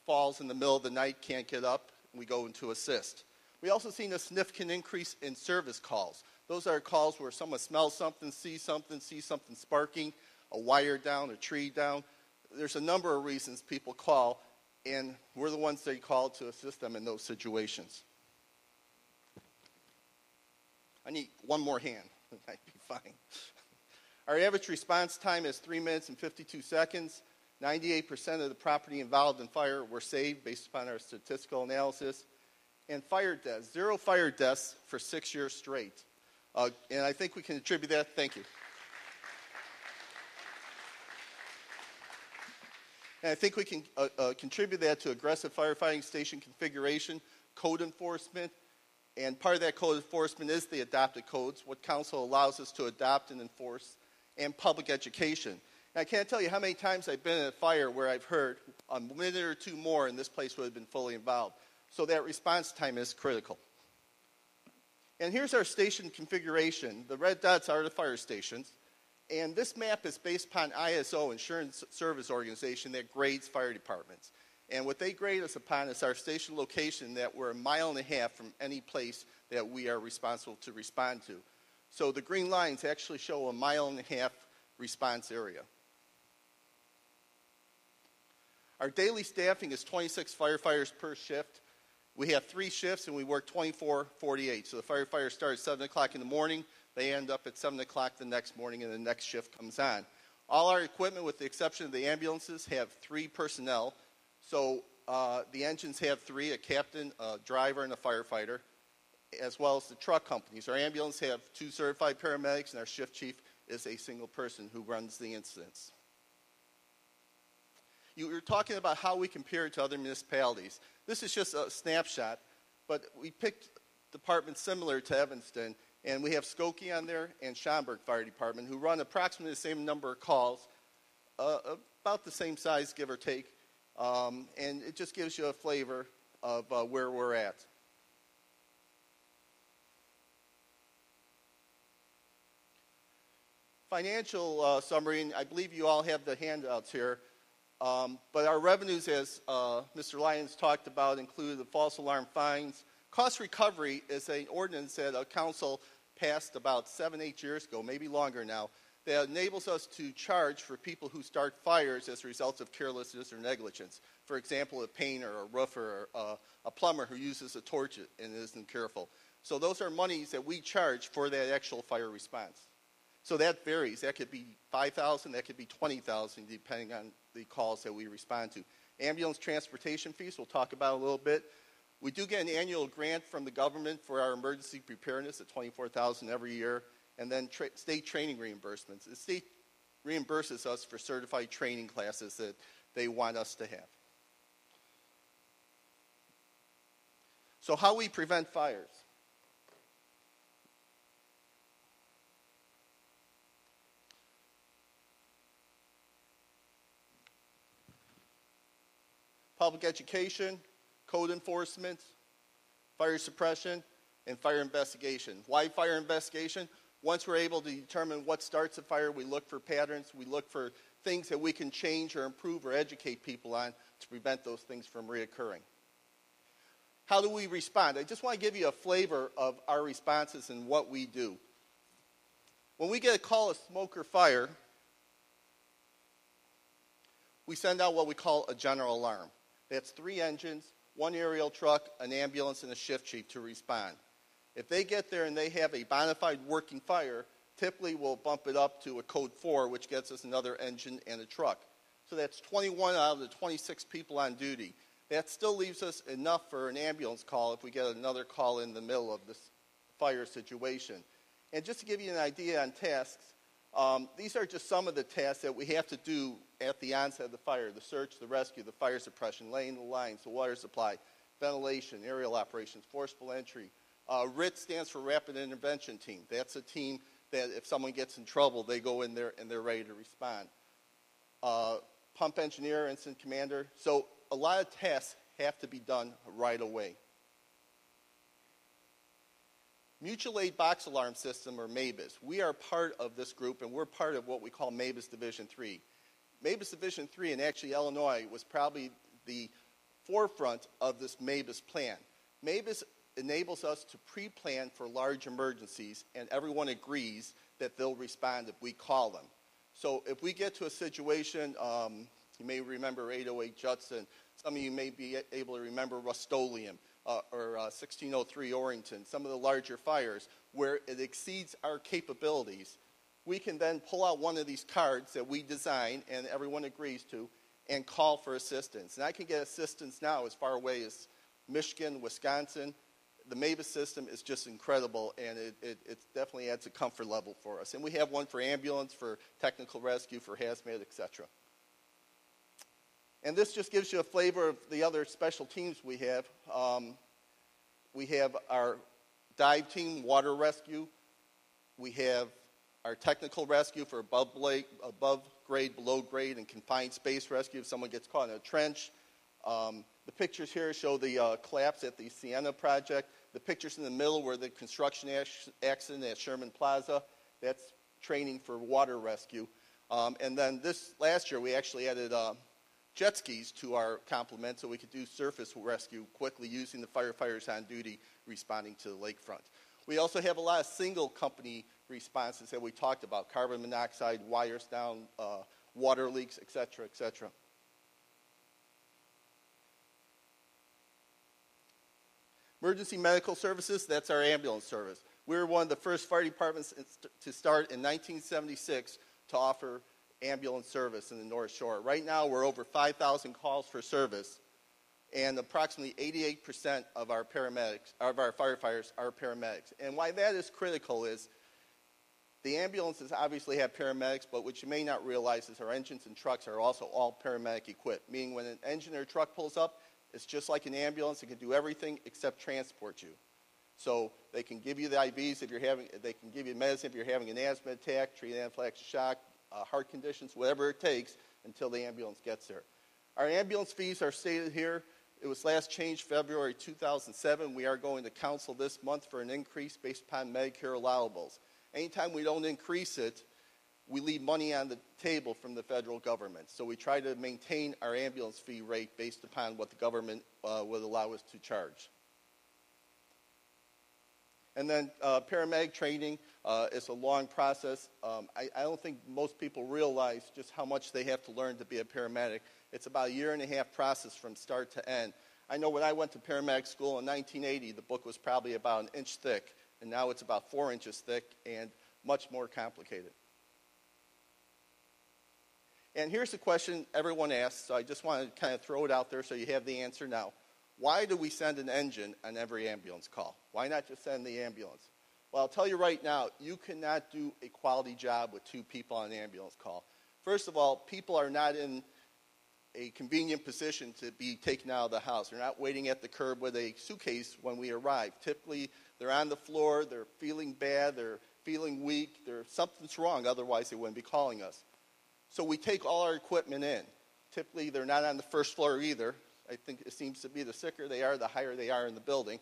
S18: falls in the middle of the night, can't get up, and we go into assist. We also seen a significant increase in service calls. Those are calls where someone smells something, sees something sparking, a wire down, a tree down. There's a number of reasons people call, and we're the ones they call to assist them in those situations. I need one more hand. That'd be fine. Our average response time is 3 minutes and 52 seconds. 98% of the property involved in fire were saved based upon our statistical analysis. And fire deaths, 0 fire deaths for 6 years straight. And I think we can attribute that. Thank you. And I think we can contribute that to aggressive firefighting station configuration, code enforcement, and part of that code enforcement is the adopted codes, what council allows us to adopt and enforce, and public education. And I can't tell you how many times I've been in a fire where I've heard a minute or two more and this place would have been fully involved. So that response time is critical. And here's our station configuration. The red dots are the fire stations. And this map is based upon ISO, Insurance Service Organization, that grades fire departments. And what they grade us upon is our station location that we're 1.5 miles from any place that we are responsible to respond to. So the green lines actually show 1.5 miles response area. Our daily staffing is 26 firefighters per shift. We have 3 shifts and we work 24/48. So the firefighters start at 7 o'clock in the morning. They end up at 7 o'clock the next morning and the next shift comes on. All our equipment, with the exception of the ambulances, have 3 personnel. So the engines have 3, a captain, a driver, and a firefighter, as well as the truck companies. Our ambulance have 2 certified paramedics, and our shift chief is a single person who runs the incidents. You were talking about how we compare to other municipalities. This is just a snapshot, but we picked departments similar to Evanston, and we have Skokie on there and Schaumburg Fire Department, who run approximately the same number of calls, about the same size, give or take, and it just gives you a flavor of where we're at. Financial summary, and I believe you all have the handouts here. But our revenues, as Mr. Lyons talked about, include the false alarm fines. Cost recovery is an ordinance that a council passed about 7-8 years ago, maybe longer now, that enables us to charge for people who start fires as a result of carelessness or negligence. For example, a painter or a roofer or a plumber who uses a torch and isn't careful. So those are monies that we charge for that actual fire response. So that varies. That could be $5,000, that could be $20,000, depending on the calls that we respond to. Ambulance transportation fees, we'll talk about a little bit. We do get an annual grant from the government for our emergency preparedness at $24,000 every year, and then state training reimbursements. The state reimburses us for certified training classes that they want us to have. So how we prevent fires. Public education, code enforcement, fire suppression, and fire investigation. Why fire investigation? Once we're able to determine what starts a fire, we look for patterns, we look for things that we can change or improve or educate people on to prevent those things from reoccurring. How do we respond? I just want to give you a flavor of our responses and what we do. When we get a call of smoke or fire, we send out what we call a general alarm. That's 3 engines, 1 aerial truck, an ambulance, and a shift chief to respond. If they get there and they have a bona fide working fire, typically we'll bump it up to a code 4, which gets us another engine and a truck. So that's 21 out of the 26 people on duty. That still leaves us enough for an ambulance call if we get another call in the middle of this fire situation. And just to give you an idea on tasks, these are just some of the tasks that we have to do at the onset of the fire: the search, the rescue, the fire suppression, laying the lines, the water supply, ventilation, aerial operations, forcible entry. RIT stands for Rapid Intervention Team. That's a team that if someone gets in trouble, they go in there and they're ready to respond. Pump engineer, incident commander. So a lot of tasks have to be done right away. Mutual Aid Box Alarm System, or MABUS. We are part of this group, and we're part of what we call MABUS Division 3. MABUS Division 3, and actually Illinois, was probably the forefront of this MABUS plan. MABUS enables us to pre-plan for large emergencies, and everyone agrees that they'll respond if we call them. So if we get to a situation, you may remember 808 Judson, some of you may be able to remember Rust-Oleum, or 1603 Orrington, some of the larger fires, where it exceeds our capabilities, we can then pull out one of these cards that we design and everyone agrees to and call for assistance. And I can get assistance now as far away as Michigan, Wisconsin. The MABUS system is just incredible, and it definitely adds a comfort level for us. And we have one for ambulance, for technical rescue, for hazmat, etc. And this just gives you a flavor of the other special teams we have. We have our dive team, water rescue. We have our technical rescue for above grade, below grade, and confined space rescue if someone gets caught in a trench. The pictures here show the collapse at the Sienna project. The pictures in the middle were the construction accident at Sherman Plaza. That's training for water rescue. And then this last year we actually added jet skis to our complement so we could do surface rescue quickly using the firefighters on duty responding to the lakefront. We also have a lot of single company responses that we talked about: carbon monoxide, wires down, water leaks, et cetera, et cetera. Emergency medical services, that's our ambulance service. We were one of the first fire departments to start in 1976 to offer ambulance service in the North Shore. Right now, we're over 5,000 calls for service, and approximately 88% of our paramedics, of our firefighters, are paramedics. And why that is critical is the ambulances obviously have paramedics, but what you may not realize is our engines and trucks are also all paramedic equipped, meaning when an engine or truck pulls up, it's just like an ambulance. It can do everything except transport you. So they can give you the IVs if you're having, they can give you medicine if you're having an asthma attack, treat anaphylactic shock, heart conditions, whatever it takes until the ambulance gets there. Our ambulance fees are stated here. It was last changed February 2007. We are going to council this month for an increase based upon Medicare allowables. Anytime we don't increase it, we leave money on the table from the federal government. So we try to maintain our ambulance fee rate based upon what the government would allow us to charge. And then paramedic training is a long process. I don't think most people realize just how much they have to learn to be a paramedic. It's about a 1.5 year process from start to end. I know when I went to paramedic school in 1980, the book was probably about 1 inch thick, and now it's about 4 inches thick and much more complicated. And here's the question everyone asks, so I just want to kind of throw it out there so you have the answer now. Why do we send an engine on every ambulance call? Why not just send the ambulance? Well, I'll tell you right now, you cannot do a quality job with 2 people on an ambulance call. First of all, people are not in a convenient position to be taken out of the house. They're not waiting at the curb with a suitcase when we arrive. Typically, they're on the floor, they're feeling bad, they're feeling weak, something's wrong, otherwise they wouldn't be calling us. So we take all our equipment in. Typically, they're not on the first floor either. I think it seems to be the sicker they are, the higher they are in the building.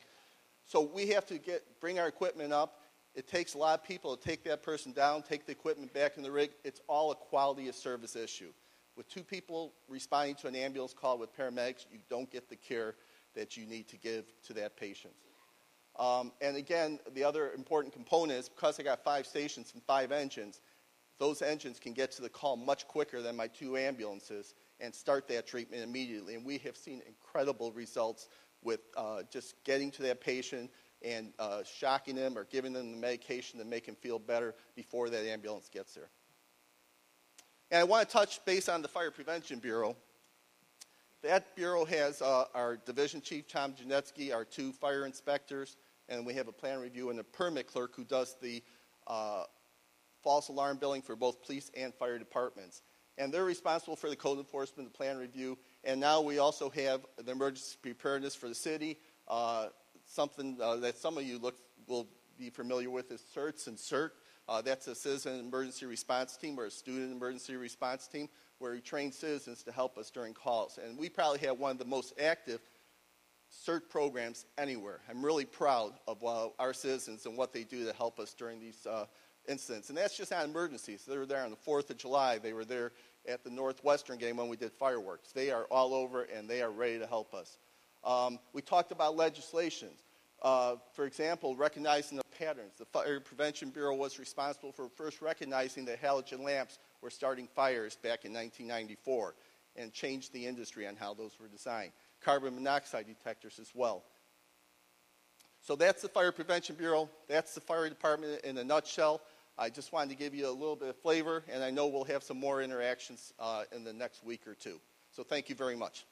S18: So we have to bring our equipment up. It takes a lot of people to take that person down, take the equipment back in the rig. It's all a quality of service issue. With 2 people responding to an ambulance call with paramedics, you don't get the care that you need to give to that patient. And again, the other important component is because I got 5 stations and 5 engines, those engines can get to the call much quicker than my 2 ambulances and start that treatment immediately. And we have seen incredible results with just getting to that patient and shocking them or giving them the medication to make them feel better before that ambulance gets there. And I want to touch base on the Fire Prevention Bureau. That bureau has our division chief, Tom Janetsky, our 2 fire inspectors, and we have a plan review and a permit clerk who does the false alarm billing for both police and fire departments. And they're responsible for the code enforcement, the plan review, and now we also have the emergency preparedness for the city. Something that some of you will be familiar with is CERTS and CERT. That's a citizen emergency response team or a student emergency response team where we train citizens to help us during calls. And we probably have one of the most active CERT programs anywhere. I'm really proud of our citizens and what they do to help us during these incidents. And that's just not emergencies. They were there on the 4th of July. They were there at the Northwestern game when we did fireworks. They are all over, and they are ready to help us. We talked about legislation. For example, recognizing the patterns. The Fire Prevention Bureau was responsible for first recognizing that halogen lamps were starting fires back in 1994 and changed the industry on how those were designed. Carbon monoxide detectors as well. So that's the Fire Prevention Bureau. That's the fire department in a nutshell. I just wanted to give you a little bit of flavor, and I know we'll have some more interactions in the next week or 2. So thank you very much.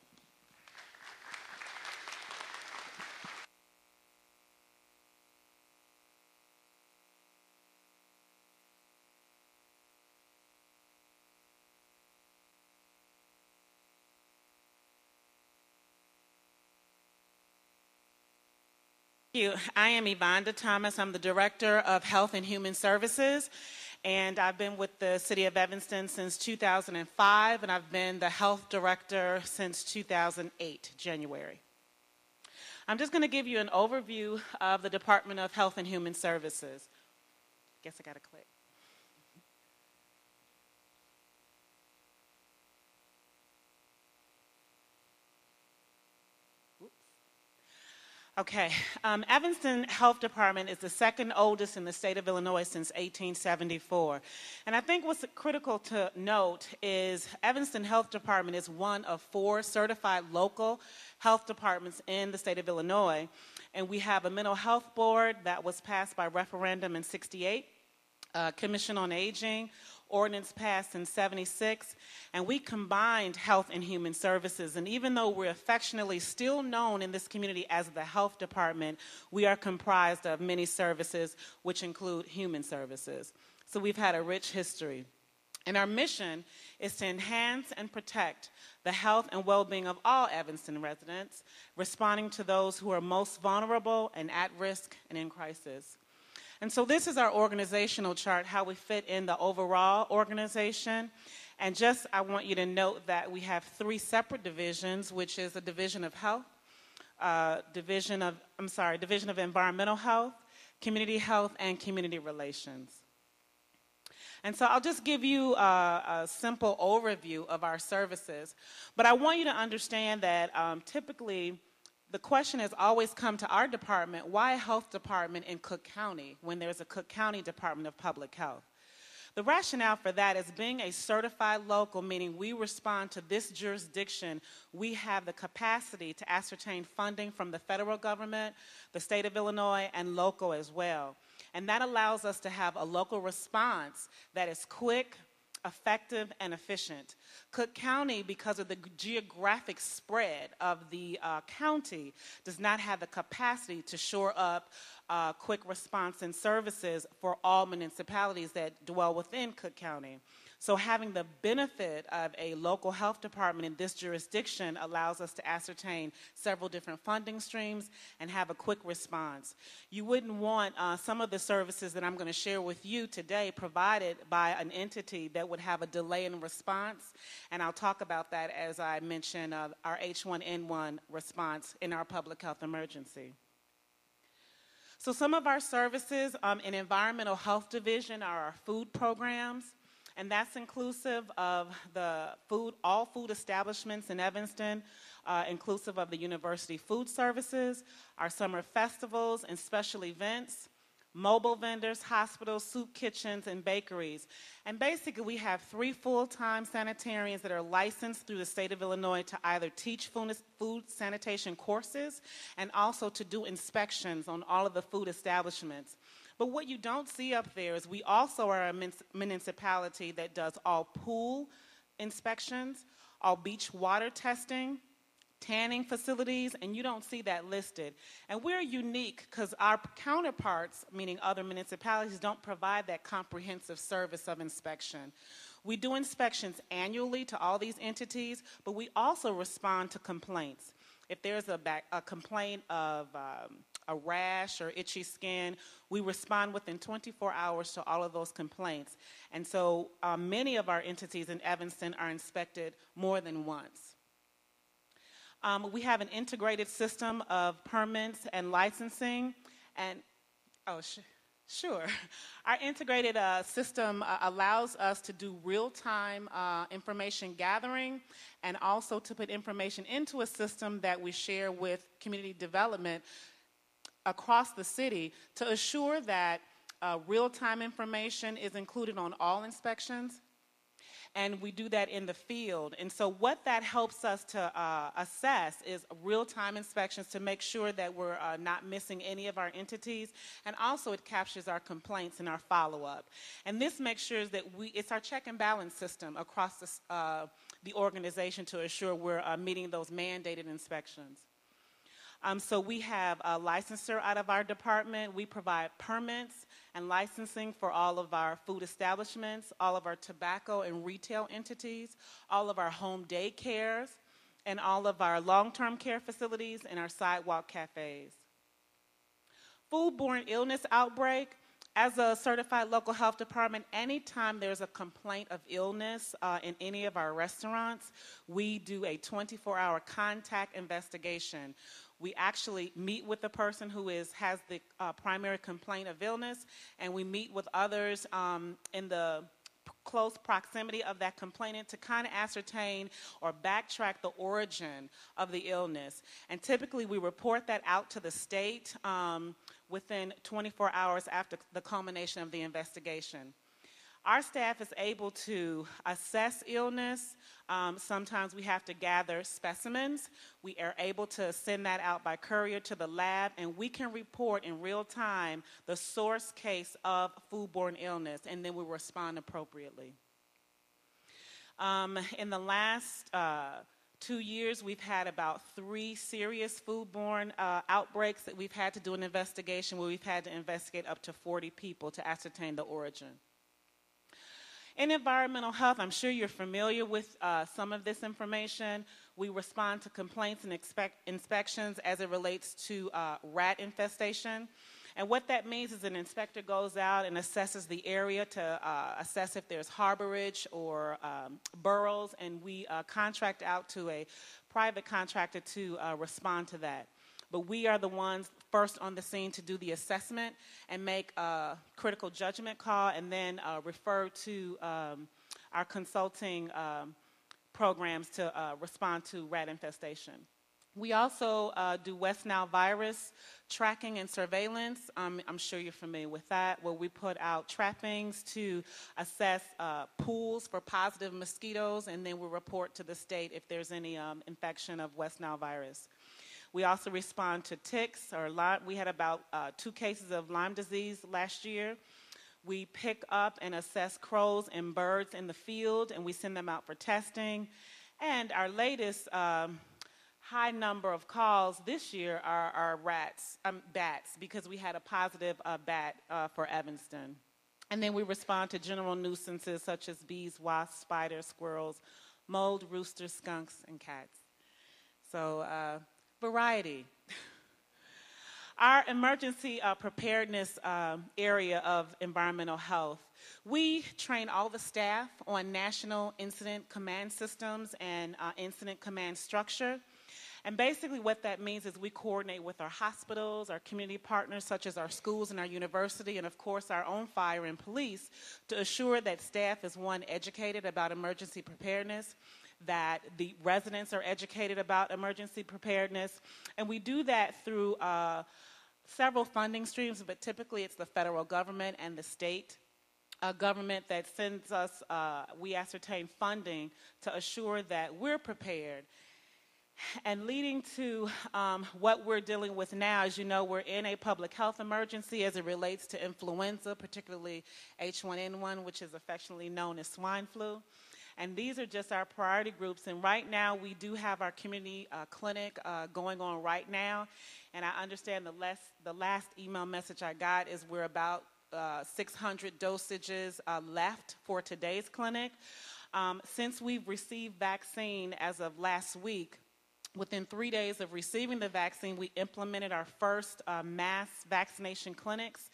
S19: Thank you. I am Yvonne Thomas. I'm the Director of Health and Human Services, and I've been with the City of Evanston since 2005, and I've been the Health Director since 2008, January. I'm just going to give you an overview of the Department of Health and Human Services. Guess I got to click. Okay, Evanston Health Department is the 2nd oldest in the state of Illinois since 1874. And I think what's critical to note is Evanston Health Department is one of 4 certified local health departments in the state of Illinois. And we have a mental health board that was passed by referendum in '68, Commission on Aging, ordinance passed in '76, and we combined health and human services. And even though we're affectionately still known in this community as the health department, we are comprised of many services, which include human services. So we've had a rich history. And our mission is to enhance and protect the health and well-being of all Evanston residents, responding to those who are most vulnerable and at risk and in crisis. And so this is our organizational chart, how we fit in the overall organization. And just, I want you to note that we have 3 separate divisions, which is a division of health, division of environmental health, community health, and community relations. And so I'll just give you a simple overview of our services. But I want you to understand that typically, the question has always come to our department, why a health department in Cook County when there's a Cook County Department of Public Health? The rationale for that is being a certified local, meaning we respond to this jurisdiction, we have the capacity to ascertain funding from the federal government, the state of Illinois, and local as well. And that allows us to have a local response that is quick, effective, and efficient. Cook County, because of the geographic spread of the county, does not have the capacity to shore up quick response and services for all municipalities that dwell within Cook County. So having the benefit of a local health department in this jurisdiction allows us to ascertain several different funding streams and have a quick response. You wouldn't want some of the services that I'm going to share with you today provided by an entity that would have a delay in response, and I'll talk about that as I mention our H1N1 response in our public health emergency. So some of our services in Environmental Health Division are our food programs, and that's inclusive of all food establishments in Evanston, inclusive of the University Food Services, our summer festivals and special events, mobile vendors, hospitals, soup kitchens, and bakeries. And basically, we have 3 full-time sanitarians that are licensed through the state of Illinois to either teach food sanitation courses and also to do inspections on all of the food establishments. But what you don't see up there is we also are a municipality that does all pool inspections, all beach water testing, tanning facilities, and you don't see that listed. And we're unique because our counterparts, meaning other municipalities, don't provide that comprehensive service of inspection. We do inspections annually to all these entities, but we also respond to complaints. If there's a complaint of a rash or itchy skin, we respond within 24 hours to all of those complaints. And so many of our entities in Evanston are inspected more than once. We have an integrated system of permits and licensing, and sure. Our integrated system allows us to do real-time information gathering and also to put information into a system that we share with community development across the city to assure that real-time information is included on all inspections. And we do that in the field. And so what that helps us to assess is real-time inspections to make sure that we're not missing any of our entities. And also it captures our complaints and our follow-up. And this makes sure that it's our check and balance system across the organization to assure we're meeting those mandated inspections. So we have a licensor out of our department. We provide permits and licensing for all of our food establishments, all of our tobacco and retail entities, all of our home daycares, and all of our long-term care facilities and our sidewalk cafes. Foodborne illness outbreak. As a certified local health department, anytime there's a complaint of illness in any of our restaurants, we do a 24-hour contact investigation. We actually meet with the person who has the primary complaint of illness, and we meet with others in the close proximity of that complainant to kind of ascertain or backtrack the origin of the illness. And typically we report that out to the state within 24 hours after the culmination of the investigation. Our staff is able to assess illness. Sometimes we have to gather specimens. We are able to send that out by courier to the lab, and we can report in real time the source case of foodborne illness, and then we respond appropriately. In the last 2 years, we've had about 3 serious foodborne outbreaks that we've had to do an investigation where we've had to investigate up to 40 people to ascertain the origin. In environmental health, I'm sure you're familiar with some of this information. We respond to complaints and inspections as it relates to rat infestation. And what that means is an inspector goes out and assesses the area to assess if there's harborage or burrows, and we contract out to a private contractor to respond to that. But we are the ones first on the scene to do the assessment and make a critical judgment call, and then refer to our consulting programs to respond to rat infestation. We also do West Nile virus tracking and surveillance. I'm sure you're familiar with that, where we put out trappings to assess pools for positive mosquitoes, and then we report to the state if there's any infection of West Nile virus. We also respond to ticks or Lyme. We had about 2 cases of Lyme disease last year. We pick up and assess crows and birds in the field, and we send them out for testing. And our latest high number of calls this year are bats, because we had a positive bat for Evanston. And then we respond to general nuisances such as bees, wasps, spiders, squirrels, mold, roosters, skunks, and cats. So variety. Our emergency preparedness area of environmental health, we train all the staff on national incident command systems and incident command structure. And basically what that means is we coordinate with our hospitals, our community partners such as our schools and our university, and of course our own fire and police to assure that staff is, one, educated about emergency preparedness, that the residents are educated about emergency preparedness. And we do that through several funding streams, but typically it's the federal government and the state government that sends us, we ascertain funding to assure that we're prepared. And leading to what we're dealing with now, as you know, we're in a public health emergency as it relates to influenza, particularly H1N1, which is affectionately known as swine flu. And these are just our priority groups. And right now, we do have our community clinic going on right now. And I understand the last email message I got is we're about 600 dosages left for today's clinic. Since we've received vaccine as of last week, within 3 days of receiving the vaccine, we implemented our first mass vaccination clinics.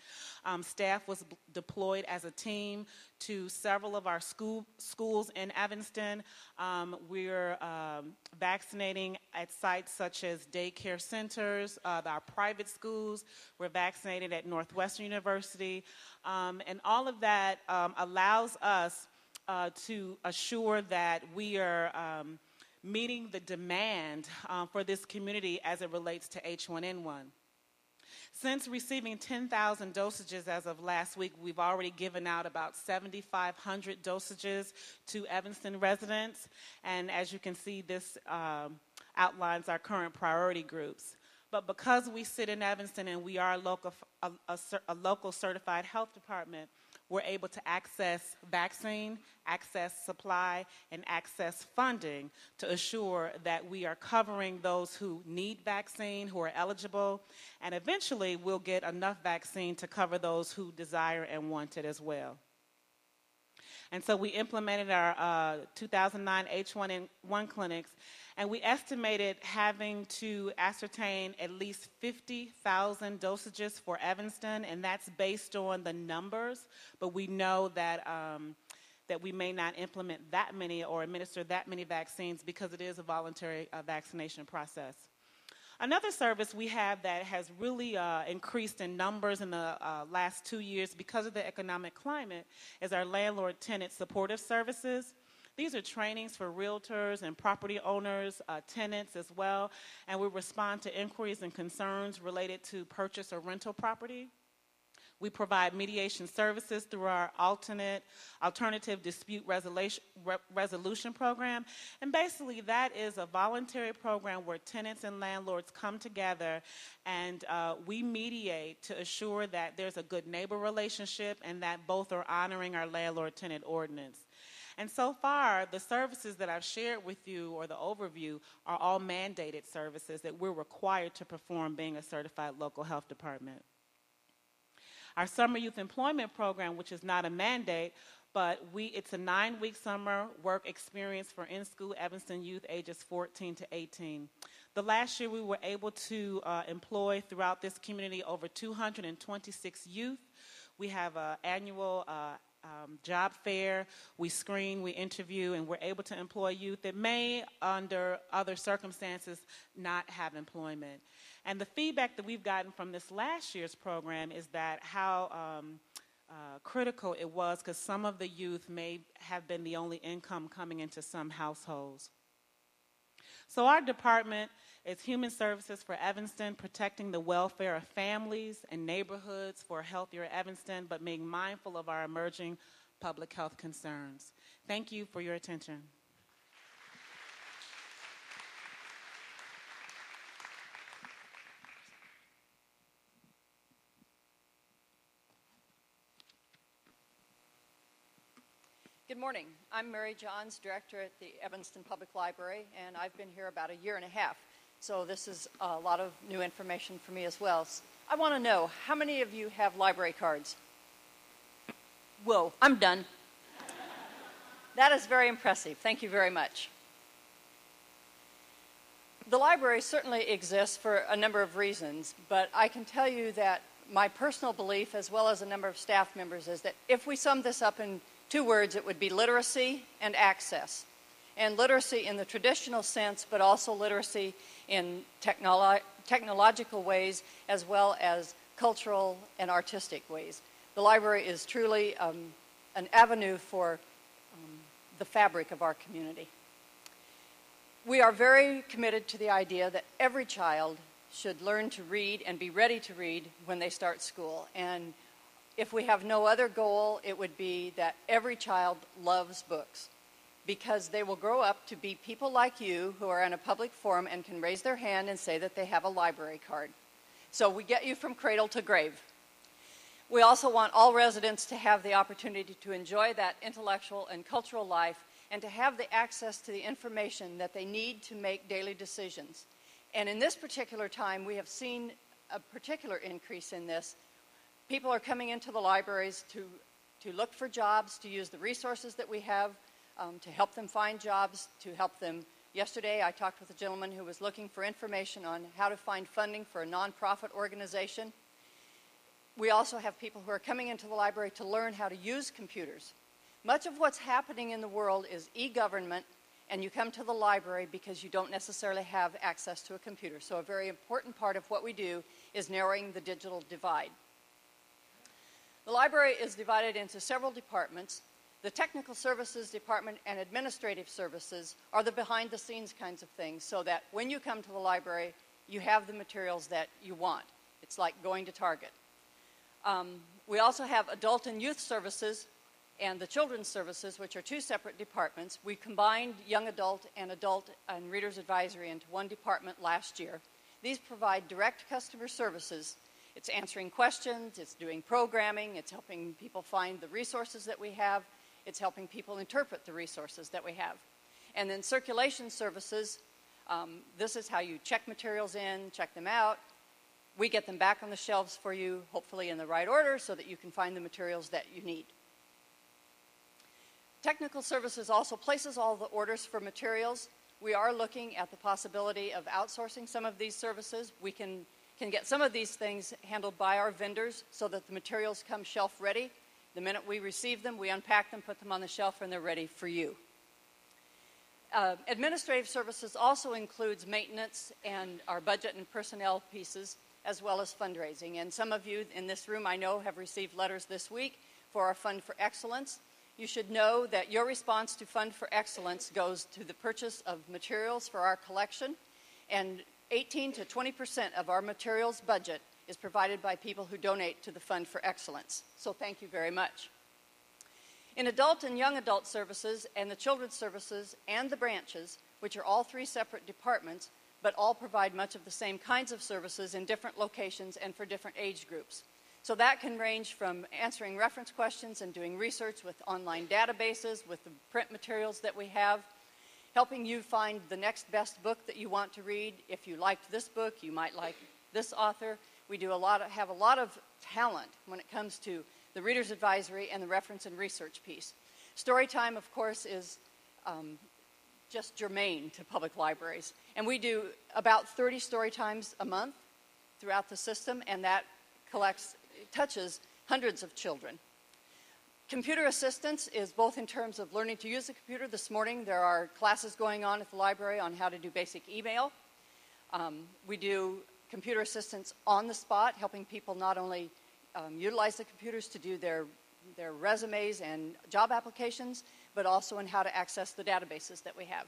S19: Staff was deployed as a team to several of our schools in Evanston. We're vaccinating at sites such as daycare centers, our private schools. We're vaccinated at Northwestern University. And all of that allows us to assure that we are meeting the demand for this community as it relates to H1N1. Since receiving 10,000 dosages as of last week, we've already given out about 7,500 dosages to Evanston residents. And as you can see, this outlines our current priority groups. But because we sit in Evanston and we are a local certified health department, we're able to access vaccine, access supply, and access funding to assure that we are covering those who need vaccine, who are eligible, and eventually we'll get enough vaccine to cover those who desire and want it as well. And so we implemented our 2009 H1N1 clinics, and we estimated having to ascertain at least 50,000 dosages for Evanston, and that's based on the numbers, but we know that that we may not implement that many or administer that many vaccines because it is a voluntary vaccination process. Another service we have that has really increased in numbers in the last 2 years because of the economic climate is our landlord-tenant supportive services. These are trainings for realtors and property owners, tenants as well, and we respond to inquiries and concerns related to purchase or rental property. We provide mediation services through our alternative dispute resolution program. And basically that is a voluntary program where tenants and landlords come together and we mediate to assure that there's a good neighbor relationship and that both are honoring our landlord-tenant ordinance. And so far, the services that I've shared with you, or the overview, are all mandated services that we're required to perform being a certified local health department. Our summer youth employment program, which is not a mandate, but it's a 9-week summer work experience for in-school Evanston youth ages 14 to 18. The last year we were able to employ throughout this community over 226 youth. We have an annual job fair. We screen, we interview, and we're able to employ youth that may, under other circumstances, not have employment. And the feedback that we've gotten from this last year's program is that how critical it was, because some of the youth may have been the only income coming into some households. So our department is Human Services for Evanston, protecting the welfare of families and neighborhoods for a healthier Evanston, but being mindful of our emerging public health concerns. Thank you for your attention.
S20: Good morning. I'm Mary Johns, director at the Evanston Public Library, and I've been here about 1.5 years. So this is a lot of new information for me as well. I want to know, how many of you have library cards? Whoa, I'm done. That is very impressive. Thank you very much. The library certainly exists for a number of reasons, but I can tell you that my personal belief, as well as a number of staff members, is that if we sum this up in 2 words, it would be literacy and access. and literacy in the traditional sense, but also literacy in technological ways as well as cultural and artistic ways. The library is truly an avenue for the fabric of our community. We are very committed to the idea that every child should learn to read and be ready to read when they start school. And if we have no other goal, it would be that every child loves books, because they will grow up to be people like you who are in a public forum and can raise their hand and say that they have a library card. So we get you from cradle to grave. We also want all residents to have the opportunity to enjoy that intellectual and cultural life and to have the access to the information that they need to make daily decisions. And in this particular time, we have seen a particular increase in this. People are coming into the libraries to look for jobs, to use the resources that we have, to help them find jobs, to help them. Yesterday, I talked with a gentleman who was looking for information on how to find funding for a nonprofit organization. We also have people who are coming into the library to learn how to use computers. Much of what's happening in the world is e-government, and you come to the library because you don't necessarily have access to a computer. So a very important part of what we do is narrowing the digital divide. The library is divided into several departments. The technical services department and administrative services are the behind-the-scenes kinds of things, so that when you come to the library, you have the materials that you want. It's like going to Target. We also have adult and youth services and the children's services, which are two separate departments. We combined young adult and reader's advisory into one department last year. These provide direct customer services. It's answering questions, it's doing programming, it's helping people find the resources that we have, it's helping people interpret the resources that we have. And then circulation services, this is how you check materials in, check them out. We get them back on the shelves for you, hopefully in the right order, so that you can find the materials that you need. Technical services also places all the orders for materials. We are looking at the possibility of outsourcing some of these services. We can get some of these things handled by our vendors so that the materials come shelf ready. The minute we receive them, we unpack them, put them on the shelf, and they're ready for you. Administrative services also includes maintenance and our budget and personnel pieces, as well as fundraising. And some of you in this room, I know, have received letters this week for our Fund for Excellence. You should know that your response to Fund for Excellence goes to the purchase of materials for our collection, and 18 to 20% of our materials budget is provided by people who donate to the Fund for Excellence. So thank you very much. In adult and young adult services and the children's services and the branches, which are all three separate departments, but all provide much of the same kinds of services in different locations and for different age groups. So that can range from answering reference questions and doing research with online databases, with the print materials that we have, helping you find the next best book that you want to read. If you liked this book, you might like this author. We do have a lot of talent when it comes to the reader's advisory and the reference and research piece. Storytime, of course, is just germane to public libraries. And we do about 30 story times a month throughout the system, and that touches hundreds of children. Computer assistance is both in terms of learning to use the computer. This morning there are classes going on at the library on how to do basic email. We do computer assistance on the spot, helping people not only utilize the computers to do their resumes and job applications, but also in how to access the databases that we have.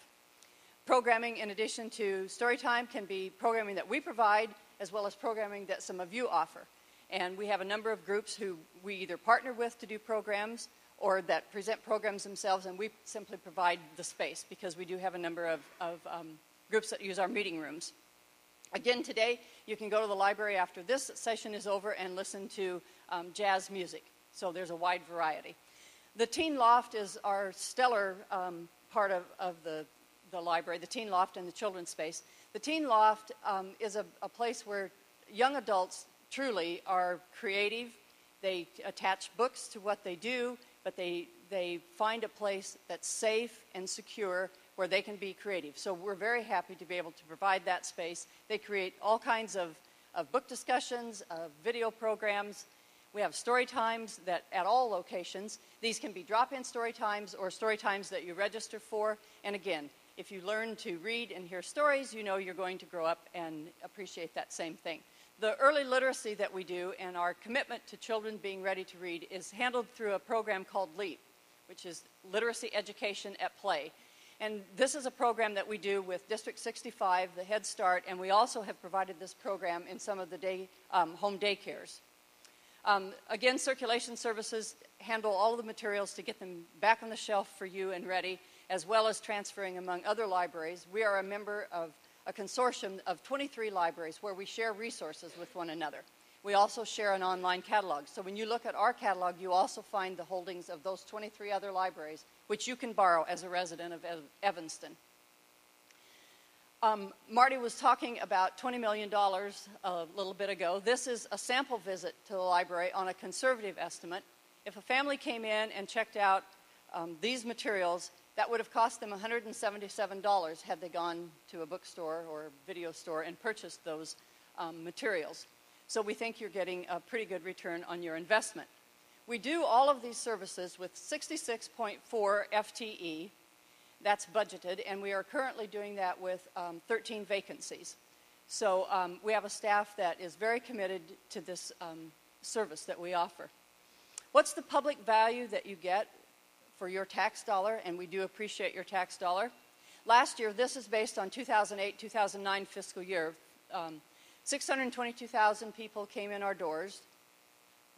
S20: Programming, in addition to Storytime, can be programming that we provide, as well as programming that some of you offer. And we have a number of groups who we either partner with to do programs or that present programs themselves, and we simply provide the space because we do have a number of groups that use our meeting rooms. Again, today, you can go to the library after this session is over and listen to jazz music. So there's a wide variety. The Teen Loft is our stellar part of the library, the Teen Loft and the children's space. The Teen Loft is a place where young adults truly are creative. They attach books to what they do, but they find a place that's safe and secure where they can be creative. So we're very happy to be able to provide that space. They create all kinds of book discussions, video programs. We have story times that at all locations. These can be drop-in story times or story times that you register for. And again, if you learn to read and hear stories, you know you're going to grow up and appreciate that same thing. The early literacy that we do and our commitment to children being ready to read is handled through a program called LEAP, which is Literacy Education at Play. And this is a program that we do with District 65, the Head Start, and we also have provided this program in some of the home daycares. Again, circulation services handle all of the materials to get them back on the shelf for you and ready, as well as transferring among other libraries. We are a member of a consortium of 23 libraries where we share resources with one another. We also share an online catalog. So when you look at our catalog, you also find the holdings of those 23 other libraries, which you can borrow as a resident of Evanston. Marty was talking about $20 million a little bit ago. This is a sample visit to the library on a conservative estimate. If a family came in and checked out these materials, that would have cost them $177 had they gone to a bookstore or video store and purchased those materials. So we think you're getting a pretty good return on your investment. We do all of these services with 66.4 FTE. That's budgeted, and we are currently doing that with 13 vacancies. So we have a staff that is very committed to this service that we offer. What's the public value that you get for your tax dollar? And we do appreciate your tax dollar. Last year, this is based on 2008-2009 fiscal year. 622,000 people came in our doors.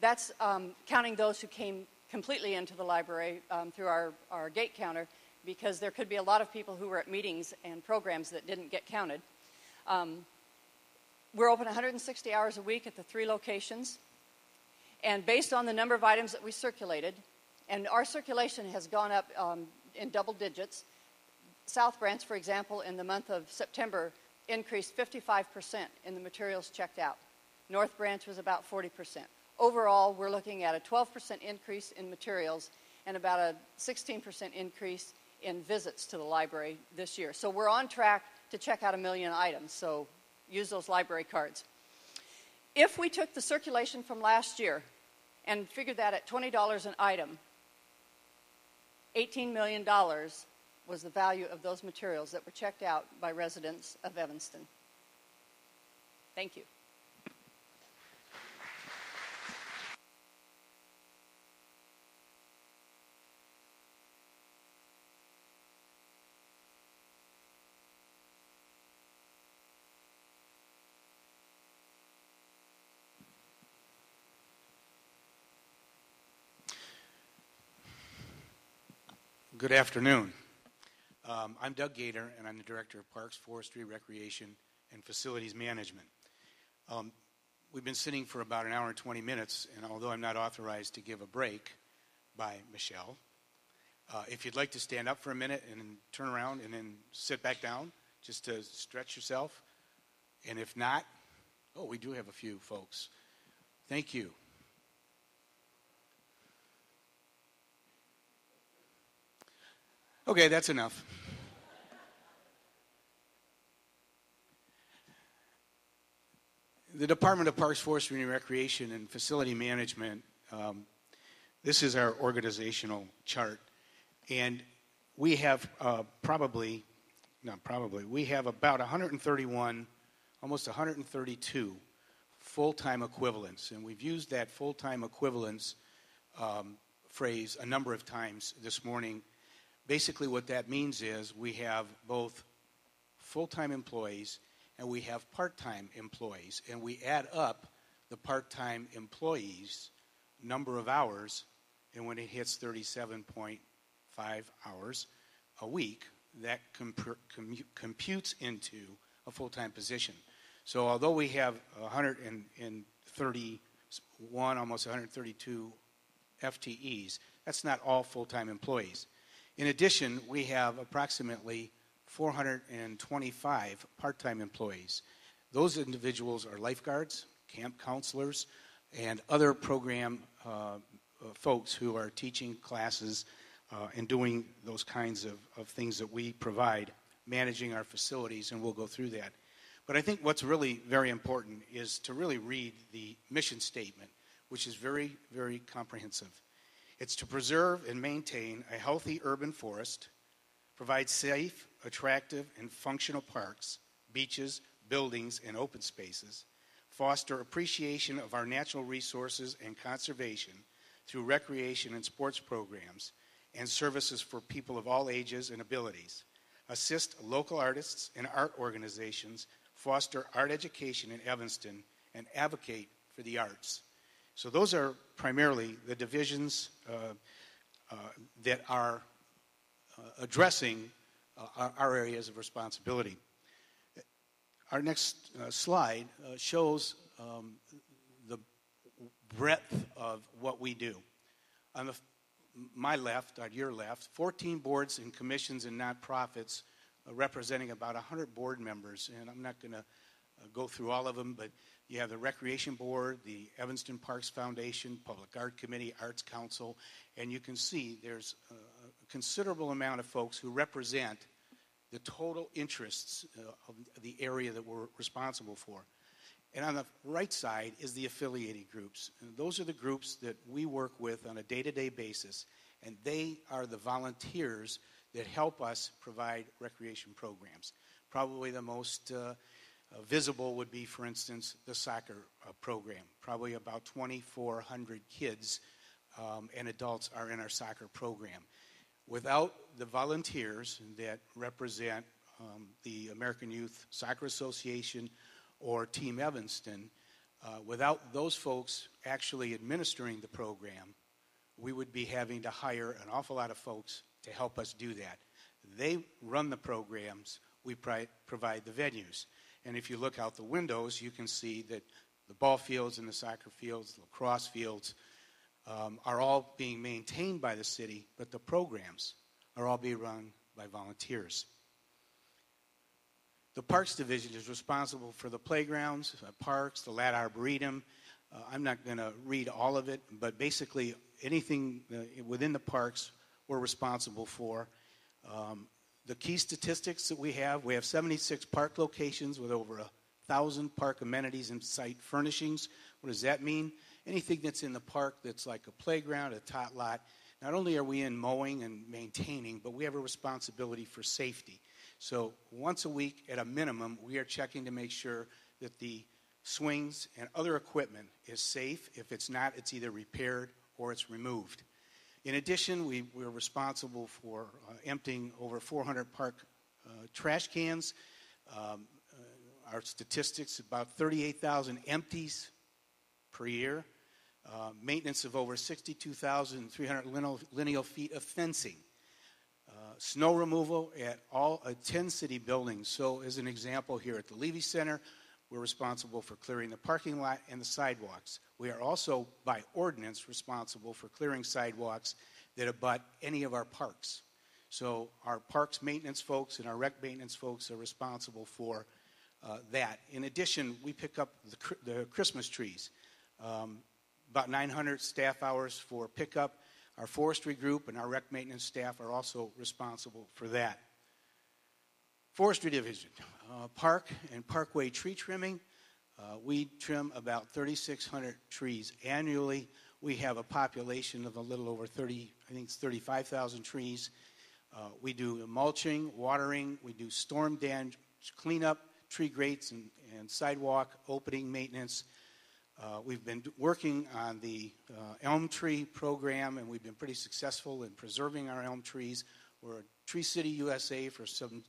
S20: That's counting those who came completely into the library through our gate counter, because there could be a lot of people who were at meetings and programs that didn't get counted. We're open 160 hours a week at the 3 locations. And based on the number of items that we circulated, and our circulation has gone up in double digits. South Branch, for example, in the month of September, increased 55% in the materials checked out. North Branch was about 40%. Overall, we're looking at a 12% increase in materials and about a 16% increase in visits to the library this year. So we're on track to check out 1 million items, so use those library cards. If we took the circulation from last year and figured that at $20 an item, $18 million was the value of those materials that were checked out by residents of Evanston. Thank you.
S21: Good afternoon. I'm Doug Gator, and I'm the Director of Parks, Forestry, Recreation, and Facilities Management. We've been sitting for about an hour and 20 minutes, and although I'm not authorized to give a break by Michelle, if you'd like to stand up for a minute and then turn around and then sit back down just to stretch yourself, and if not, oh, we do have a few folks. Thank you. Okay, that's enough. The Department of Parks, Forestry, and Recreation and Facility Management, this is our organizational chart. And we have we have about 131, almost 132 full-time equivalents. And we've used that full-time equivalents phrase a number of times this morning. Basically what that means is we have both full-time employees and we have part-time employees, and we add up the part-time employees' number of hours, and when it hits 37.5 hours a week, that computes into a full-time position. So although we have 131, almost 132 FTEs, that's not all full-time employees. In addition, we have approximately 425 part-time employees. Those individuals are lifeguards, camp counselors, and other program folks who are teaching classes and doing those kinds of things that we provide, managing our facilities, and we'll go through that. But I think what's really very important is to really read the mission statement, which is very, very comprehensive. It's to preserve and maintain a healthy urban forest, provide safe, attractive, and functional parks, beaches, buildings, and open spaces, foster appreciation of our natural resources and conservation through recreation and sports programs, and services for people of all ages and abilities, assist local artists and art organizations, foster art education in Evanston, and advocate for the arts. So those are primarily the divisions that are addressing our areas of responsibility. Our next slide shows the breadth of what we do. On my left, on your left, 14 boards and commissions and nonprofits representing about 100 board members. And I'm not going to go through all of them, but you have the Recreation Board, the Evanston Parks Foundation, Public Art Committee, Arts Council, and you can see there's a considerable amount of folks who represent the total interests of the area that we're responsible for. And on the right side is the affiliated groups. And those are the groups that we work with on a day-to-day basis, and they are the volunteers that help us provide recreation programs. Probably the most visible would be, for instance, the soccer program. Probably about 2,400 kids and adults are in our soccer program. Without the volunteers that represent the American Youth Soccer Association or Team Evanston, without those folks actually administering the program, we would be having to hire an awful lot of folks to help us do that. They run the programs, we provide the venues. And if you look out the windows, you can see that the ball fields and the soccer fields, the lacrosse fields, are all being maintained by the city, but the programs are all being run by volunteers. The Parks Division is responsible for the playgrounds, parks, the Lat Arboretum. I'm not going to read all of it, but basically anything within the parks we're responsible for. The key statistics that we have 76 park locations with over 1,000 park amenities and site furnishings. What does that mean? Anything that's in the park that's like a playground, a tot lot. Not only are we in mowing and maintaining, but we have a responsibility for safety. So once a week, at a minimum, we are checking to make sure that the swings and other equipment is safe. If it's not, it's either repaired or it's removed. In addition, we're responsible for emptying over 400 park trash cans. Our statistics, about 38,000 empties per year. Maintenance of over 62,300 lineal feet of fencing. Snow removal at all 10 city buildings. So as an example here at the Levy Center, we're responsible for clearing the parking lot and the sidewalks. We are also, by ordinance, responsible for clearing sidewalks that abut any of our parks. So our parks maintenance folks and our rec maintenance folks are responsible for that. In addition, we pick up the Christmas trees. About 900 staff hours for pickup. Our forestry group and our rec maintenance staff are also responsible for that. Forestry division, park and parkway tree trimming. We trim about 3,600 trees annually. We have a population of a little over 35,000 trees. We do mulching, watering. We do storm damage cleanup, tree grates and sidewalk opening maintenance. We've been working on the elm tree program, and we've been pretty successful in preserving our elm trees. We're a Tree City USA for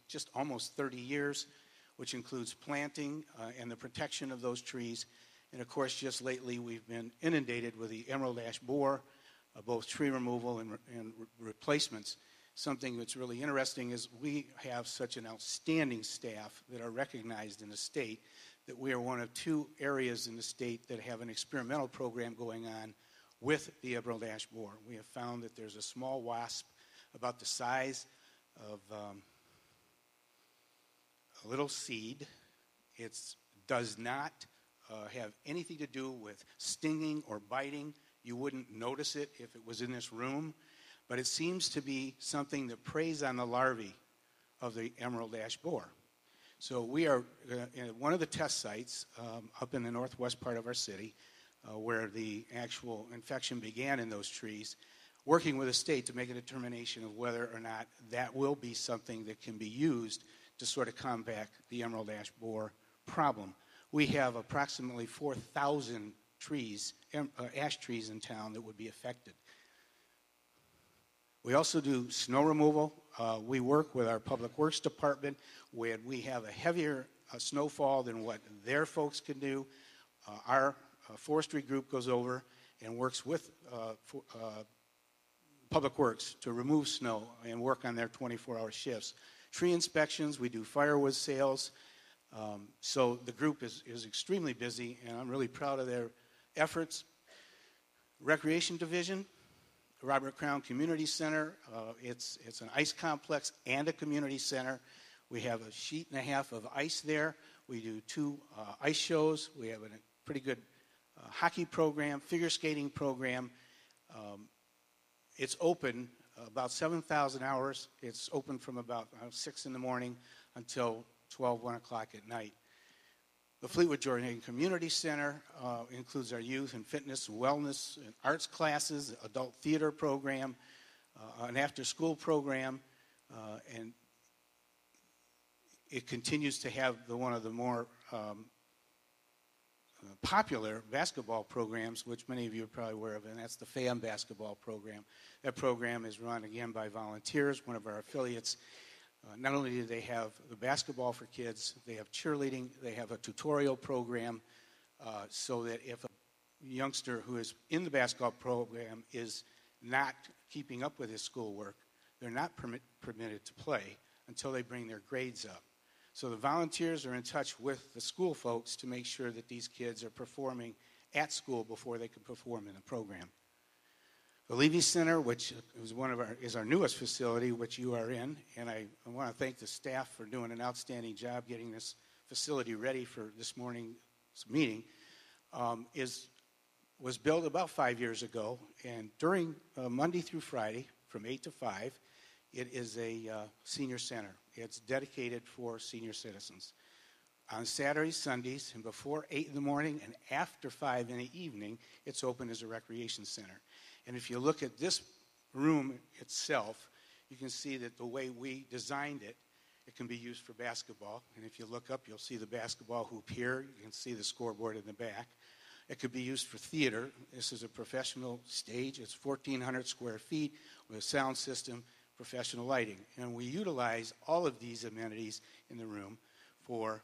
S21: just almost 30 years, which includes planting and the protection of those trees. And of course, just lately, we've been inundated with the emerald ash borer, both tree removal and replacements. Something that's really interesting is we have such an outstanding staff that are recognized in the state that we are one of 2 areas in the state that have an experimental program going on with the emerald ash borer. We have found that there's a small wasp about the size of a little seed. It does not have anything to do with stinging or biting. You wouldn't notice it if it was in this room, but it seems to be something that preys on the larvae of the emerald ash borer. So we are in one of the test sites up in the northwest part of our city. where the actual infection began in those trees, working with the state to make a determination of whether or not that will be something that can be used to sort of combat the emerald ash borer problem. We have approximately 4,000 trees, ash trees in town that would be affected. We also do snow removal. We work with our Public Works Department when we have a heavier snowfall than what their folks can do. Our forestry group goes over and works with Public Works to remove snow and work on their 24-hour shifts. Tree inspections, we do firewood sales. So the group is extremely busy, and I'm really proud of their efforts. Recreation Division, Robert Crown Community Center. It's an ice complex and a community center. We have a sheet and a half of ice there. We do 2 ice shows. We have a pretty good hockey program, figure skating program. It's open about 7,000 hours. It's open from about 6 in the morning until 12, 1 o'clock at night. The Fleetwood Jordan Community Center includes our youth and fitness and wellness and arts classes, adult theater program, an after-school program, and it continues to have one of the more popular basketball programs, which many of you are probably aware of, and that's the FAM basketball program. That program is run, again, by volunteers, one of our affiliates. Not only do they have the basketball for kids, they have cheerleading, they have a tutorial program, so that if a youngster who is in the basketball program is not keeping up with his schoolwork, they're not permitted to play until they bring their grades up. So the volunteers are in touch with the school folks to make sure that these kids are performing at school before they can perform in the program. The Levy Center, which is our newest facility, which you are in, and I want to thank the staff for doing an outstanding job getting this facility ready for this morning's meeting, was built about 5 years ago, and during Monday through Friday from 8 to 5, it is a senior center. It's dedicated for senior citizens. On Saturdays, Sundays, and before 8 in the morning and after 5 in the evening, it's open as a recreation center. And if you look at this room itself, you can see that the way we designed it, it can be used for basketball. And if you look up, you'll see the basketball hoop here. You can see the scoreboard in the back. It could be used for theater. This is a professional stage. It's 1,400 square feet with a sound system, professional lighting. And we utilize all of these amenities in the room for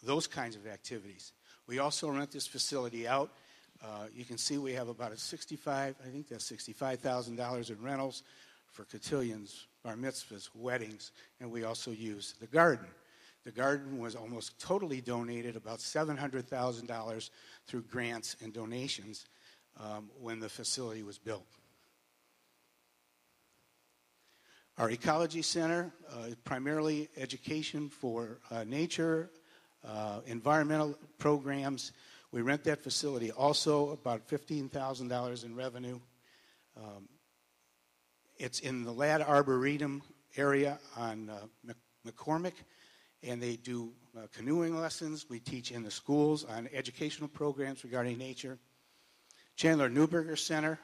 S21: those kinds of activities. We also rent this facility out. You can see we have about $65,000 in rentals for cotillions, bar mitzvahs, weddings, and we also use the garden. The garden was almost totally donated, about $700,000 through grants and donations when the facility was built. Our Ecology Center is primarily education for nature, environmental programs. We rent that facility also, about $15,000 in revenue. It's in the Ladd Arboretum area on McCormick, and they do canoeing lessons. We teach in the schools on educational programs regarding nature. Chandler Newberger Center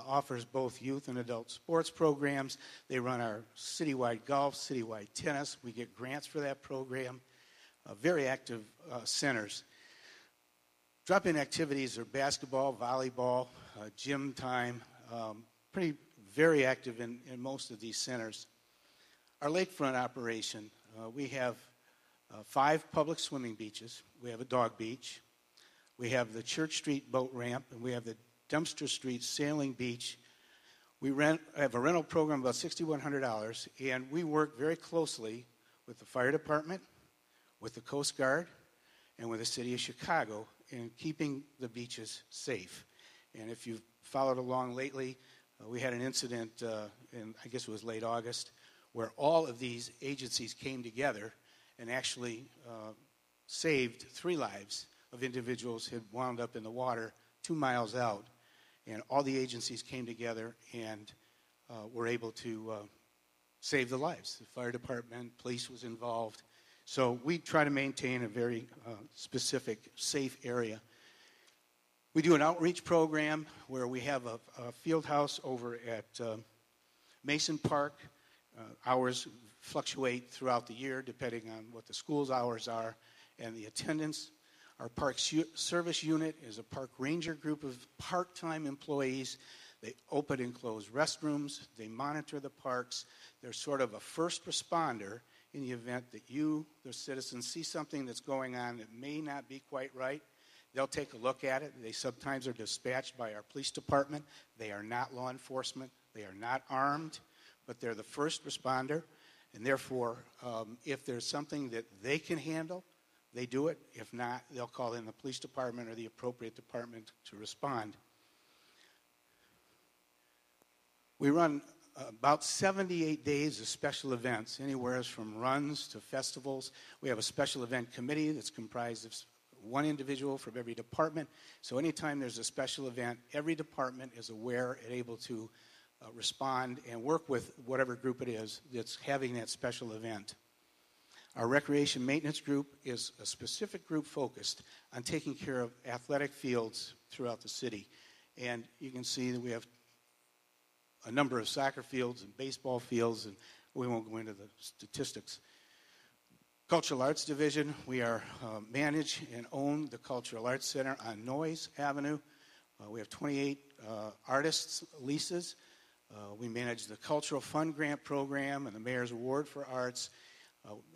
S21: offers both youth and adult sports programs. They run our citywide golf, citywide tennis. We get grants for that program. Very active centers. Drop-in activities are basketball, volleyball, gym time, very active in most of these centers. Our lakefront operation, we have 5 public swimming beaches. We have a dog beach. We have the Church Street boat ramp, and we have the Dempster Street sailing beach. We have a rental program about $6,100, and we work very closely with the fire department, with the Coast Guard, and with the city of Chicago in keeping the beaches safe. And if you've followed along lately, we had an incident in, I guess it was late August, where all of these agencies came together and actually saved 3 lives of individuals who had wound up in the water 2 miles out. And all the agencies came together and were able to save the lives. The fire department, police was involved. So we try to maintain a very specific, safe area. We do an outreach program where we have a field house over at Mason Park. Hours fluctuate throughout the year depending on what the school's hours are and the attendance. Our park service unit is a park ranger group of part-time employees. They open and close restrooms. They monitor the parks. They're sort of a first responder in the event that you, the citizens, see something that's going on that may not be quite right. They'll take a look at it. They sometimes are dispatched by our police department. They are not law enforcement. They are not armed, but they're the first responder. And therefore, if there's something that they can handle, they do it. If not, they'll call in the police department or the appropriate department to respond. We run about 78 days of special events, anywhere from runs to festivals. We have a special event committee that's comprised of one individual from every department. So anytime there's a special event, every department is aware and able to respond and work with whatever group it is that's having that special event. Our recreation maintenance group is a specific group focused on taking care of athletic fields throughout the city. And you can see that we have a number of soccer fields and baseball fields, and we won't go into the statistics. Cultural Arts Division, we are manage and own the Cultural Arts Center on Noyes Avenue. We have 28 artists' leases. We manage the Cultural Fund Grant Program and the Mayor's Award for Arts,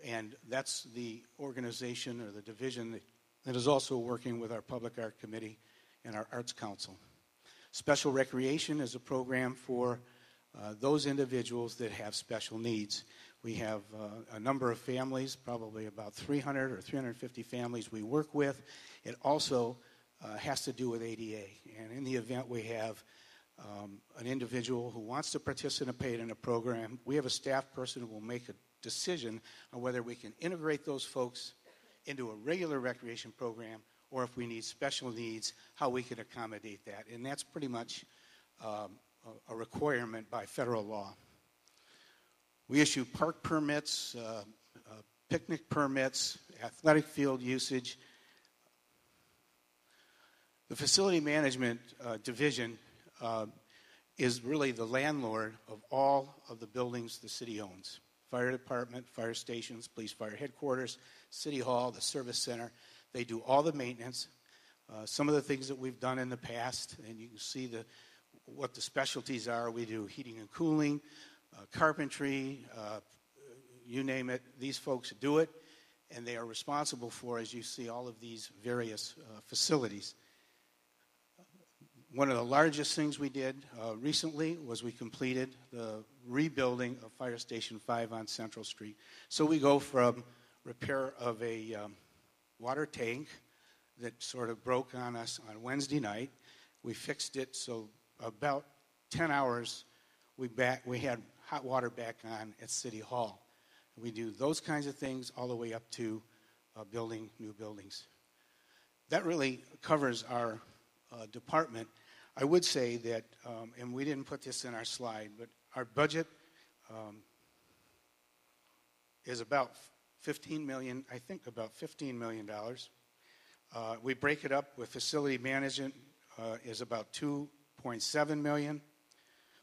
S21: and that's the organization or the division that is also working with our Public Art Committee and our Arts Council. Special Recreation is a program for those individuals that have special needs. We have a number of families, probably about 300 or 350 families we work with. It also has to do with ADA. And in the event we have an individual who wants to participate in a program, we have a staff person who will make a decision on whether we can integrate those folks into a regular recreation program or if we need special needs, how we can accommodate that. And that's pretty much a requirement by federal law. We issue park permits, picnic permits, athletic field usage. The facility management division is really the landlord of all of the buildings the city owns. Fire department, fire stations, police fire headquarters, city hall, the service center. They do all the maintenance. Some of the things that we've done in the past, and you can see what the specialties are. We do heating and cooling, carpentry, you name it. These folks do it, and they are responsible for, as you see, all of these various facilities. One of the largest things we did recently was we completed the rebuilding of Fire Station 5 on Central Street. So we go from repair of a water tank that sort of broke on us on Wednesday night. We fixed it, so about 10 hours we had hot water back on at City Hall. We do those kinds of things all the way up to building new buildings. That really covers our department. I would say that, and we didn't put this in our slide, but our budget is about $15 million, I think about $15 million. We break it up with facility management is about $2.7 million.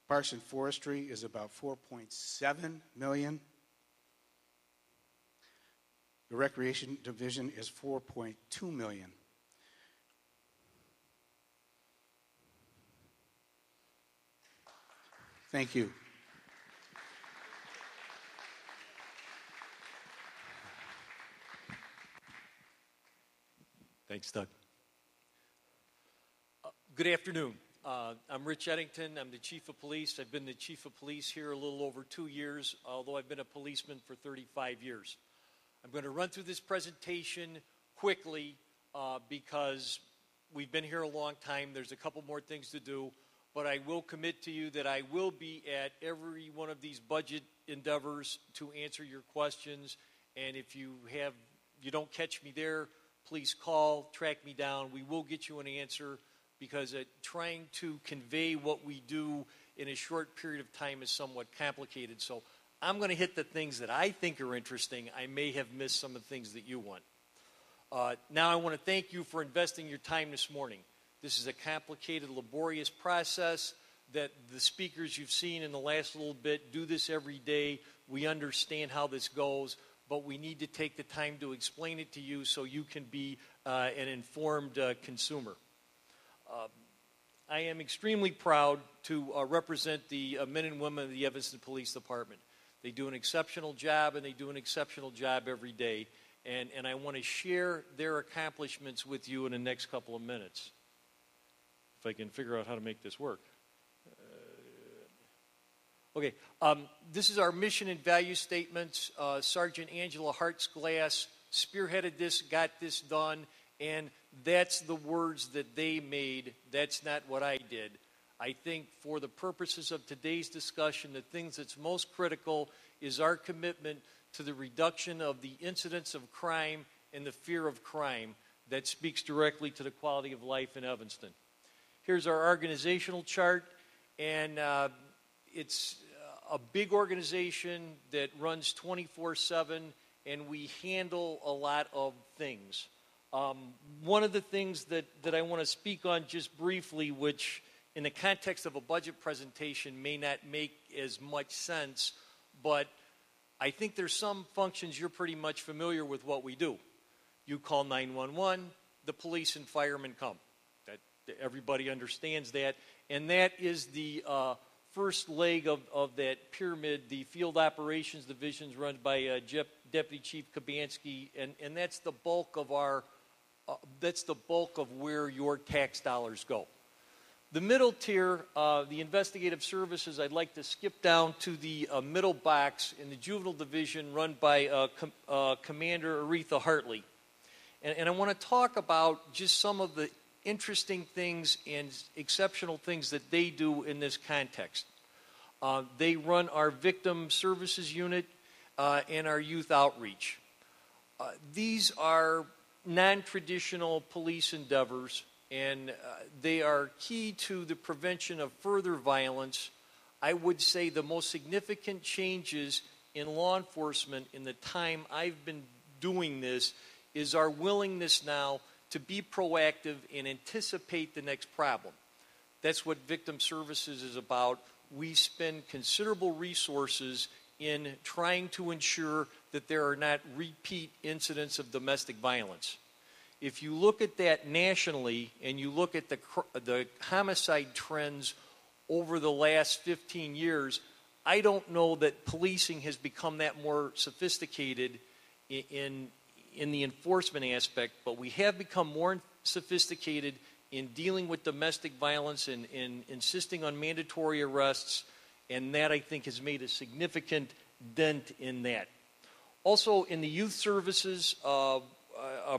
S21: Parks and Forestry is about $4.7 million. The Recreation Division is $4.2 million. Thank you.
S4: Thanks, Doug. Good afternoon. I'm Rich Eddington. I'm the Chief of Police. I've been the Chief of Police here a little over 2 years, although I've been a policeman for 35 years. I'm going to run through this presentation quickly because we've been here a long time. There's a couple more things to do, but I will commit to you that I will be at every one of these budget endeavors to answer your questions, and if you don't catch me there, please call, track me down. We will get you an answer because trying to convey what we do in a short period of time is somewhat complicated. So I'm going to hit the things that I think are interesting. I may have missed some of the things that you want. Now I want to thank you for investing your time this morning. This is a complicated, laborious process that the speakers you've seen in the last little bit do this every day. We understand how this goes, but we need to take the time to explain it to you so you can be an informed consumer. I am extremely proud to represent the men and women of the Evanston Police Department. They do an exceptional job, and they do an exceptional job every day. And I want to share their accomplishments with you in the next couple of minutes. If I can figure out how to make this work. Okay, this is our mission and value statements. Sergeant Angela Hartsglass spearheaded this, got this done, and that's the words that they made. That's not what I did. I think for the purposes of today's discussion, the things that's most critical is our commitment to the reduction of the incidence of crime and the fear of crime that speaks directly to the quality of life in Evanston. Here's our organizational chart, and it's a big organization that runs 24/7, and we handle a lot of things. One of the things that I want to speak on just briefly, which in the context of a budget presentation may not make as much sense, but I think there's some functions you're pretty much familiar with what we do. You call 911, the police and firemen come. Everybody understands that, and that is the first leg of that pyramid. The field operations divisions run by Deputy Chief Kabansky, and that's the bulk of where your tax dollars go. The middle tier, the investigative services, I'd like to skip down to the middle box in the juvenile division run by Commander Aretha Hartley. And I want to talk about just some of the interesting things and exceptional things that they do in this context. They run our victim services unit and our youth outreach. These are non-traditional police endeavors, and they are key to the prevention of further violence. I would say the most significant changes in law enforcement in the time I've been doing this is our willingness now to be proactive and anticipate the next problem. That's what victim services is about. We spend considerable resources in trying to ensure that there are not repeat incidents of domestic violence. If you look at that nationally and you look at the homicide trends over the last 15 years, I don't know that policing has become that more sophisticated in the enforcement aspect, but we have become more sophisticated in dealing with domestic violence and in insisting on mandatory arrests, and that I think has made a significant dent in that. Also in the youth services, a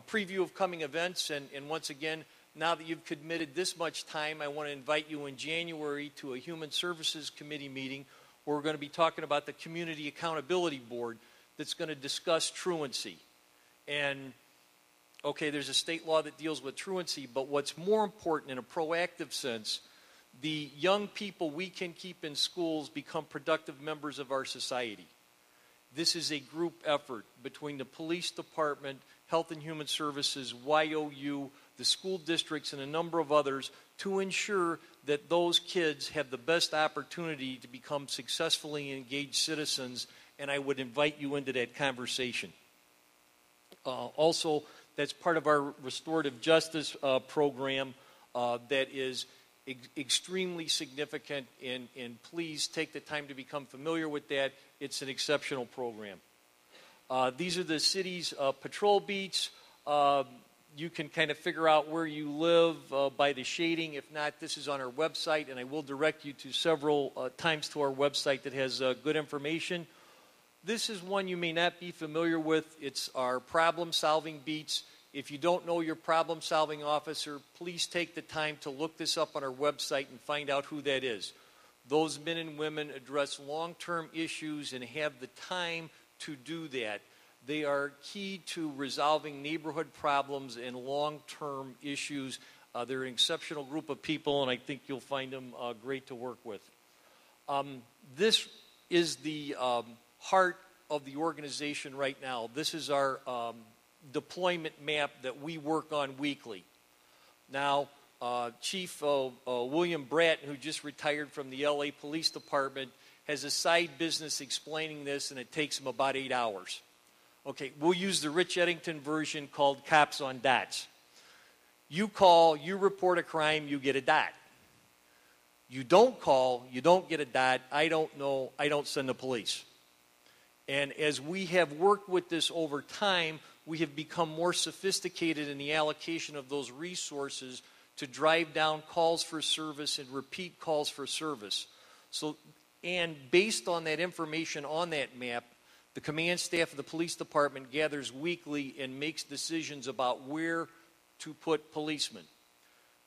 S4: preview of coming events, and once again, now that you've committed this much time, I want to invite you in January to a Human Services Committee meeting where we're going to be talking about the Community Accountability Board that's going to discuss truancy. And, okay, there's a state law that deals with truancy, but what's more important in a proactive sense, the young people we can keep in schools become productive members of our society. This is a group effort between the police department, Health and Human Services, YOU, the school districts, and a number of others to ensure that those kids have the best opportunity to become successfully engaged citizens, and I would invite you into that conversation. Also, that's part of our restorative justice program that is extremely significant, and please take the time to become familiar with that. It's an exceptional program. These are the city's patrol beats. You can kind of figure out where you live by the shading. If not, this is on our website, and I will direct you to several times to our website that has good information. This is one you may not be familiar with. It's our problem-solving beats. If you don't know your problem-solving officer, please take the time to look this up on our website and find out who that is. Those men and women address long-term issues and have the time to do that. They are key to resolving neighborhood problems and long-term issues. They're an exceptional group of people, and I think you'll find them great to work with. This is the heart of the organization right now. This is our deployment map that we work on weekly. Now, Chief William Bratton, who just retired from the LA Police Department, has a side business explaining this, and it takes him about 8 hours. Okay, we'll use the Rich Eddington version called Cops on Dots. You call, you report a crime, you get a dot. You don't call, you don't get a dot. I don't know, I don't send the police. And as we have worked with this over time, we have become more sophisticated in the allocation of those resources to drive down calls for service and repeat calls for service. So, and based on that information on that map, the command staff of the police department gathers weekly and makes decisions about where to put policemen.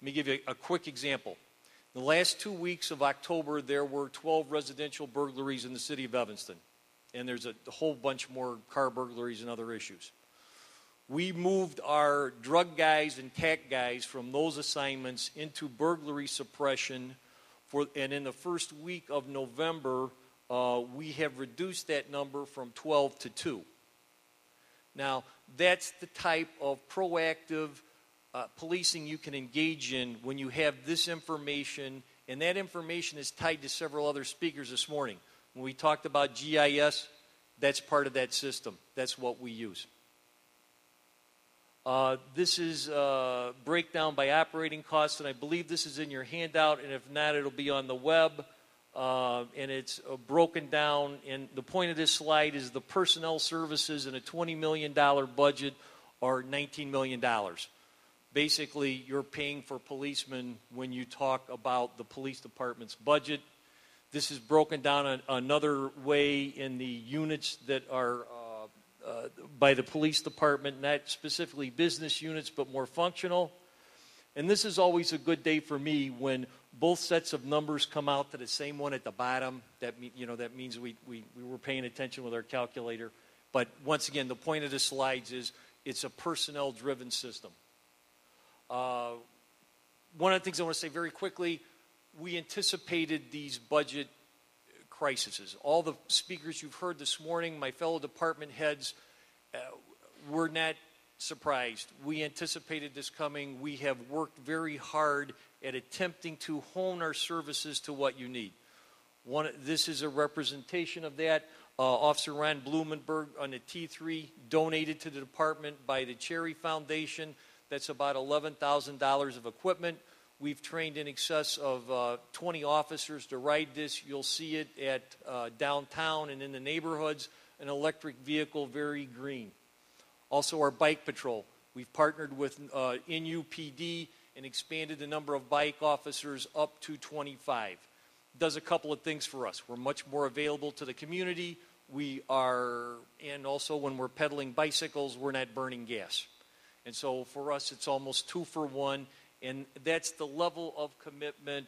S4: Let me give you a quick example. The last 2 weeks of October, there were 12 residential burglaries in the city of Evanston. And there's a whole bunch more car burglaries and other issues. We moved our drug guys and TAC guys from those assignments into burglary suppression. And in the first week of November, we have reduced that number from 12 to 2. Now, that's the type of proactive policing you can engage in when you have this information, and that information is tied to several other speakers this morning. When we talked about GIS, that's part of that system. That's what we use. This is breakdown by operating costs, and I believe this is in your handout, and if not, it'll be on the web. And it's broken down, and the point of this slide is the personnel services in a $20 million budget are $19 million. Basically, you're paying for policemen when you talk about the police department's budget. This is broken down another way in the units that are by the police department, not specifically business units, but more functional. And this is always a good day for me when both sets of numbers come out to the same one at the bottom. That means we were paying attention with our calculator. But once again, the point of the slides is it's a personnel-driven system. One of the things I want to say very quickly, we anticipated these budget crises. All the speakers you've heard this morning, my fellow department heads, were not surprised. We anticipated this coming. We have worked very hard at attempting to hone our services to what you need. This is a representation of that. Officer Ron Blumenberg on the T3 donated to the department by the Cherry Foundation. That's about $11,000 of equipment. We've trained in excess of 20 officers to ride this. You'll see it at downtown and in the neighborhoods, an electric vehicle, very green. Also our bike patrol. We've partnered with NUPD and expanded the number of bike officers up to 25. Does a couple of things for us. We're much more available to the community. And also when we're pedaling bicycles, we're not burning gas. And so for us, it's almost 2 for 1. And that's the level of commitment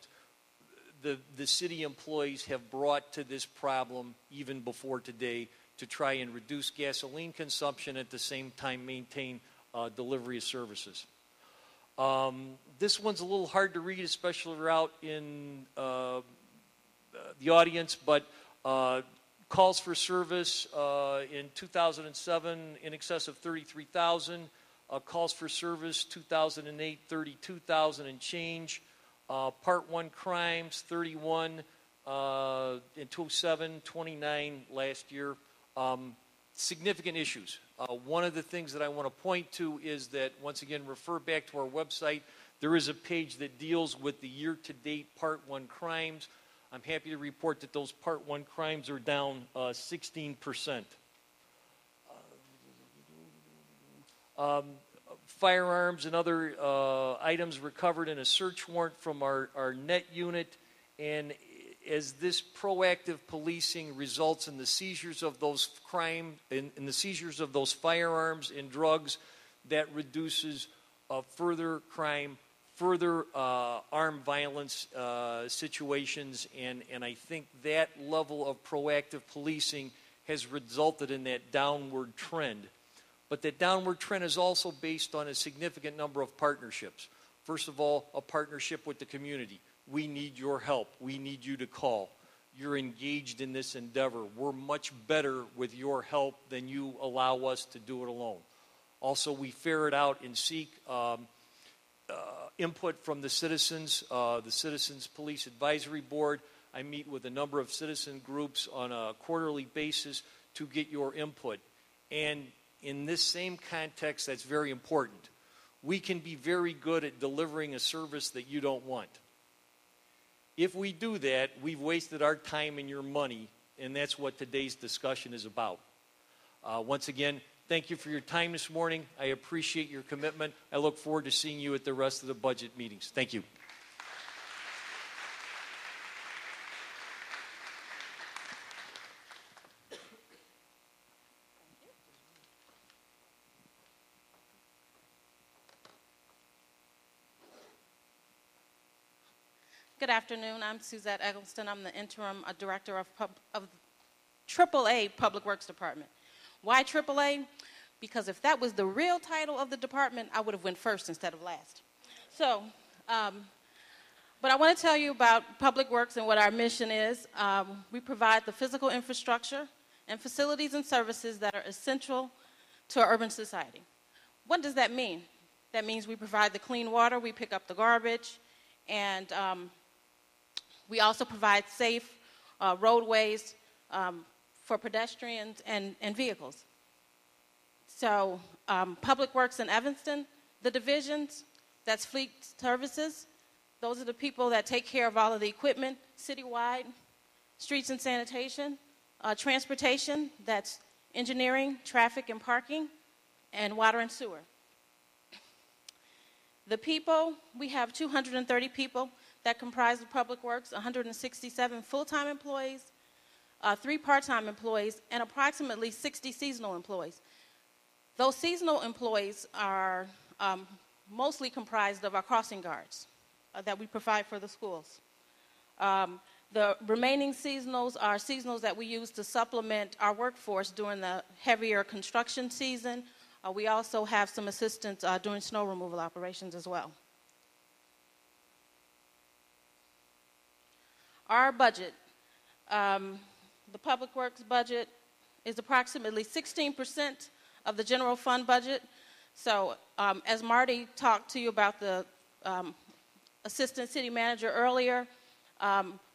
S4: the city employees have brought to this problem even before today to try and reduce gasoline consumption, at the same time maintain delivery of services. This one's a little hard to read, especially if you're out in the audience, but calls for service in 2007 in excess of 33,000. Calls for service 2008, 32,000 and change. Part 1 crimes, 31 in 2007, 29 last year. Significant issues. One of the things that I want to point to is that, once again, refer back to our website. There is a page that deals with the year-to-date Part 1 crimes. I'm happy to report that those Part 1 crimes are down 16%. Firearms and other items recovered in a search warrant from our net unit, and as this proactive policing results in the seizures of those in the seizures of those firearms and drugs, that reduces further crime, further armed violence situations, and I think that level of proactive policing has resulted in that downward trend. But that downward trend is also based on a significant number of partnerships. First of all, a partnership with the community. We need your help. We need you to call. You're engaged in this endeavor. We're much better with your help than you allow us to do it alone. Also, we ferret out and seek input from the Citizens Police Advisory Board. I meet with a number of citizen groups on a quarterly basis to get your input. And in this same context, that's very important. We can be very good at delivering a service that you don't want. If we do that, we've wasted our time and your money, and that's what today's discussion is about. Once again, thank you for your time this morning. I appreciate your commitment. I look forward to seeing you at the rest of the budget meetings. Thank you.
S5: Good afternoon. I'm Suzette Eggleston. I'm the interim director of AAA Public Works Department. Why AAA? Because if that was the real title of the department, I would have went first instead of last. So, but I want to tell you about Public Works and what our mission is. We provide the physical infrastructure and facilities and services that are essential to our urban society. What does that mean? That means we provide the clean water, we pick up the garbage, and we also provide safe roadways for pedestrians and vehicles. So Public Works in Evanston, the divisions, that's fleet services. Those are the people that take care of all of the equipment citywide. Streets and sanitation, transportation, that's engineering, traffic and parking, and water and sewer. The people, we have 230 people that comprise of Public Works, 167 full-time employees, 3 part-time employees, and approximately 60 seasonal employees. Those seasonal employees are mostly comprised of our crossing guards that we provide for the schools. The remaining seasonals are seasonals that we use to supplement our workforce during the heavier construction season. We also have some assistance doing snow removal operations as well. Our budget, the Public Works budget, is approximately 16% of the general fund budget. So as Marty talked to you about the assistant city manager earlier,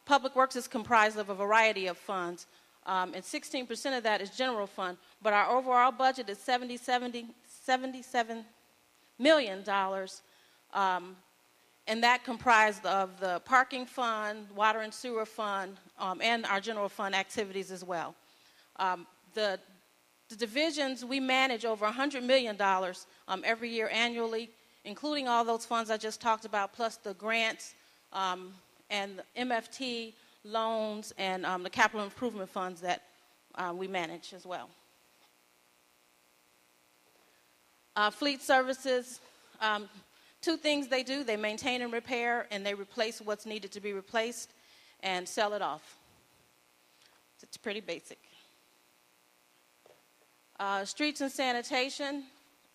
S5: Public Works is comprised of a variety of funds, and 16% of that is general fund. But our overall budget is $77 million, and that comprised of the parking fund, water and sewer fund, and our general fund activities as well. The divisions, we manage over $100 million every year annually, including all those funds I just talked about, plus the grants and the MFT loans and the capital improvement funds that we manage as well. Fleet services, 2 things they do: they maintain and repair, and they replace what's needed to be replaced and sell it off. It's pretty basic. Streets and sanitation.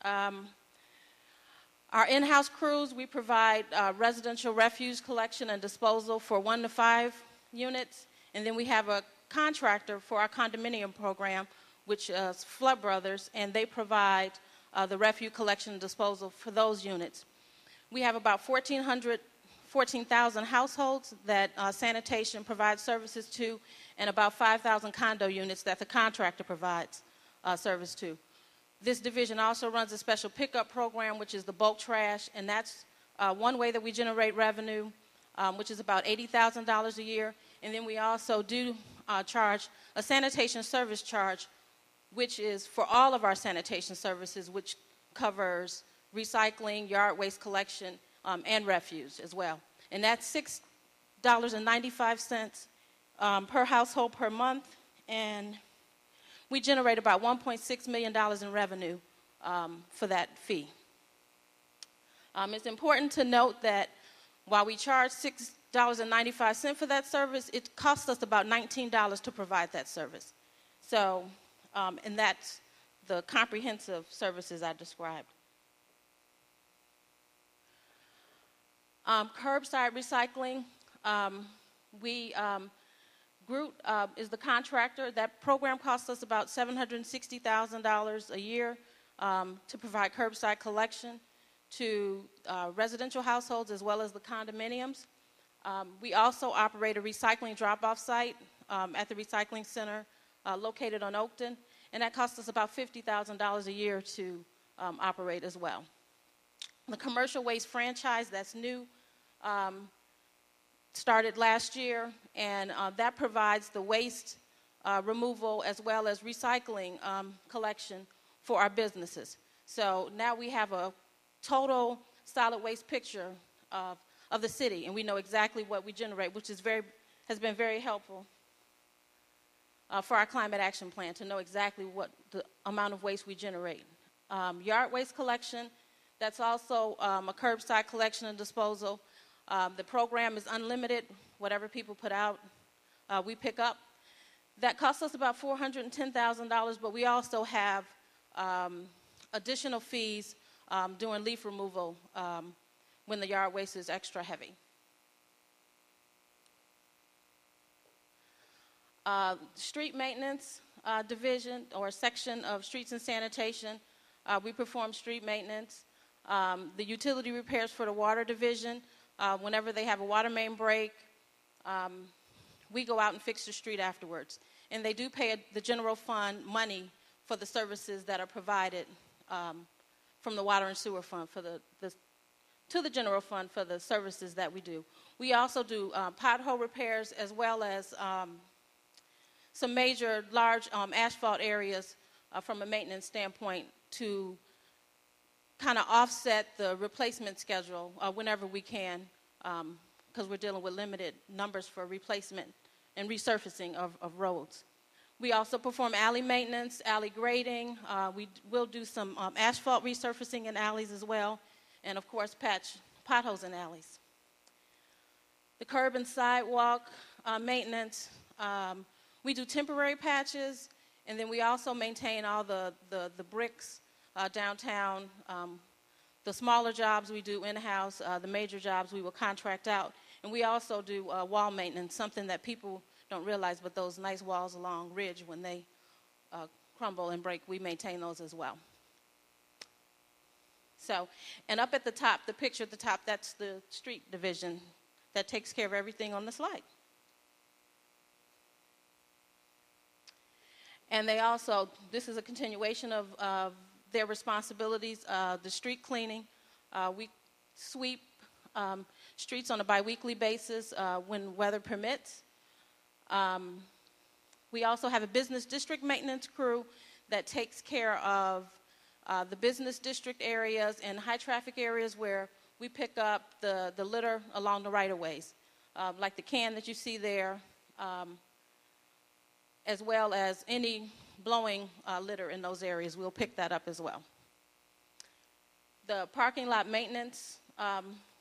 S5: Our in-house crews, we provide residential refuse collection and disposal for 1 to 5 units, and then we have a contractor for our condominium program, which is Flood Brothers, and they provide the refuse collection and disposal for those units. We have about 14,000 households that sanitation provides services to, and about 5,000 condo units that the contractor provides service to. This division also runs a special pickup program, which is the bulk trash, and that's one way that we generate revenue, which is about $80,000 a year. And then we also do charge a sanitation service charge, which is for all of our sanitation services, which covers recycling, yard waste collection, and refuse as well. And that's $6.95 per household per month, and we generate about $1.6 million in revenue for that fee. It's important to note that while we charge $6.95 for that service, it costs us about $19 to provide that service. So, and that's the comprehensive services I described. Curbside recycling, Groot is the contractor. That program costs us about $760,000 a year to provide curbside collection. to residential households as well as the condominiums. We also operate a recycling drop-off site at the Recycling Center located on Oakton, and that costs us about $50,000 a year to operate as well. The commercial waste franchise, that's new, started last year, and that provides the waste removal as well as recycling collection for our businesses. So now we have a total solid waste picture of the city, and we know exactly what we generate, which is has been very helpful for our climate action plan to know exactly what the amount of waste we generate. Yard waste collection, that's also a curbside collection and disposal. The program is unlimited. Whatever people put out, we pick up. That costs us about $410,000, but we also have additional fees doing leaf removal when the yard waste is extra heavy. Street maintenance division or section of streets and sanitation, we perform street maintenance. The utility repairs for the water division, whenever they have a water main break, we go out and fix the street afterwards. And they do pay the general fund money for the services that are provided from the water and sewer fund to the general fund for the services that we do. We also do pothole repairs as well as some major large asphalt areas from a maintenance standpoint to kind of offset the replacement schedule whenever we can, because we're dealing with limited numbers for replacement and resurfacing of roads. We also perform alley maintenance, alley grading. We will do some asphalt resurfacing in alleys as well, and of course patch potholes in alleys. The curb and sidewalk maintenance, we do temporary patches, and then we also maintain all the bricks downtown. The smaller jobs we do in-house, the major jobs we will contract out. And we also do wall maintenance, something that people don't realize, but those nice walls along Ridge, when they crumble and break, we maintain those as well. So, and up at the top, the picture at the top, that's the street division that takes care of everything on the slide. And they also, this is a continuation of their responsibilities, the street cleaning. We sweep streets on a biweekly basis when weather permits. We also have a business district maintenance crew that takes care of the business district areas and high traffic areas where we pick up the litter along the right-of-ways, like the can that you see there, as well as any blowing litter in those areas. We'll pick that up as well. The parking lot maintenance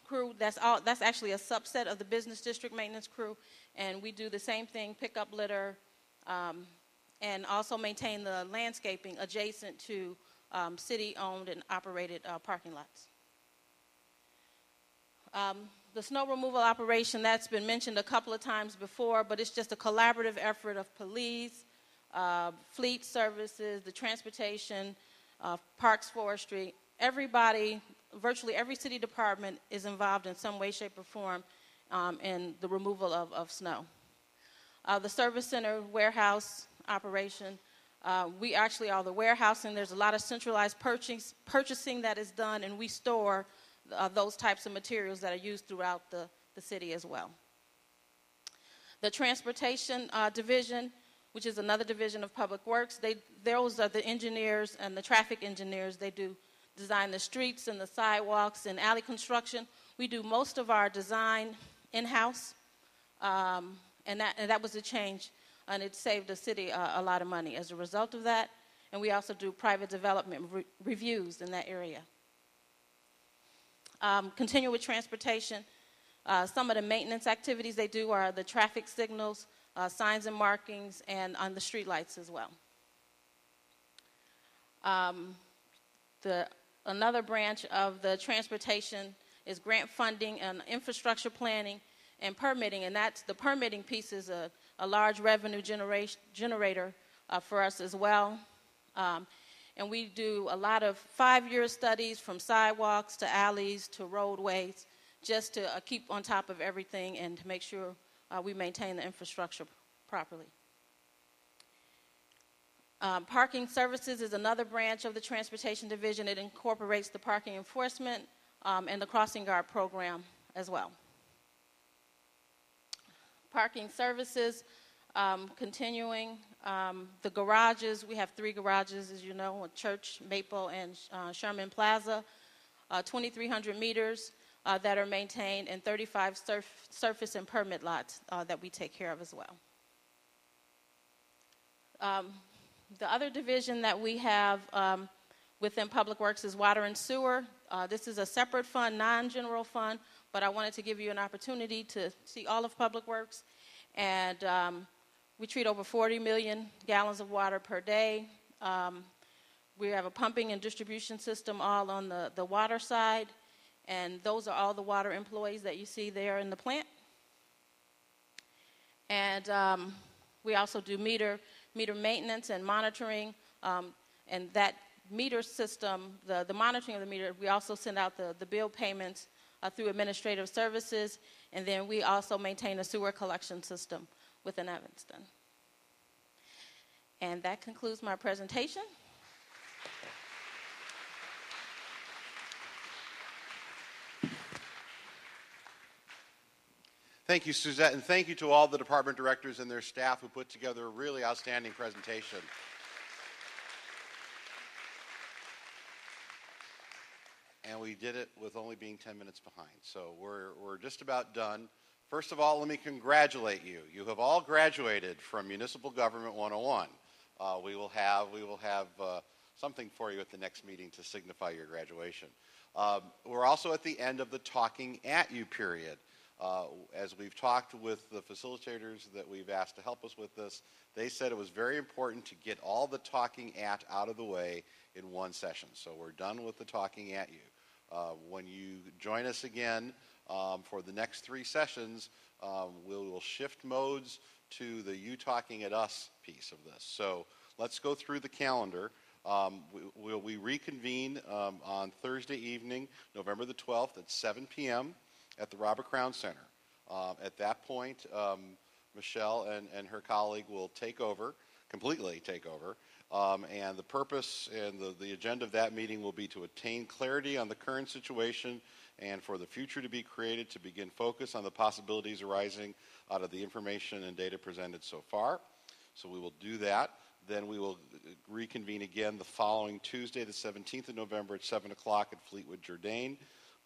S5: crew, that's actually a subset of the business district maintenance crew, and we do the same thing, pick up litter, and also maintain the landscaping adjacent to city-owned and operated parking lots. The snow removal operation, that's been mentioned a couple of times before, but it's just a collaborative effort of police, fleet services, the transportation, parks, forestry. Everybody, virtually every city department is involved in some way, shape, or form in the removal of snow. The service center warehouse operation, we actually are the warehousing. There's a lot of centralized purchasing that is done, and we store those types of materials that are used throughout the city as well. The transportation division, which is another division of Public Works, those are the engineers and the traffic engineers. They do design the streets and the sidewalks and alley construction. We do most of our design in-house, and that was a change, and it saved the city a lot of money as a result of that. And we also do private development reviews in that area. Continue with transportation. Some of the maintenance activities they do are the traffic signals, signs and markings, and on the street lights as well. Another branch of the transportation is grant funding and infrastructure planning and permitting, and that's the permitting piece is a large revenue generator for us as well. and we do a lot of 5-year studies from sidewalks to alleys to roadways, just to keep on top of everything and to make sure we maintain the infrastructure properly. Parking services is another branch of the Transportation Division. It incorporates the parking enforcement and the crossing guard program as well. Parking services, continuing. The garages, we have 3 garages, as you know, Church, Maple, and Sherman Plaza. 2,300 meters that are maintained, and 35 surface and permit lots that we take care of as well. The other division that we have within Public Works is Water and Sewer. This is a separate fund, non-general fund, but I wanted to give you an opportunity to see all of Public Works. And we treat over 40 million gallons of water per day. We have a pumping and distribution system all on the water side, and those are all the water employees that you see there in the plant. And we also do meter maintenance and monitoring, and that meter system, the monitoring of the meter, we also send out the bill payments through administrative services, and then we also maintain a sewer collection system within Evanston. And that concludes my presentation.
S1: Thank you, Suzette, and thank you to all the department directors and their staff who put together a really outstanding presentation. And we did it with only being 10 minutes behind. So we're just about done. First of all, let me congratulate you. You have all graduated from Municipal Government 101. We will have something for you at the next meeting to signify your graduation. We're also at the end of the talking at you period. As we've talked with the facilitators that we've asked to help us with this, they said it was very important to get all the talking at out of the way in one session. So we're done with the talking at you. When you join us again for the next 3 sessions, we will shift modes to the you talking at us piece of this. So let's go through the calendar. We reconvene on Thursday evening, November the 12th at 7 p.m. at the Robert Crown Center. At that point, Michelle and her colleague will completely take over. And the purpose and the agenda of that meeting will be to attain clarity on the current situation and for the future to be created to begin focus on the possibilities arising out of the information and data presented so far. So we will do that. Then we will reconvene again the following Tuesday, the 17th of November at 7 o'clock at Fleetwood Jourdain.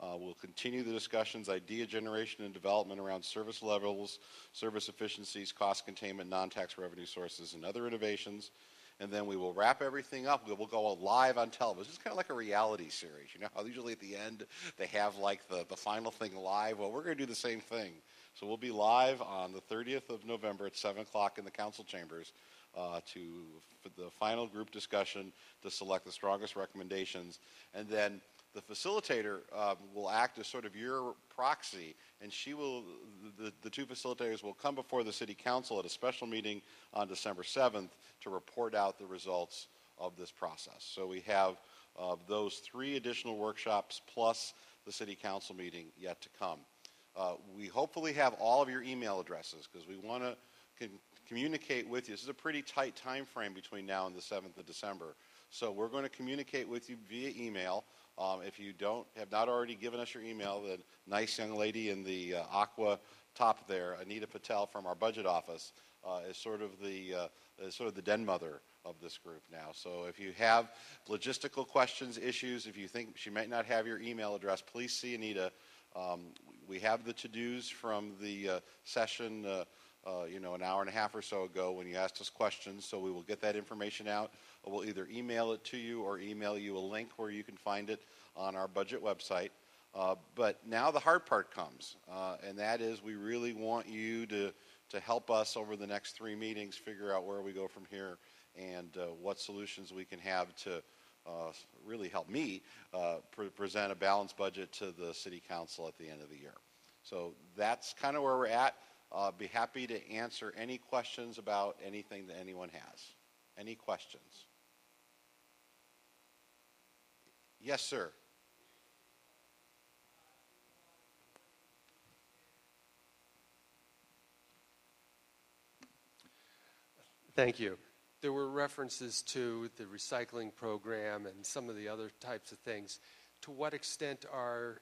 S1: We'll continue the discussions, idea generation and development around service levels, service efficiencies, cost containment, non-tax revenue sources, and other innovations. And then we will wrap everything up. We'll go live on television. It's kind of like a reality series. You know how usually at the end they have like the final thing live? Well, we're going to do the same thing. So we'll be live on the 30th of November at 7 o'clock in the council chambers for the final group discussion to select the strongest recommendations. And then the facilitator will act as sort of your proxy, and the 2 facilitators will come before the city council at a special meeting on December 7th to report out the results of this process. So we have those 3 additional workshops plus the city council meeting yet to come. We hopefully have all of your email addresses because we want to communicate with you. This is a pretty tight time frame between now and the 7th of December. So we're going to communicate with you via email. If you have not already given us your email, the nice young lady in the aqua top there, Anita Patel from our budget office, is sort of the den mother of this group now. So if you have logistical questions, issues, if you think she might not have your email address, please see Anita. We have the to-dos from the session, an hour and a half or so ago when you asked us questions. So we will get that information out. We'll either email it to you or email you a link where you can find it on our budget website. But now the hard part comes, and that is we really want you to help us over the next 3 meetings figure out where we go from here and what solutions we can have to really help me present a balanced budget to the city council at the end of the year. So that's kind of where we're at. Be happy to answer any questions about anything that anyone has. Any questions? Yes, sir.
S2: Thank you. There were references to the recycling program and some of the other types of things. To what extent are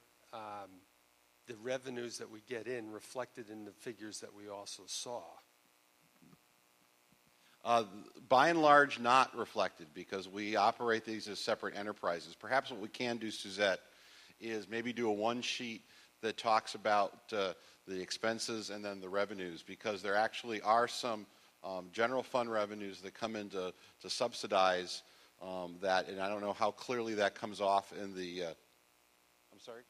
S2: the revenues that we get in reflected in the figures that we also saw?
S1: By and large, not reflected, because we operate these as separate enterprises. Perhaps what we can do, Suzette, is maybe do a one sheet that talks about the expenses and then the revenues, because there actually are some general fund revenues that come in to subsidize that, and I don't know how clearly that comes off in the, I'm sorry?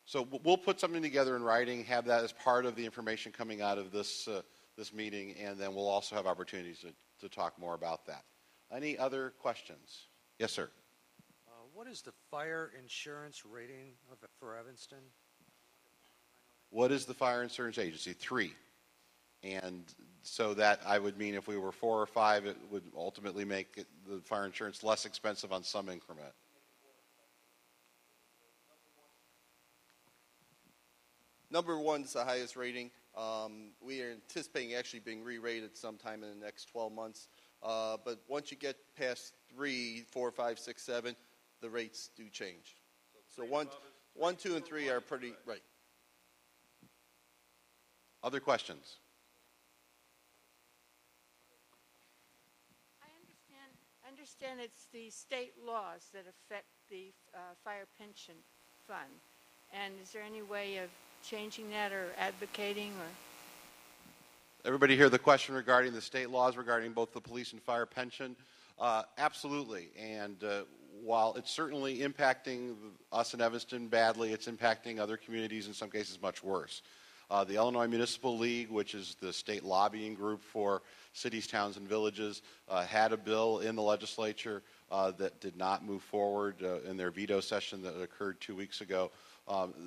S1: So we'll put something together in writing, have that as part of the information coming out of this meeting, and then we'll also have opportunities to talk more about that. Any other questions? Yes, sir.
S22: What is the fire insurance rating for Evanston?
S1: What is the fire insurance agency? 3. And so that I would mean if we were 4 or 5, it would ultimately make the fire insurance less expensive on some increment.
S18: Number 1 is the highest rating. We are anticipating actually being re-rated sometime in the next 12 months. But once you get past 3, 4, 5, 6, 7, the rates do change. So 1, 2, and 3 are pretty, right.
S1: Other questions?
S23: I understand it's the state laws that affect the fire pension fund. And is there any way of changing that or advocating or?
S1: Everybody hear the question regarding the state laws regarding both the police and fire pension? Absolutely. And while it's certainly impacting us in Evanston badly, it's impacting other communities in some cases much worse. The Illinois Municipal League, which is the state lobbying group for cities, towns, and villages, had a bill in the legislature that did not move forward in their veto session that occurred 2 weeks ago.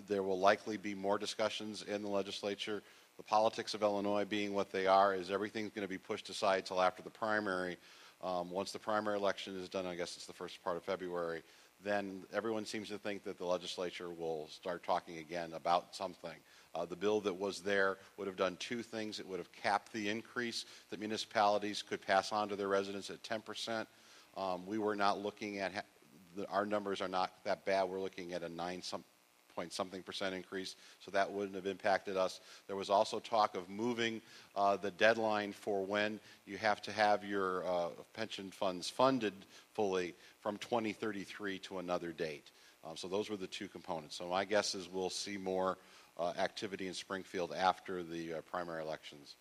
S1: There will likely be more discussions in the legislature. The politics of Illinois being what they are is everything's going to be pushed aside until after the primary. Once the primary election is done, I guess it's the first part of February, then everyone seems to think that the legislature will start talking again about something. The bill that was there would have done 2 things. It would have capped the increase that municipalities could pass on to their residents at 10%. We were not looking at, our numbers are not that bad. We're looking at a 9-something% increase, so that wouldn't have impacted us. There was also talk of moving the deadline for when you have to have your pension funds funded fully from 2033 to another date. So those were the 2 components. So my guess is we'll see more activity in Springfield after the primary elections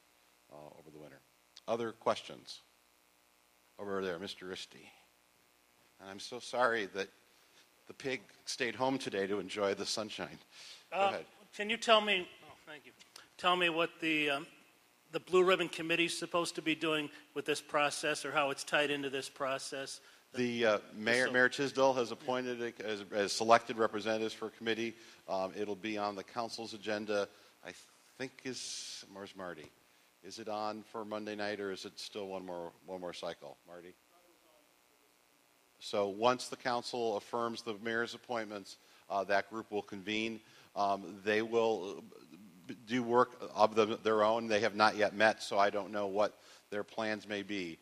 S1: over the winter. Other questions? Over there, Mr. Isti. And I'm so sorry that the pig stayed home today to enjoy the sunshine. Go ahead.
S24: Can you tell me, thank you, tell me what the Blue Ribbon Committee is supposed to be doing with this process, or how it's tied into this process?
S1: The Mayor Tisdale has appointed, as selected representatives for a committee. It'll be on the council's agenda. I think where's Marty? Is it on for Monday night, or is it still one more cycle? Marty? So once the council affirms the mayor's appointments, that group will convene. They will do work of their own. They have not yet met, so I don't know what their plans may be.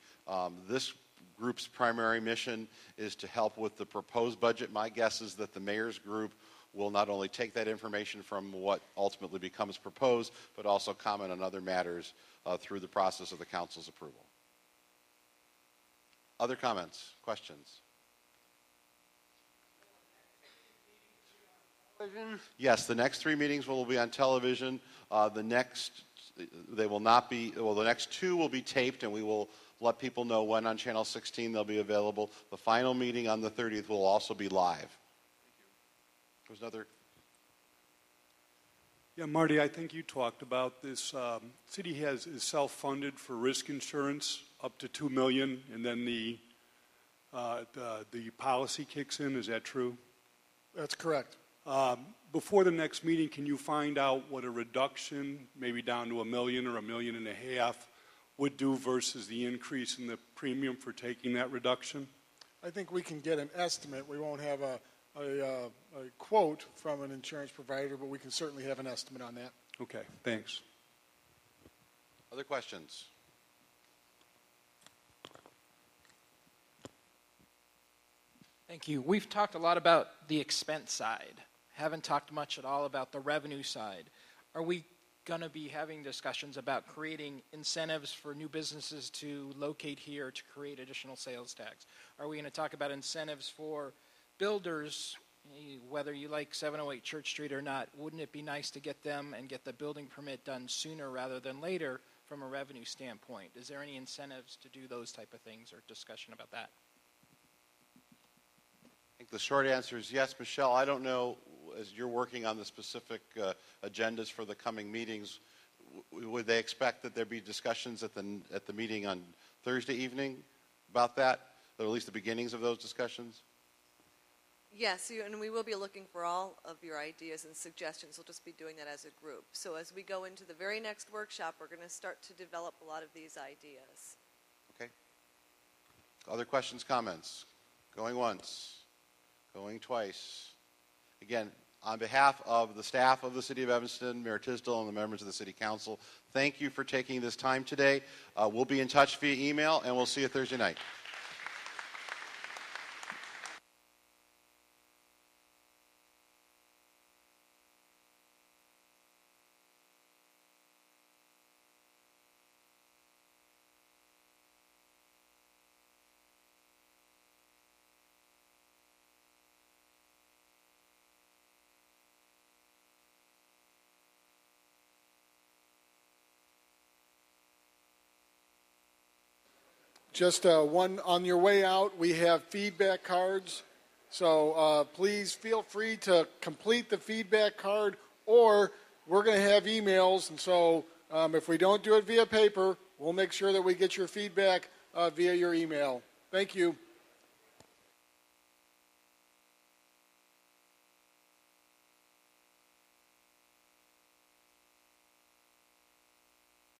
S1: This group's primary mission is to help with the proposed budget. My guess is that the mayor's group will not only take that information from what ultimately becomes proposed, but also comment on other matters through the process of the council's approval. Other comments, questions? Yes, the next 3 meetings will be on television. The next 2 will be taped, and we will let people know when on Channel 16 they'll be available. The final meeting on the 30th will also be live. There's another.
S25: Yeah, Marty, I think you talked about this. City is self-funded for risk insurance up to $2 million, and then the policy kicks in. Is that true?
S26: That's correct.
S25: Before the next meeting, can you find out what a reduction, maybe down to $1 million or $1.5 million, would do versus the increase in the premium for taking that reduction?
S3: I think we can get an estimate. We won't have a quote from an insurance provider, but we can certainly have an estimate on that.
S25: Okay, thanks.
S1: Other questions?
S6: Thank you. We've talked a lot about the expense side. Haven't talked much at all about the revenue side. Are we going to be having discussions about creating incentives for new businesses to locate here to create additional sales tax? Are we going to talk about incentives for builders, whether you like 708 Church Street or not? Wouldn't it be nice to get them and get the building permit done sooner rather than later from a revenue standpoint? Is there any incentives to do those type of things or discussion about that?
S1: I think the short answer is yes. Michelle, I don't know, as you're working on the specific agendas for the coming meetings, would they expect that there be discussions at the meeting on Thursday evening about that, or at least the beginnings of those discussions?
S7: Yes, and we will be looking for all of your ideas and suggestions. We'll just be doing that as a group. So as we go into the very next workshop, we're going to start to develop a lot of these ideas.
S1: Okay. Other questions, comments? Going once. Going twice. Again, on behalf of the staff of the City of Evanston, Mayor Tisdall, and the members of the City Council, thank you for taking this time today. We'll be in touch via email, and we'll see you Thursday night.
S3: Just one on your way out, we have feedback cards. So please feel free to complete the feedback card, or we're going to have emails. And so if we don't do it via paper, we'll make sure that we get your feedback via your email. Thank you.